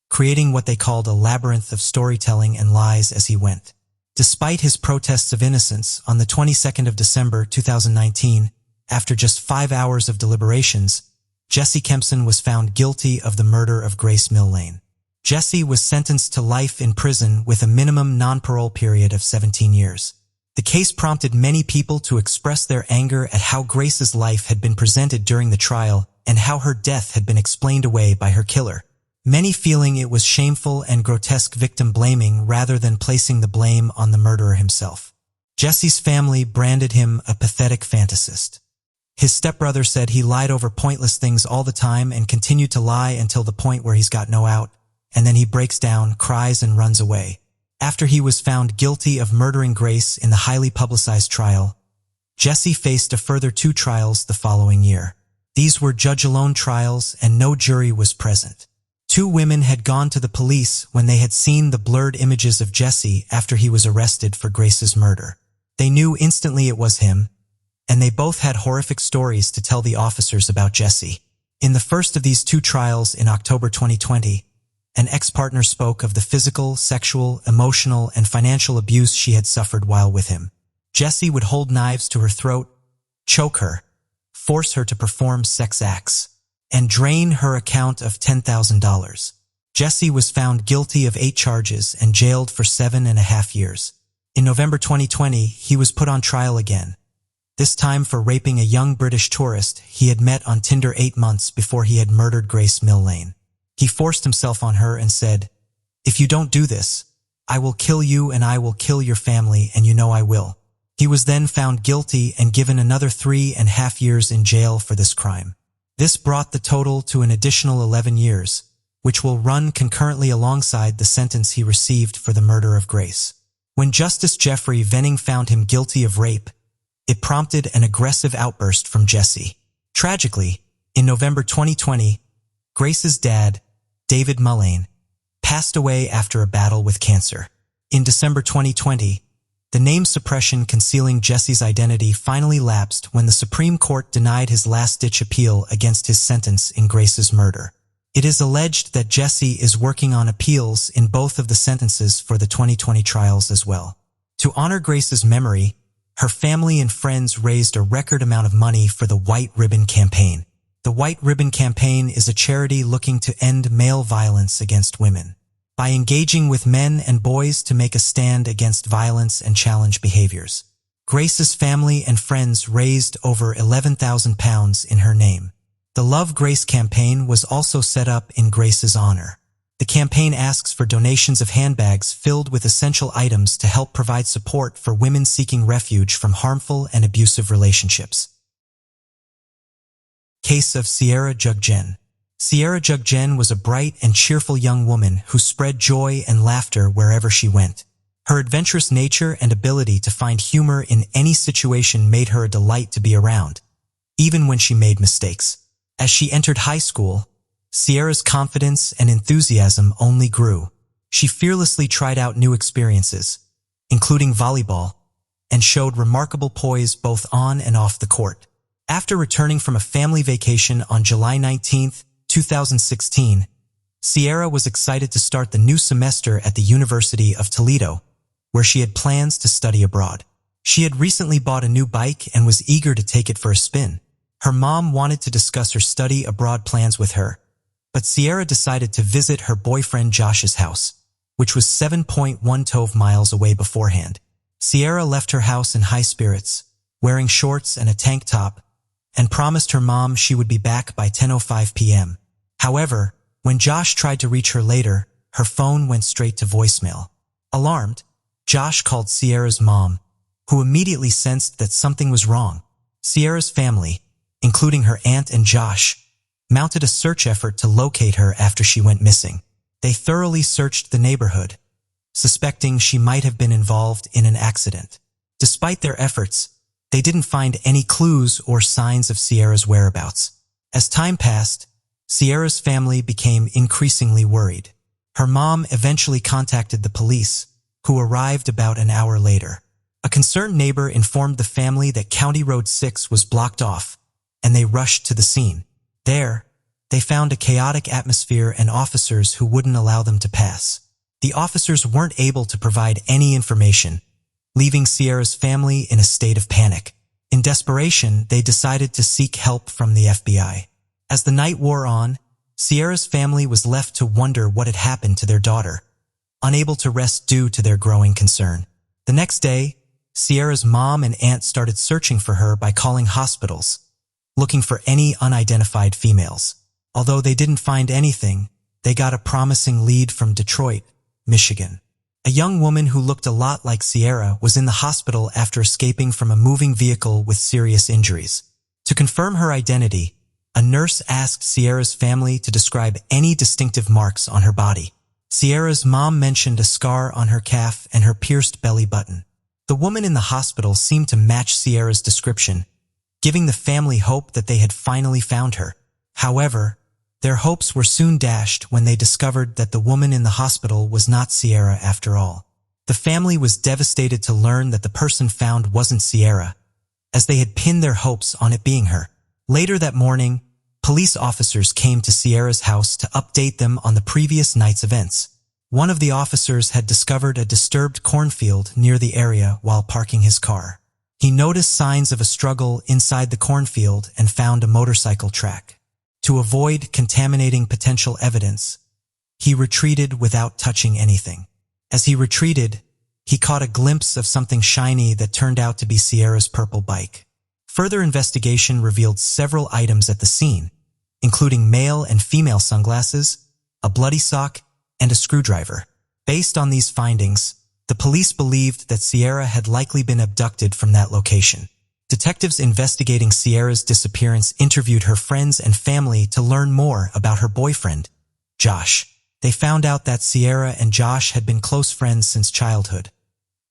creating what they called a labyrinth of storytelling and lies as he went. Despite his protests of innocence, on the 22nd of December 2019, after just 5 hours of deliberations, Jesse Kempson was found guilty of the murder of Grace Mullane. Jesse was sentenced to life in prison with a minimum non-parole period of 17 years. The case prompted many people to express their anger at how Grace's life had been presented during the trial and how her death had been explained away by her killer. Many feeling it was shameful and grotesque victim blaming rather than placing the blame on the murderer himself. Jesse's family branded him a pathetic fantasist. His stepbrother said he lied over pointless things all the time and continued to lie until the point where he's got no out, and then he breaks down, cries, and runs away. After he was found guilty of murdering Grace in the highly publicized trial, Jesse faced a further 2 trials the following year. These were judge-alone trials and no jury was present. 2 women had gone to the police when they had seen the blurred images of Jesse after he was arrested for Grace's murder. They knew instantly it was him, and they both had horrific stories to tell the officers about Jesse. In the first of these 2 trials in October 2020, an ex-partner spoke of the physical, sexual, emotional, and financial abuse she had suffered while with him. Jesse would hold knives to her throat, choke her, force her to perform sex acts, and drain her account of $10,000. Jesse was found guilty of 8 charges and jailed for 7.5 years. In November 2020, he was put on trial again, this time for raping a young British tourist he had met on Tinder 8 months before he had murdered Grace Mullane. He forced himself on her and said, "If you don't do this, I will kill you and I will kill your family, and you know I will." He was then found guilty and given another 3.5 years in jail for this crime. This brought the total to an additional 11 years, which will run concurrently alongside the sentence he received for the murder of Grace. When Justice Jeffrey Venning found him guilty of rape, it prompted an aggressive outburst from Jesse. Tragically, in November 2020, Grace's dad, David Mullane, passed away after a battle with cancer. In December 2020, the name suppression concealing Jesse's identity finally lapsed when the Supreme Court denied his last-ditch appeal against his sentence in Grace's murder. It is alleged that Jesse is working on appeals in both of the sentences for the 2020 trials as well. To honor Grace's memory, her family and friends raised a record amount of money for the White Ribbon Campaign. The White Ribbon Campaign is a charity looking to end male violence against women by engaging with men and boys to make a stand against violence and challenge behaviors. Grace's family and friends raised over £11,000 in her name. The Love Grace campaign was also set up in Grace's honor. The campaign asks for donations of handbags filled with essential items to help provide support for women seeking refuge from harmful and abusive relationships. Case of Sierra Jugjen. Sierra Jugjen was a bright and cheerful young woman who spread joy and laughter wherever she went. Her adventurous nature and ability to find humor in any situation made her a delight to be around, even when she made mistakes. As she entered high school, Sierra's confidence and enthusiasm only grew. She fearlessly tried out new experiences, including volleyball, and showed remarkable poise both on and off the court. After returning from a family vacation on July 19, 2016, Sierra was excited to start the new semester at the University of Toledo, where she had plans to study abroad. She had recently bought a new bike and was eager to take it for a spin. Her mom wanted to discuss her study abroad plans with her, but Sierra decided to visit her boyfriend Josh's house, which was 7.12 miles away beforehand. Sierra left her house in high spirits, wearing shorts and a tank top, and promised her mom she would be back by 10:05 p.m. However, when Josh tried to reach her later, her phone went straight to voicemail. Alarmed, Josh called Sierra's mom, who immediately sensed that something was wrong. Sierra's family, including her aunt and Josh, mounted a search effort to locate her after she went missing. They thoroughly searched the neighborhood, suspecting she might have been involved in an accident. Despite their efforts, they didn't find any clues or signs of Sierra's whereabouts. As time passed, Sierra's family became increasingly worried. Her mom eventually contacted the police, who arrived about an hour later. A concerned neighbor informed the family that County Road 6 was blocked off, and they rushed to the scene. There, they found a chaotic atmosphere and officers who wouldn't allow them to pass. The officers weren't able to provide any information, leaving Sierra's family in a state of panic. In desperation, they decided to seek help from the FBI. As the night wore on, Sierra's family was left to wonder what had happened to their daughter, unable to rest due to their growing concern. The next day, Sierra's mom and aunt started searching for her by calling hospitals, looking for any unidentified females. Although they didn't find anything, they got a promising lead from Detroit, Michigan. A young woman who looked a lot like Sierra was in the hospital after escaping from a moving vehicle with serious injuries. To confirm her identity, a nurse asked Sierra's family to describe any distinctive marks on her body. Sierra's mom mentioned a scar on her calf and her pierced belly button. The woman in the hospital seemed to match Sierra's description, giving the family hope that they had finally found her. However, their hopes were soon dashed when they discovered that the woman in the hospital was not Sierra after all. The family was devastated to learn that the person found wasn't Sierra, as they had pinned their hopes on it being her. Later that morning, police officers came to Sierra's house to update them on the previous night's events. One of the officers had discovered a disturbed cornfield near the area while parking his car. He noticed signs of a struggle inside the cornfield and found a motorcycle track. To avoid contaminating potential evidence, he retreated without touching anything. As he retreated, he caught a glimpse of something shiny that turned out to be Sierra's purple bike. Further investigation revealed several items at the scene, including male and female sunglasses, a bloody sock, and a screwdriver. Based on these findings, the police believed that Sierra had likely been abducted from that location. Detectives investigating Sierra's disappearance interviewed her friends and family to learn more about her boyfriend, Josh. They found out that Sierra and Josh had been close friends since childhood,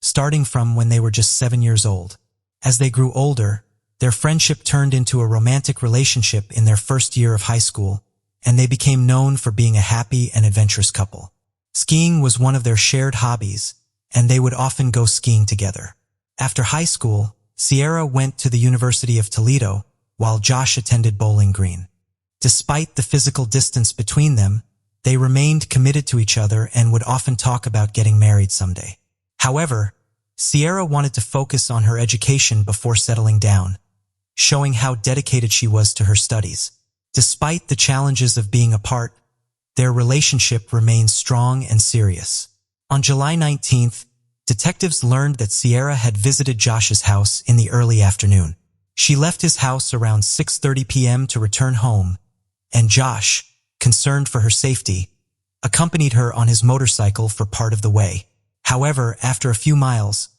starting from when they were just 7 years old. As they grew older, their friendship turned into a romantic relationship in their first year of high school, and they became known for being a happy and adventurous couple. Skiing was one of their shared hobbies, and they would often go skiing together. After high school, Sierra went to the University of Toledo, while Josh attended Bowling Green. Despite the physical distance between them, they remained committed to each other and would often talk about getting married someday. However, Sierra wanted to focus on her education before settling down, showing how dedicated she was to her studies. Despite the challenges of being apart, their relationship remained strong and serious. On July 19th, detectives learned that Sierra had visited Josh's house in the early afternoon. She left his house around 6:30 p.m. to return home, and Josh, concerned for her safety, accompanied her on his motorcycle for part of the way. However, after a few miles,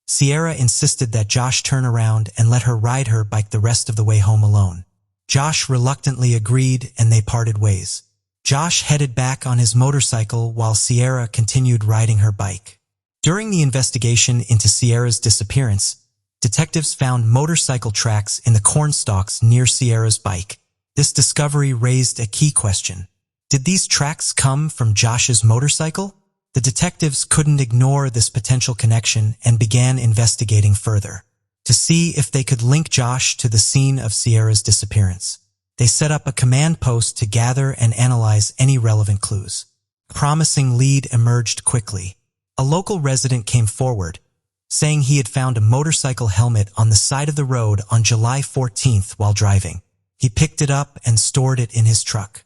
Sierra insisted that Josh turn around and let her ride her bike the rest of the way home alone. Josh reluctantly agreed, and they parted ways. Josh headed back on his motorcycle while Sierra continued riding her bike. During the investigation into Sierra's disappearance, detectives found motorcycle tracks in the cornstalks near Sierra's bike. This discovery raised a key question. Did these tracks come from Josh's motorcycle? The detectives couldn't ignore this potential connection and began investigating further to see if they could link Josh to the scene of Sierra's disappearance. They set up a command post to gather and analyze any relevant clues. A promising lead emerged quickly. A local resident came forward, saying he had found a motorcycle helmet on the side of the road on July 14th while driving. He picked it up and stored it in his truck.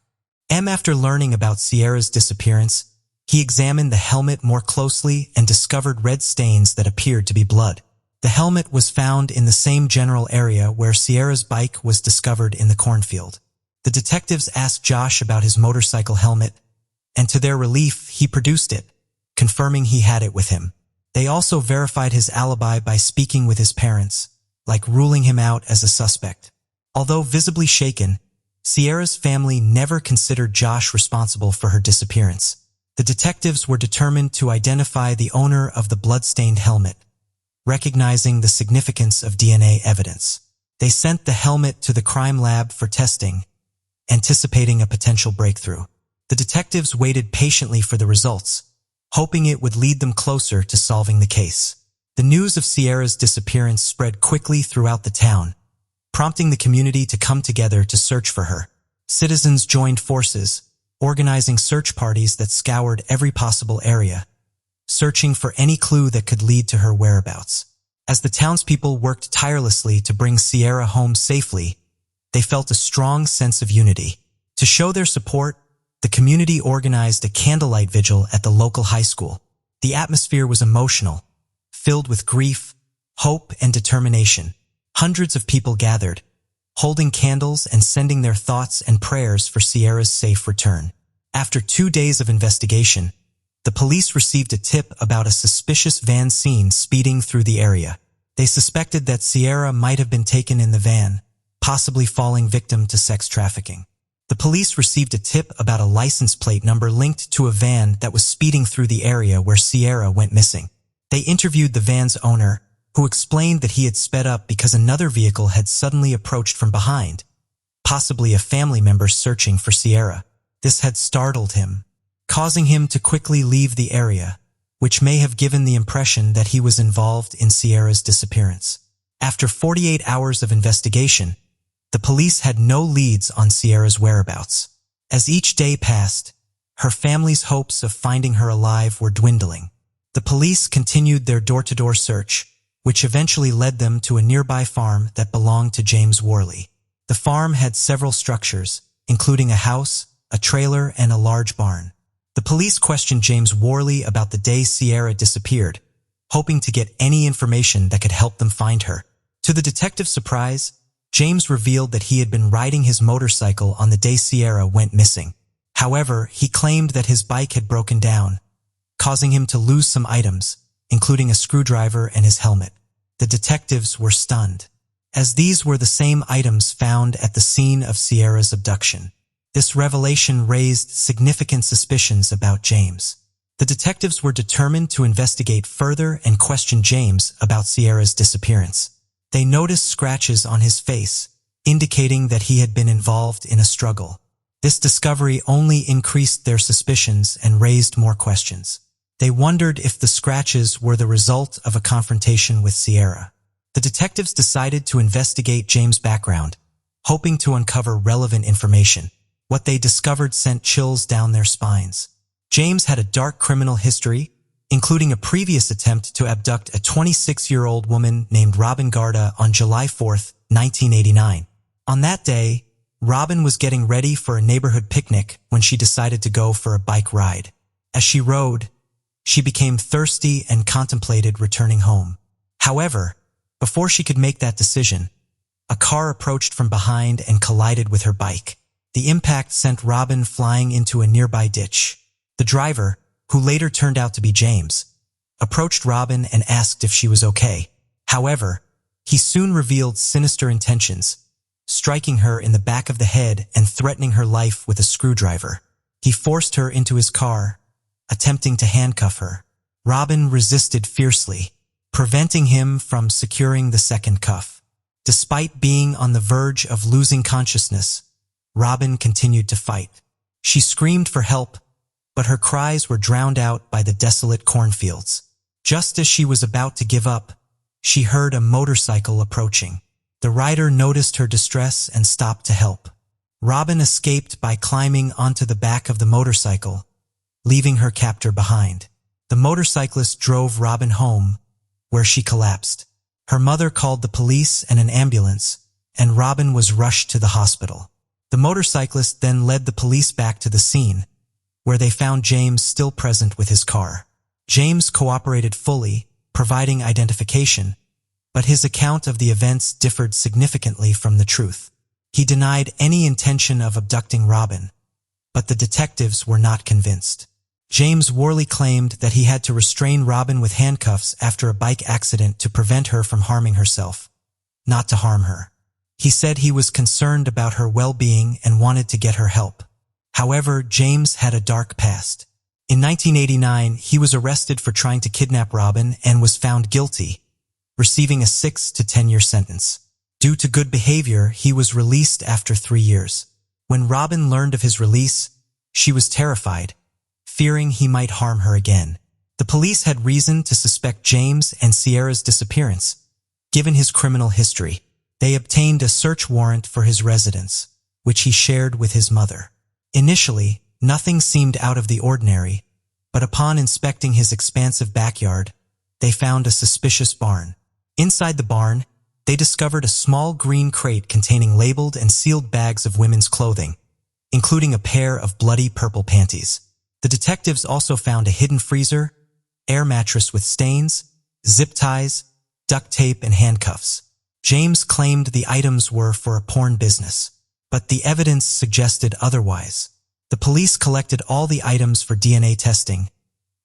After learning about Sierra's disappearance, he examined the helmet more closely and discovered red stains that appeared to be blood. The helmet was found in the same general area where Sierra's bike was discovered in the cornfield. The detectives asked Josh about his motorcycle helmet, and to their relief, he produced it, confirming he had it with him. They also verified his alibi by speaking with his parents, like ruling him out as a suspect. Although visibly shaken, Sierra's family never considered Josh responsible for her disappearance. The detectives were determined to identify the owner of the blood-stained helmet, recognizing the significance of DNA evidence. They sent the helmet to the crime lab for testing, anticipating a potential breakthrough. The detectives waited patiently for the results, hoping it would lead them closer to solving the case. The news of Sierra's disappearance spread quickly throughout the town, prompting the community to come together to search for her. Citizens joined forces, organizing search parties that scoured every possible area, searching for any clue that could lead to her whereabouts. As the townspeople worked tirelessly to bring Sierra home safely, they felt a strong sense of unity. To show their support, the community organized a candlelight vigil at the local high school. The atmosphere was emotional, filled with grief, hope, and determination. Hundreds of people gathered, holding candles and sending their thoughts and prayers for Sierra's safe return. After 2 days of investigation, the police received a tip about a suspicious van seen speeding through the area. They suspected that Sierra might have been taken in the van, possibly falling victim to sex trafficking. The police received a tip about a license plate number linked to a van that was speeding through the area where Sierra went missing. They interviewed the van's owner, who explained that he had sped up because another vehicle had suddenly approached from behind, possibly a family member searching for Sierra. This had startled him, causing him to quickly leave the area, which may have given the impression that he was involved in Sierra's disappearance. After 48 hours of investigation, the police had no leads on Sierra's whereabouts. As each day passed, her family's hopes of finding her alive were dwindling. The police continued their door-to-door search, which eventually led them to a nearby farm that belonged to James Worley. The farm had several structures, including a house, a trailer, and a large barn. The police questioned James Worley about the day Sierra disappeared, hoping to get any information that could help them find her. To the detective's surprise, James revealed that he had been riding his motorcycle on the day Sierra went missing. However, he claimed that his bike had broken down, causing him to lose some items, including a screwdriver and his helmet. The detectives were stunned, as these were the same items found at the scene of Sierra's abduction. This revelation raised significant suspicions about James. The detectives were determined to investigate further and question James about Sierra's disappearance. They noticed scratches on his face, indicating that he had been involved in a struggle. This discovery only increased their suspicions and raised more questions. They wondered if the scratches were the result of a confrontation with Sierra. The detectives decided to investigate James' background, hoping to uncover relevant information. What they discovered sent chills down their spines. James had a dark criminal history, including a previous attempt to abduct a 26-year-old woman named Robin Garda on July 4, 1989. On that day, Robin was getting ready for a neighborhood picnic when she decided to go for a bike ride. As she rode, she became thirsty and contemplated returning home. However, before she could make that decision, a car approached from behind and collided with her bike. The impact sent Robin flying into a nearby ditch. The driver, who later turned out to be James, approached Robin and asked if she was okay. However, he soon revealed sinister intentions, striking her in the back of the head and threatening her life with a screwdriver. He forced her into his car, attempting to handcuff her. Robin resisted fiercely, preventing him from securing the second cuff. Despite being on the verge of losing consciousness, Robin continued to fight. She screamed for help, but her cries were drowned out by the desolate cornfields. Just as she was about to give up, she heard a motorcycle approaching. The rider noticed her distress and stopped to help. Robin escaped by climbing onto the back of the motorcycle, leaving her captor behind. The motorcyclist drove Robin home, where she collapsed. Her mother called the police and an ambulance, and Robin was rushed to the hospital. The motorcyclist then led the police back to the scene, where they found James still present with his car. James cooperated fully, providing identification, but his account of the events differed significantly from the truth. He denied any intention of abducting Robin, but the detectives were not convinced. James Worley claimed that he had to restrain Robin with handcuffs after a bike accident to prevent her from harming herself, not to harm her. He said he was concerned about her well-being and wanted to get her help. However, James had a dark past. In 1989, he was arrested for trying to kidnap Robin and was found guilty, receiving a 6 to 10-year sentence. Due to good behavior, he was released after 3 years. When Robin learned of his release, she was terrified, fearing he might harm her again. The police had reason to suspect James and Sierra's disappearance. Given his criminal history, they obtained a search warrant for his residence, which he shared with his mother. Initially, nothing seemed out of the ordinary, but upon inspecting his expansive backyard, they found a suspicious barn. Inside the barn, they discovered a small green crate containing labeled and sealed bags of women's clothing, including a pair of bloody purple panties. The detectives also found a hidden freezer, air mattress with stains, zip ties, duct tape, and handcuffs. James claimed the items were for a porn business, but the evidence suggested otherwise. The police collected all the items for DNA testing,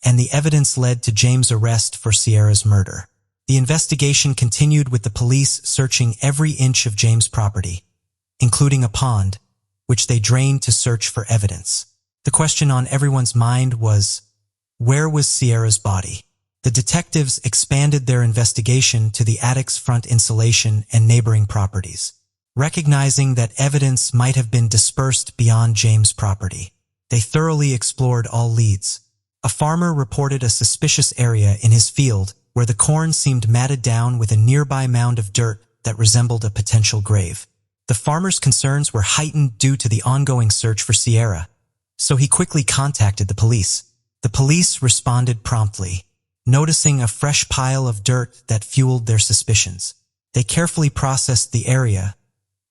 and the evidence led to James' arrest for Sierra's murder. The investigation continued with the police searching every inch of James' property, including a pond, which they drained to search for evidence. The question on everyone's mind was, where was Sierra's body? The detectives expanded their investigation to the attic's front insulation and neighboring properties. Recognizing that evidence might have been dispersed beyond James' property, they thoroughly explored all leads. A farmer reported a suspicious area in his field where the corn seemed matted down with a nearby mound of dirt that resembled a potential grave. The farmer's concerns were heightened due to the ongoing search for Sierra, so he quickly contacted the police. The police responded promptly, noticing a fresh pile of dirt that fueled their suspicions. They carefully processed the area,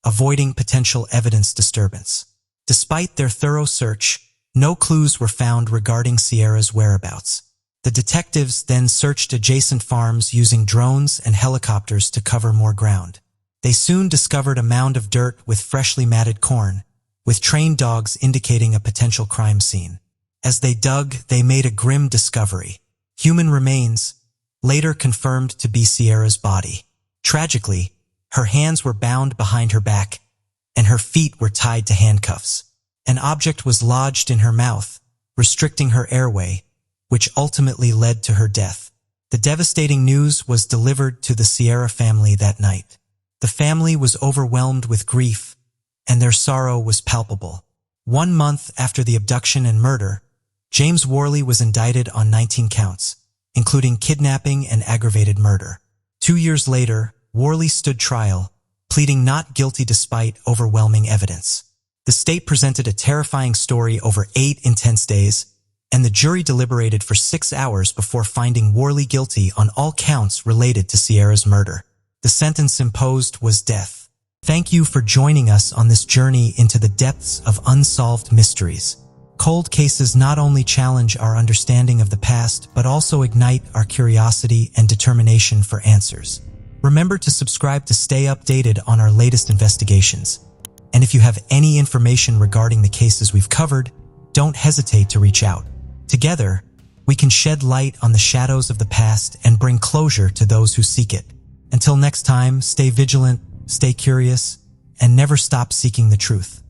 avoiding potential evidence disturbance. Despite their thorough search, no clues were found regarding Sierra's whereabouts. The detectives then searched adjacent farms using drones and helicopters to cover more ground. They soon discovered a mound of dirt with freshly matted corn, with trained dogs indicating a potential crime scene. As they dug, they made a grim discovery. Human remains, later confirmed to be Sierra's body. Tragically, her hands were bound behind her back, and her feet were tied to handcuffs. An object was lodged in her mouth, restricting her airway, which ultimately led to her death. The devastating news was delivered to the Sierra family that night. The family was overwhelmed with grief, and their sorrow was palpable. 1 month after the abduction and murder, James Worley was indicted on 19 counts, including kidnapping and aggravated murder. 2 years later, Worley stood trial, pleading not guilty despite overwhelming evidence. The state presented a terrifying story over 8 intense days, and the jury deliberated for 6 hours before finding Worley guilty on all counts related to Sierra's murder. The sentence imposed was death. Thank you for joining us on this journey into the depths of unsolved mysteries. Cold cases not only challenge our understanding of the past, but also ignite our curiosity and determination for answers. Remember to subscribe to stay updated on our latest investigations. And if you have any information regarding the cases we've covered, don't hesitate to reach out. Together, we can shed light on the shadows of the past and bring closure to those who seek it. Until next time, stay vigilant, stay curious, and never stop seeking the truth.